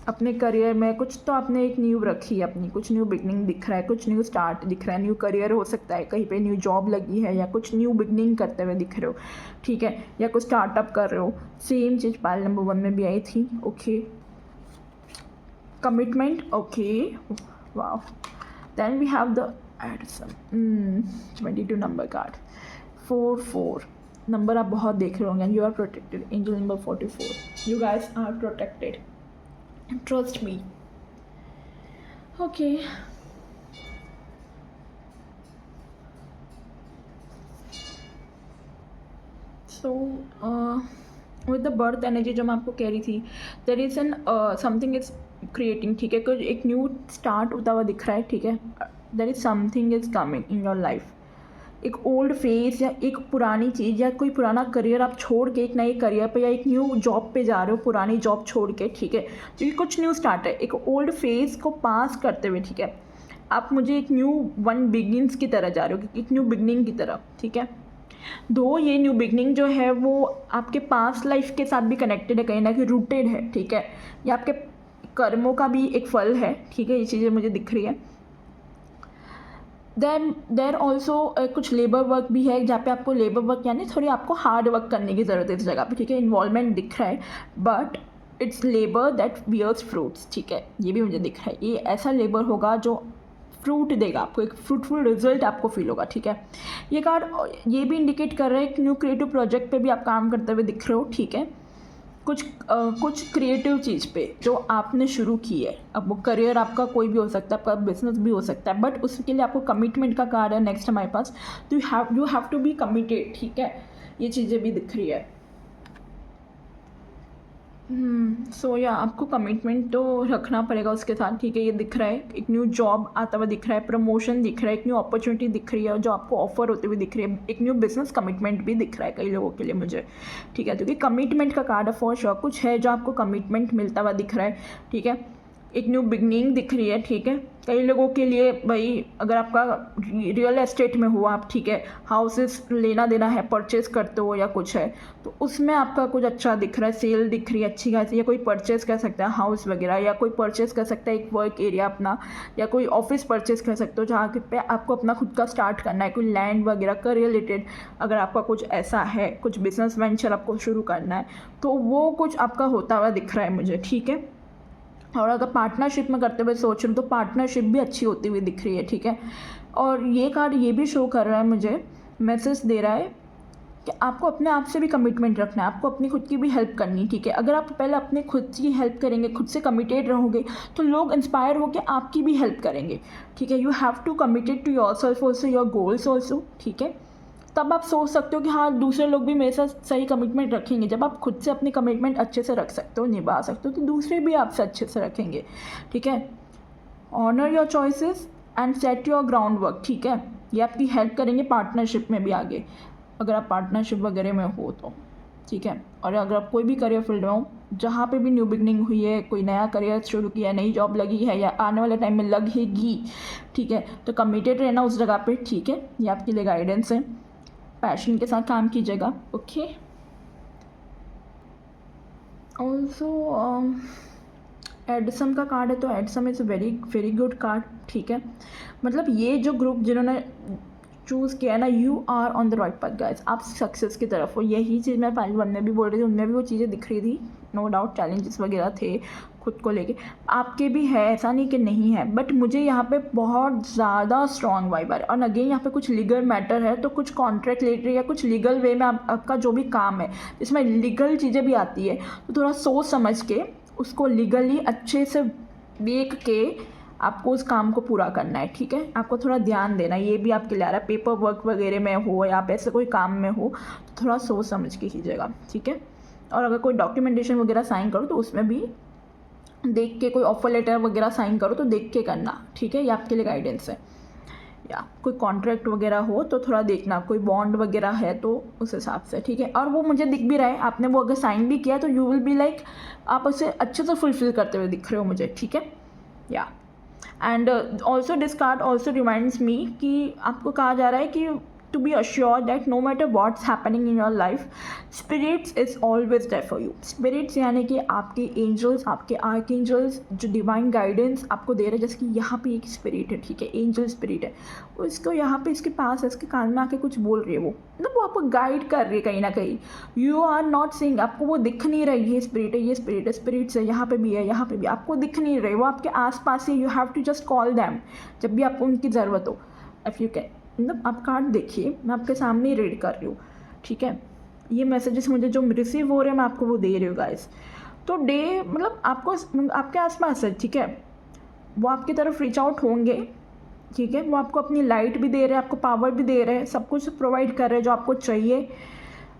अपने करियर में, कुछ तो आपने एक न्यू रखी है अपनी, कुछ न्यू बिगनिंग दिख रहा है, कुछ न्यू स्टार्ट दिख रहा है, न्यू करियर हो सकता है, कहीं पे न्यू जॉब लगी है, या कुछ न्यू बिगनिंग करते हुए दिख रहे हो, ठीक है, या कुछ स्टार्टअप कर रहे हो। सेम चीज़ पाइल नंबर 1 में भी आई थी, okay. Commitment, okay, wow. Then we have the Edson 22 number card, 4 number आप बहुत देख रहे होंगे। You are protected, angel number 44, you guys are protected, trust me, okay। So with the birth energy जो मैं आपको कह रही थी, there is an something is creating, ठीक है, कुछ एक न्यू स्टार्ट होता हुआ दिख रहा है, ठीक है। there is something is coming in your life, एक ओल्ड फेज या एक पुरानी चीज़ या कोई पुराना करियर आप छोड़ के एक नए करियर पे या एक न्यू जॉब पे जा रहे हो, पुरानी जॉब छोड़ के, ठीक है। तो ये कुछ न्यू स्टार्ट है, एक ओल्ड फेज को पास करते हुए, ठीक है। आप मुझे एक न्यू वन बिगिनिंग्स की तरह जा रहे हो, एक न्यू बिगनिंग की तरह, ठीक है। दो ये न्यू बिगनिंग जो है वो आपके पास्ट लाइफ के साथ भी कनेक्टेड है, कहीं ना कहीं रूटेड है, ठीक है। ये आपके कर्मों का भी एक फल है, ठीक है, ये चीज़ें मुझे दिख रही है। देर ऑल्सो कुछ लेबर वर्क भी है, जहाँ पे आपको लेबर वर्क यानी थोड़ी आपको हार्ड वर्क करने की ज़रूरत है इस जगह पे, ठीक है। इन्वॉल्वमेंट दिख रहा है, but it's labour that bears fruits, ठीक है, ये भी मुझे दिख रहा है। ये ऐसा लेबर होगा जो फ्रूट देगा आपको, एक फ्रूटफुल रिजल्ट आपको फील होगा, ठीक है। ये कार्ड ये भी इंडिकेट कर रहा है एक न्यू क्रिएटिव प्रोजेक्ट पे भी आप काम करते हुए दिख रहे हो, ठीक है। कुछ क्रिएटिव चीज़ पे जो आपने शुरू की है, अब वो करियर आपका कोई भी हो सकता है, आपका बिजनेस भी हो सकता है, बट उसके लिए आपको कमिटमेंट का कार्ड है नेक्स्ट हमारे पास। तो you have to be committed, ठीक है, ये चीज़ें भी दिख रही है। सो या आपको कमिटमेंट तो रखना पड़ेगा उसके साथ, ठीक है। ये दिख रहा है एक न्यू जॉब आता हुआ दिख रहा है, प्रमोशन दिख रहा है, एक न्यू अपॉर्चुनिटी दिख रही है जो आपको ऑफर होते हुए दिख रही है, एक न्यू बिजनेस कमिटमेंट भी दिख रहा है कई लोगों के लिए मुझे, ठीक है। क्योंकि कमिटमेंट का कार्ड है फॉर श्योर, कुछ है जो आपको कमिटमेंट मिलता हुआ दिख रहा है, ठीक है। एक न्यू बिगनिंग दिख रही है, ठीक है। कई लोगों के लिए भाई अगर आपका रियल एस्टेट में हो आप, ठीक है, हाउसेस लेना देना है, परचेज़ करते हो या कुछ है, तो उसमें आपका कुछ अच्छा दिख रहा है, सेल दिख रही है अच्छी खासी, या कोई परचेज़ कर सकता है हाउस वगैरह, या कोई परचेज़ कर सकता है एक वर्क एरिया अपना, या कोई ऑफिस परचेज़ कर सकते हो जहाँ पे आपको अपना खुद का स्टार्ट करना है, कोई लैंड वगैरह का रिलेटेड अगर आपका कुछ ऐसा है, कुछ बिजनेस वेंचर आपको शुरू करना है, तो वो कुछ आपका होता हुआ दिख रहा है मुझे, ठीक है। और अगर पार्टनरशिप में करते हुए सोच रहे हो तो पार्टनरशिप भी अच्छी होती हुई दिख रही है, ठीक है। और ये कार्ड ये भी शो कर रहा है मुझे, मैसेज दे रहा है कि आपको अपने आप से भी कमिटमेंट रखना है, आपको अपनी खुद की भी हेल्प करनी, ठीक है। अगर आप पहले अपने खुद की हेल्प करेंगे, खुद से कमिटेड रहोगे, तो लोग इंस्पायर होकर आपकी भी हेल्प करेंगे, ठीक है। You have to committed to your self also, your goals also, ठीक है। तब आप सोच सकते हो कि हाँ दूसरे लोग भी मेरे साथ सही कमिटमेंट रखेंगे। जब आप खुद से अपनी कमिटमेंट अच्छे से रख सकते हो, निभा सकते हो, तो दूसरे भी आपसे अच्छे से रखेंगे, ठीक है। Honour your choices and set your ground work, ठीक है। ये आपकी हेल्प करेंगे पार्टनरशिप में भी आगे, अगर आप पार्टनरशिप वगैरह में हो तो, ठीक है। और अगर आप कोई भी करियर फील्ड में हो जहाँ पे भी न्यू बिगनिंग हुई है, कोई नया करियर शुरू किया है, नई जॉब लगी है या आने वाले टाइम में लगेगी, ठीक है, तो कमिटेड रहना उस जगह पे, ठीक है। ये आपके लिए गाइडेंस है, पैशन के साथ काम कीजिएगा, ओके। ऑल्सो एडिसन का कार्ड है, तो Edison is very very good card, ठीक है। मतलब ये जो ग्रुप जिन्होंने चूज़ किया है ना, you are on the right path guys, आप सक्सेस की तरफ हो। यही चीज़ मैं पहले वन में भी बोल रही थी, उनमें भी वो चीज़ें दिख रही थी, नो डाउट चैलेंजेस वगैरह थे खुद को लेके, आपके भी है, ऐसा नहीं कि नहीं है, बट मुझे यहाँ पे बहुत ज़्यादा स्ट्रॉन्ग वाइब आ रहा है। और अगेन यहाँ पे कुछ लीगल मैटर है, तो कुछ कॉन्ट्रैक्ट रिलेटेड या कुछ लीगल वे में आपका जो भी काम है जिसमें लीगल चीज़ें भी आती है, तो थोड़ा सोच समझ के उसको लीगली अच्छे से देख के आपको उस काम को पूरा करना है, ठीक है। आपको थोड़ा ध्यान देना है, ये भी आपके लिए आ रहा है। पेपर वर्क वगैरह में हो या आप ऐसे कोई काम में हो तो थोड़ा सोच समझ के कीजिएगा, ठीक है। और अगर कोई डॉक्यूमेंटेशन वगैरह साइन करो तो उसमें भी देख के, कोई ऑफर लेटर वगैरह साइन करो तो देख के करना, ठीक है। ये आपके लिए गाइडेंस है। या कोई कॉन्ट्रैक्ट वगैरह हो तो थोड़ा देखना, कोई बॉन्ड वगैरह है तो उस हिसाब से, ठीक है। और वो मुझे दिख भी रहा है, आपने वो अगर साइन भी किया तो यू विल बी लाइक आप उसे अच्छे से फुलफिल करते हुए दिख रहे हो मुझे, ठीक है। या and also this card also reminds me कि आपको कहा जा रहा है कि to be assured that no matter what's happening in your life, spirits is always there for you. spirits यानी कि आपके एंजल्स, आपके आर्क एंजल्स जो डिवाइन गाइडेंस आपको दे रहे हैं, जैसे कि यहाँ पे एक स्पिरिट है, ठीक है, एंजल स्पिरिट है, उसको यहाँ पे इसके पास है, इसके कान में आके कुछ बोल रही है, वो मतलब वो आपको गाइड कर रही है कहीं ना कहीं। यू आर नॉट सीइंग, आपको वो दिख नहीं रही, ये स्पिरिट है, ये स्पिरिट है, स्पिरिट्स है, यहाँ पे भी है, यहाँ पे भी, आपको दिख नहीं रही, वो आपके आस पास ही। You have to just call them जब भी आपको उनकी ज़रूरत हो, इफ़ यू कैन। मतलब आप कार्ड देखिए, मैं आपके सामने ही रीड कर रही हूँ, ठीक है। ये मैसेजेस मुझे जो रिसीव हो रहे हैं मैं आपको वो दे रही हूँ गाइस। तो डे मतलब आपको आपके आसपास है, ठीक है, वो आपकी तरफ रीच आउट होंगे, ठीक है। वो आपको अपनी लाइट भी दे रहे हैं, आपको पावर भी दे रहे हैं, सब कुछ प्रोवाइड कर रहे हैं जो आपको चाहिए।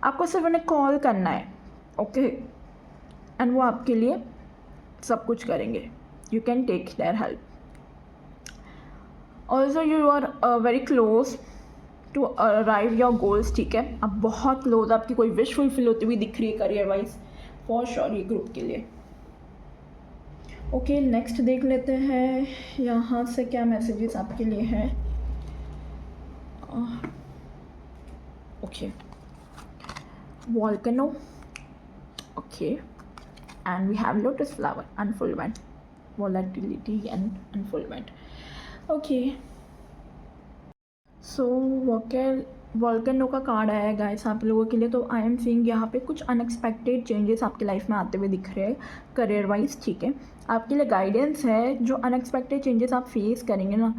आपको सिर्फ उन्हें कॉल करना है, ओके, एंड वो आपके लिए सब कुछ करेंगे। You can take their help. Also you are very close to arrive your goals, ठीक है। आप बहुत क्लोज, आपकी कोई विश फुलफिल होती हुई दिख रही है करियर वाइज, फॉर श्योर ये ग्रुप के लिए। ओके, नेक्स्ट देख लेते हैं यहाँ से क्या मैसेजेस आपके लिए हैं। Okay, volcano, okay, and we have lotus flower, unfulfilment, volatility and unfulfilment. Okay, so volcano का कार्ड आया है गाइस आप लोगों के लिए। तो आई एम सीइंग यहाँ पे कुछ अनएक्सपेक्टेड चेंजेस आपके लाइफ में आते हुए दिख रहे हैं करियर वाइज, ठीक है। आपके लिए गाइडेंस है, जो अनएक्सपेक्टेड चेंजेस आप फेस करेंगे ना,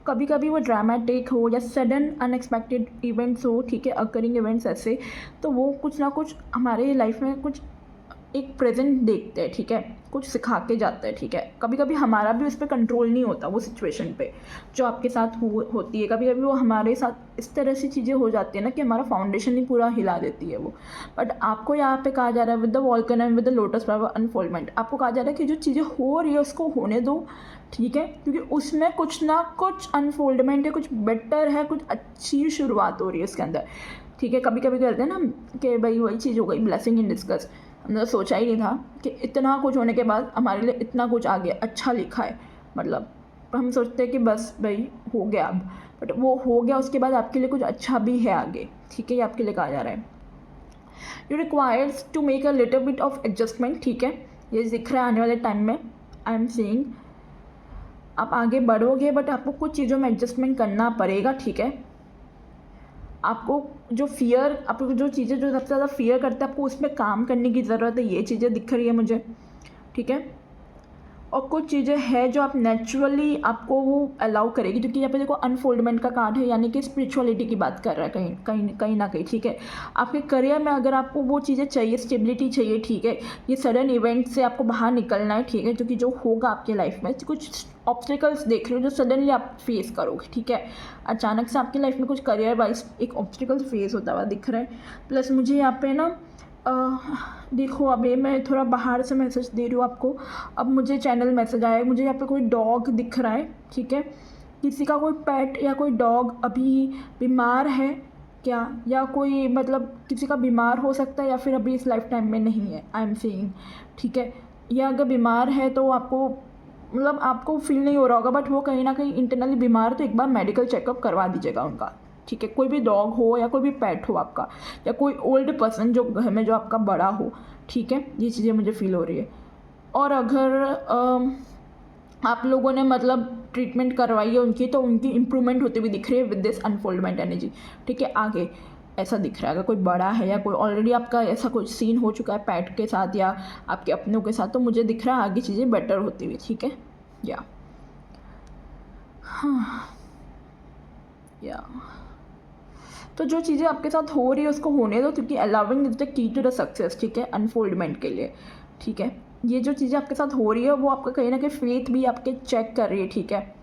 कभी कभी वो ड्रामेटिक हो या सडन अनएक्सपेक्टेड इवेंट्स हो, ठीक है, अकरिंग इवेंट्स ऐसे, तो वो कुछ ना कुछ हमारे लाइफ में कुछ एक प्रेजेंट देखते हैं, ठीक है, कुछ सिखा के जाता है, ठीक है। कभी कभी हमारा भी उस पर कंट्रोल नहीं होता, वो सिचुएशन पे जो आपके साथ होती है, कभी कभी वो हमारे साथ इस तरह से चीज़ें हो जाती है ना कि हमारा फाउंडेशन ही पूरा हिला देती है वो। बट आपको यहाँ पे कहा जा रहा है with the volcano and with the lotus flower unfoldment, आपको कहा जा रहा है कि जो चीज़ें हो रही है उसको होने दो, ठीक है, क्योंकि उसमें कुछ ना कुछ अनफोल्डमेंट है, कुछ बेटर है, कुछ अच्छी शुरुआत हो रही है उसके अंदर, ठीक है। कभी कभी कहते हैं ना कि भाई वही चीज़ हो गई, ब्लेसिंग इन डिस्कस, हमने सोचा ही नहीं था कि इतना कुछ होने के बाद हमारे लिए इतना कुछ आगे अच्छा लिखा है। मतलब हम सोचते हैं कि बस भाई हो गया अब, बट वो हो गया, उसके बाद आपके लिए कुछ अच्छा भी है आगे, ठीक है। ये आपके लिए कहा जा रहा है, you requires to make a little bit of adjustment, ठीक है। ये दिख रहा है आने वाले टाइम में, आई एम सेइंग आप आगे बढ़ोगे बट आपको कुछ चीज़ों में एडजस्टमेंट करना पड़ेगा, ठीक है। आपको जो फियर, आपको जो चीज़ें जो सबसे ज़्यादा फियर करते हैं, आपको उसमें काम करने की ज़रूरत है। ये चीज़ें दिख रही है मुझे, ठीक है। और कुछ चीज़ें हैं जो आप नेचुरली आपको वो अलाउ करेगी, क्योंकि यहाँ पे देखो अनफोल्डमेंट का कार्ड है, यानी कि स्पिरिचुअलिटी की बात कर रहा है कहीं कहीं कहीं ना कहीं, ठीक है। आपके करियर में अगर आपको वो चीज़ें चाहिए, स्टेबिलिटी चाहिए, ठीक है, ये सडन इवेंट से आपको बाहर निकलना है, ठीक है, क्योंकि जो होगा आपकी लाइफ में कुछ ऑब्स्टिकल्स देख रहे हो जो सडनली आप फेस करोगे, ठीक है। अचानक से आपकी लाइफ में कुछ करियर वाइज एक ऑब्स्टिकल फेस होता हुआ दिख रहा है। प्लस मुझे यहाँ पे ना देखो अभी मैं थोड़ा बाहर से मैसेज दे रही हूँ आपको। अब मुझे चैनल मैसेज आया है, मुझे यहाँ पे कोई डॉग दिख रहा है, ठीक है। किसी का कोई पेट या कोई डॉग अभी बीमार है क्या, या कोई मतलब किसी का बीमार हो सकता है, या फिर अभी इस लाइफ टाइम में नहीं है, आई एम सेइंग, ठीक है। या अगर बीमार है तो आपको मतलब आपको फील नहीं हो रहा होगा, बट वो कहीं ना कहीं इंटरनली बीमार, तो एक बार मेडिकल चेकअप करवा दीजिएगा उनका, ठीक है। कोई भी डॉग हो या कोई भी पेट हो आपका, या कोई ओल्ड पर्सन जो घर में जो आपका बड़ा हो, ठीक है। ये चीज़ें मुझे फील हो रही है। और अगर आप लोगों ने मतलब ट्रीटमेंट करवाई है उनकी, तो उनकी इम्प्रूवमेंट होती हुई दिख रही है विद दिस अनफोल्डमेंट एनर्जी, ठीक है। आगे ऐसा दिख रहा है, अगर कोई बड़ा है या कोई ऑलरेडी आपका ऐसा कुछ सीन हो चुका है पैट के साथ या आपके अपनों के साथ, तो मुझे दिख रहा है आगे चीज़ें बेटर होती हुई, ठीक है। या हाँ, या तो जो चीज़ें आपके साथ हो रही है उसको होने दो, क्योंकि allowing is the key to the success, ठीक है, अनफोल्डमेंट के लिए, ठीक है। ये जो चीज़ें आपके साथ हो रही है वो आपका कहीं ना कहीं फेथ भी आपके चेक कर रही है, ठीक है।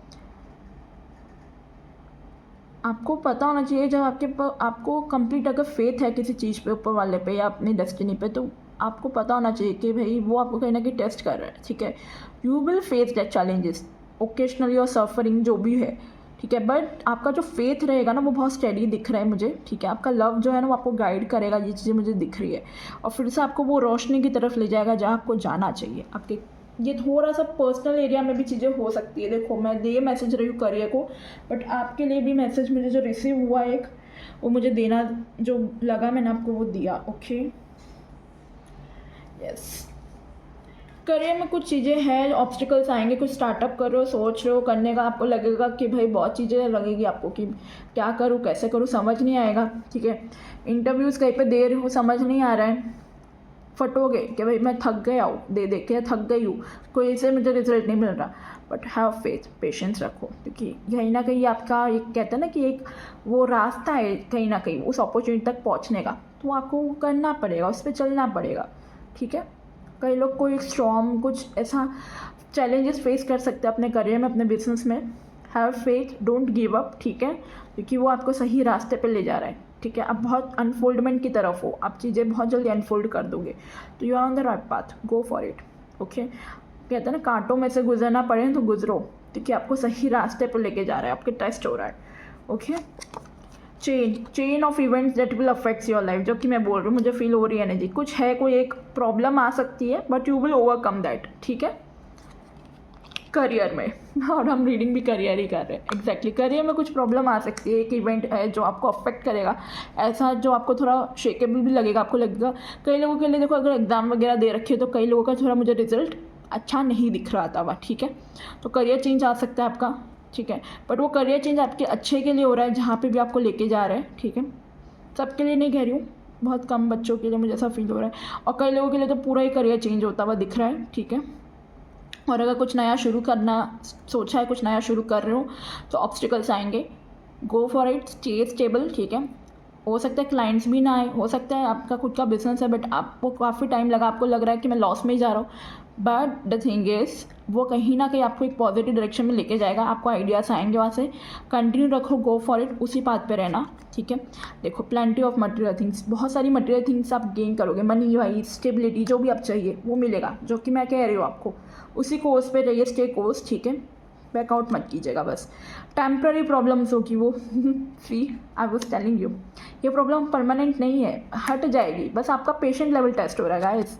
आपको पता होना चाहिए जब आपको कंप्लीट अगर फेथ है किसी चीज़ पे, ऊपर वाले पे या अपनी डेस्टिनी पे, तो आपको पता होना चाहिए कि भाई वो आपको कहीं ना कहीं टेस्ट कर रहा है, ठीक है। You will face that challenges occasionally और सफरिंग जो भी है, ठीक है। बट आपका जो फेथ रहेगा ना वो बहुत स्टेडी दिख रहा है मुझे, ठीक है। आपका लव जो है ना वो आपको गाइड करेगा, ये चीज़ें मुझे दिख रही है, और फिर से आपको वो रोशनी की तरफ ले जाएगा जहाँ आपको जाना चाहिए। आपके ये थोड़ा सा पर्सनल एरिया में भी चीज़ें हो सकती है। देखो मैं दे मैसेज रही हूँ करियर को, बट आपके लिए भी मैसेज मुझे जो रिसीव हुआ एक, वो मुझे देना जो लगा मैंने आपको वो दिया, ओके। यस, करियर में कुछ चीज़ें हैं, ऑब्स्टिकल्स आएंगे, कुछ स्टार्टअप कर रहे हो, सोच रहे हो करने का, आपको लगेगा कि भाई बहुत चीज़ें लगेगी आपको कि क्या करूँ कैसे करूँ, समझ नहीं आएगा, ठीक है। इंटरव्यूज़ कहीं पे दे रहे हो, समझ नहीं आ रहा है, फटोगे कि भाई मैं थक गया हूँ दे दे के, थक गई हूँ, कोई से मुझे रिजल्ट नहीं मिल रहा। बट हैव फेथ, पेशेंस रखो, क्योंकि कहीं ना कहीं आपका एक कहते हैं ना कि एक वो रास्ता है कहीं ना कहीं उस अपॉर्चुनिटी तक पहुँचने का, तो आपको करना पड़ेगा, उस पर चलना पड़ेगा, ठीक है। कई लोग कोई स्ट्रॉन्ग कुछ ऐसा चैलेंजेस फेस कर सकते हैं अपने करियर में, अपने बिजनेस में। Have faith, don't give up, ठीक है, क्योंकि वो आपको सही रास्ते पे ले जा रहा है, ठीक है। आप बहुत अनफोल्डमेंट की तरफ हो, आप चीज़ें बहुत जल्दी अनफोल्ड कर दोगे, तो you are on the right path, go for it, okay. कहते हैं ना कांटों में से गुजरना पड़े तो गुजरो, क्योंकि आपको सही रास्ते पर लेके जा रहा है, आपके टेस्ट हो रहा है, okay. Chain of events that will affects your life, जो कि मैं बोल रही हूँ, मुझे फील हो रही है एनर्जी, कुछ है, कोई एक प्रॉब्लम आ सकती है but you will overcome that, ठीक है। करियर में, और हम रीडिंग भी करियर ही कर रहे हैं, एग्जैक्टली करियर में कुछ प्रॉब्लम आ सकती है, एक इवेंट है जो आपको अफेक्ट करेगा, ऐसा जो आपको थोड़ा शेकेबल भी लगेगा, आपको लगेगा। कई लोगों के लिए देखो अगर एग्ज़ाम वगैरह दे रखी है तो कई लोगों का थोड़ा मुझे रिजल्ट अच्छा नहीं दिख रहा था, ठीक है। तो करियर चेंज आ सकता है आपका, ठीक है, बट वो करियर चेंज आपके अच्छे के लिए हो रहा है, जहाँ पे भी आपको लेके जा रहे हैं, ठीक है। सबके लिए नहीं कह रही हूँ, बहुत कम बच्चों के लिए मुझे ऐसा फील हो रहा है, और कई लोगों के लिए तो पूरा ही करियर चेंज होता हुआ दिख रहा है, ठीक है। और अगर कुछ नया शुरू करना सोचा है, कुछ नया शुरू कर रहे हो, तो ऑब्स्टिकल्स आएंगे, गो फॉर इट, स्टे स्टेबल, ठीक है। हो सकता है क्लाइंट्स भी ना आए, हो सकता है आपका खुद का बिजनेस है बट आपको काफ़ी टाइम लगा, आपको लग रहा है कि मैं लॉस में ही जा रहा हूँ, बट द थिंग इज़ वो कहीं ना कहीं आपको एक पॉजिटिव डायरेक्शन में लेके जाएगा, आपको आइडियाज़ आएंगे वहाँ से, कंटिन्यू रखो, गो फॉर इट, उसी पाथ पे रहना, ठीक है। देखो प्लेंटी ऑफ मटेरियल थिंग्स, बहुत सारी मटेरियल थिंग्स आप गेन करोगे, मनी वाइज स्टेबिलिटी जो भी आप चाहिए वो मिलेगा, जो कि मैं कह रही हूँ आपको, उसी कोर्स पे रहिए, स्टे कोर्स, ठीक है। बैकआउट मत कीजिएगा बस। टेम्प्ररी प्रॉब्लम्स होगी वो सी आई वॉज टेलिंग यू, ये प्रॉब्लम परमानेंट नहीं है, हट जाएगी, बस आपका पेशेंट लेवल टेस्ट हो रहा है guys.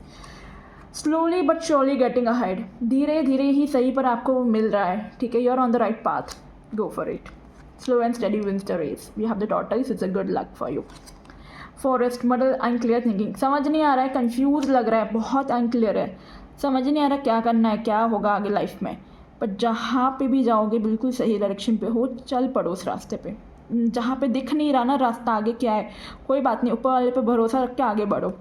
Slowly but surely getting ahead, धीरे धीरे ही सही पर आपको मिल रहा है, ठीक है। You are on the right path, go for it. Slow and steady wins the race, we have the tortoise, it's a good luck for you. Forest model unclear thinking, समझ नहीं आ रहा है, कंफ्यूज लग रहा है, बहुत अनक्लियर है, समझ नहीं आ रहा क्या करना है, क्या होगा आगे लाइफ में। बट जहाँ पे भी जाओगे बिल्कुल सही डायरेक्शन पे हो, चल पड़ो उस रास्ते पे। जहाँ पे दिख नहीं रहा ना रास्ता आगे क्या है, कोई बात नहीं, ऊपर वाले पे भरोसा रख के आगे बढ़ो।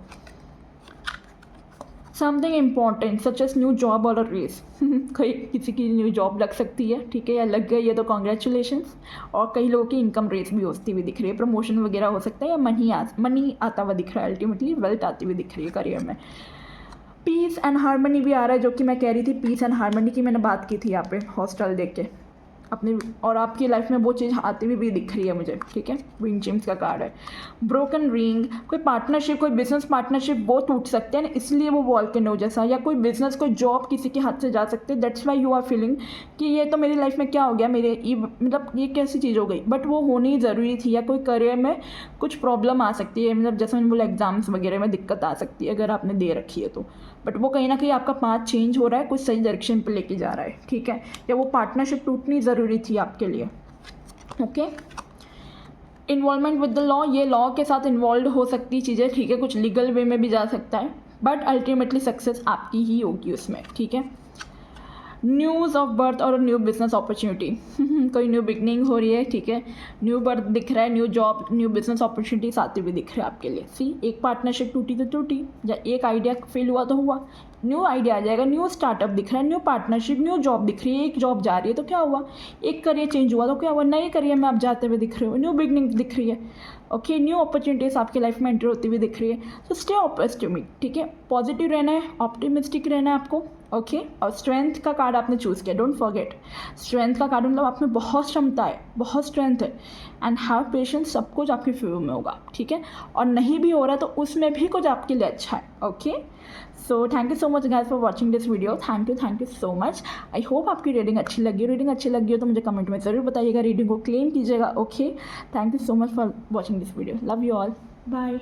Something important such as new job और रेस, कहीं किसी की न्यू जॉब लग सकती है, ठीक है, या लग गई है तो कॉन्ग्रेचुलेशंस। और कई लोगों की इनकम रेस भी होती हुई दिख रही है, प्रमोशन वगैरह हो सकता है, या मनी आता हुआ दिख रहा है, अल्टीमेटली वेल्थ आती हुई दिख रही है करियर में। पीस एंड हारमनी भी आ रहा है, जो कि मैं कह रही थी, पीस एंड हारमनी की मैंने बात की थी यहाँ पे हॉस्टल देख के अपनी, और आपकी लाइफ में वो चीज़ आती हुई भी दिख रही है मुझे, ठीक है। विंड चिम्स का कार्ड है। ब्रोकन रिंग, कोई पार्टनरशिप, कोई बिजनेस पार्टनरशिप वो टूट सकते हैं, इसलिए वो वॉल्केनो जैसा, या कोई बिजनेस, कोई जॉब किसी के हाथ से जा सकते हैं। That's why you are feeling कि ये तो मेरी लाइफ में क्या हो गया, मतलब ये कैसी चीज़ हो गई, बट वो होनी ज़रूरी थी। या कोई करियर में कुछ प्रॉब्लम आ सकती है, मतलब जैसे मैंने बोला एग्जाम्स वगैरह में दिक्कत आ सकती है अगर आपने दे रखी है तो, बट वो कहीं ना कहीं आपका पाथ चेंज हो रहा है, कुछ सही डायरेक्शन पे लेके जा रहा है, ठीक है। या वो पार्टनरशिप टूटनी ज़रूरी थी आपके लिए, okay. Involvement with the law, ये लॉ के साथ इन्वॉल्व हो सकती चीज़ें, ठीक है, कुछ लीगल वे में भी जा सकता है, बट अल्टीमेटली सक्सेस आपकी ही होगी उसमें, ठीक है। न्यूज़ ऑफ बर्थ और न्यू बिजनेस अपॉर्चुनिटी, कोई न्यू बिगनिंग हो रही है, ठीक है, न्यू बर्थ दिख रहा है, new job, new business opportunities आती हुई दिख रही है आपके लिए। सी, एक पार्टनरशिप टूटी तो टूटी, या एक आइडिया फेल हुआ तो हुआ, न्यू आइडिया आ जाएगा, न्यू स्टार्टअप दिख रहा है, न्यू पार्टनरशिप, न्यू जॉब दिख रही है, एक जॉब जा रही है तो क्या हुआ, एक करियर चेंज हुआ तो क्या हुआ, नए करियर में आप जाते हुए दिख रहे हो, न्यू बिगनिंग दिख रही है, ओके, न्यू अपॉर्चुनिटीज आपकी लाइफ में एंटर होती हुई दिख रही है। तो स्टे ऑप्टिमिस्टिक, ठीक है, पॉजिटिव रहना है, ऑप्टिमिस्टिक रहना है आपको, ओके। और स्ट्रेंथ का कार्ड आपने चूज़ किया, डोंट फॉरगेट, स्ट्रेंथ का कार्ड मतलब आप में बहुत क्षमता है, बहुत स्ट्रेंथ है, एंड हैव पेशेंस, सब कुछ आपके फेवर में होगा, ठीक है। और नहीं भी हो रहा तो उसमें भी कुछ आपके लिए अच्छा है, okay. So thank you so much guys for watching this video, thank you so much. I hope आपकी रीडिंग अच्छी लगी, रीडिंग अच्छी लगी हो तो मुझे कमेंट में ज़रूर बताइएगा, रीडिंग को क्लेम कीजिएगा, okay. Thank you so much for watching this video, love you all, bye.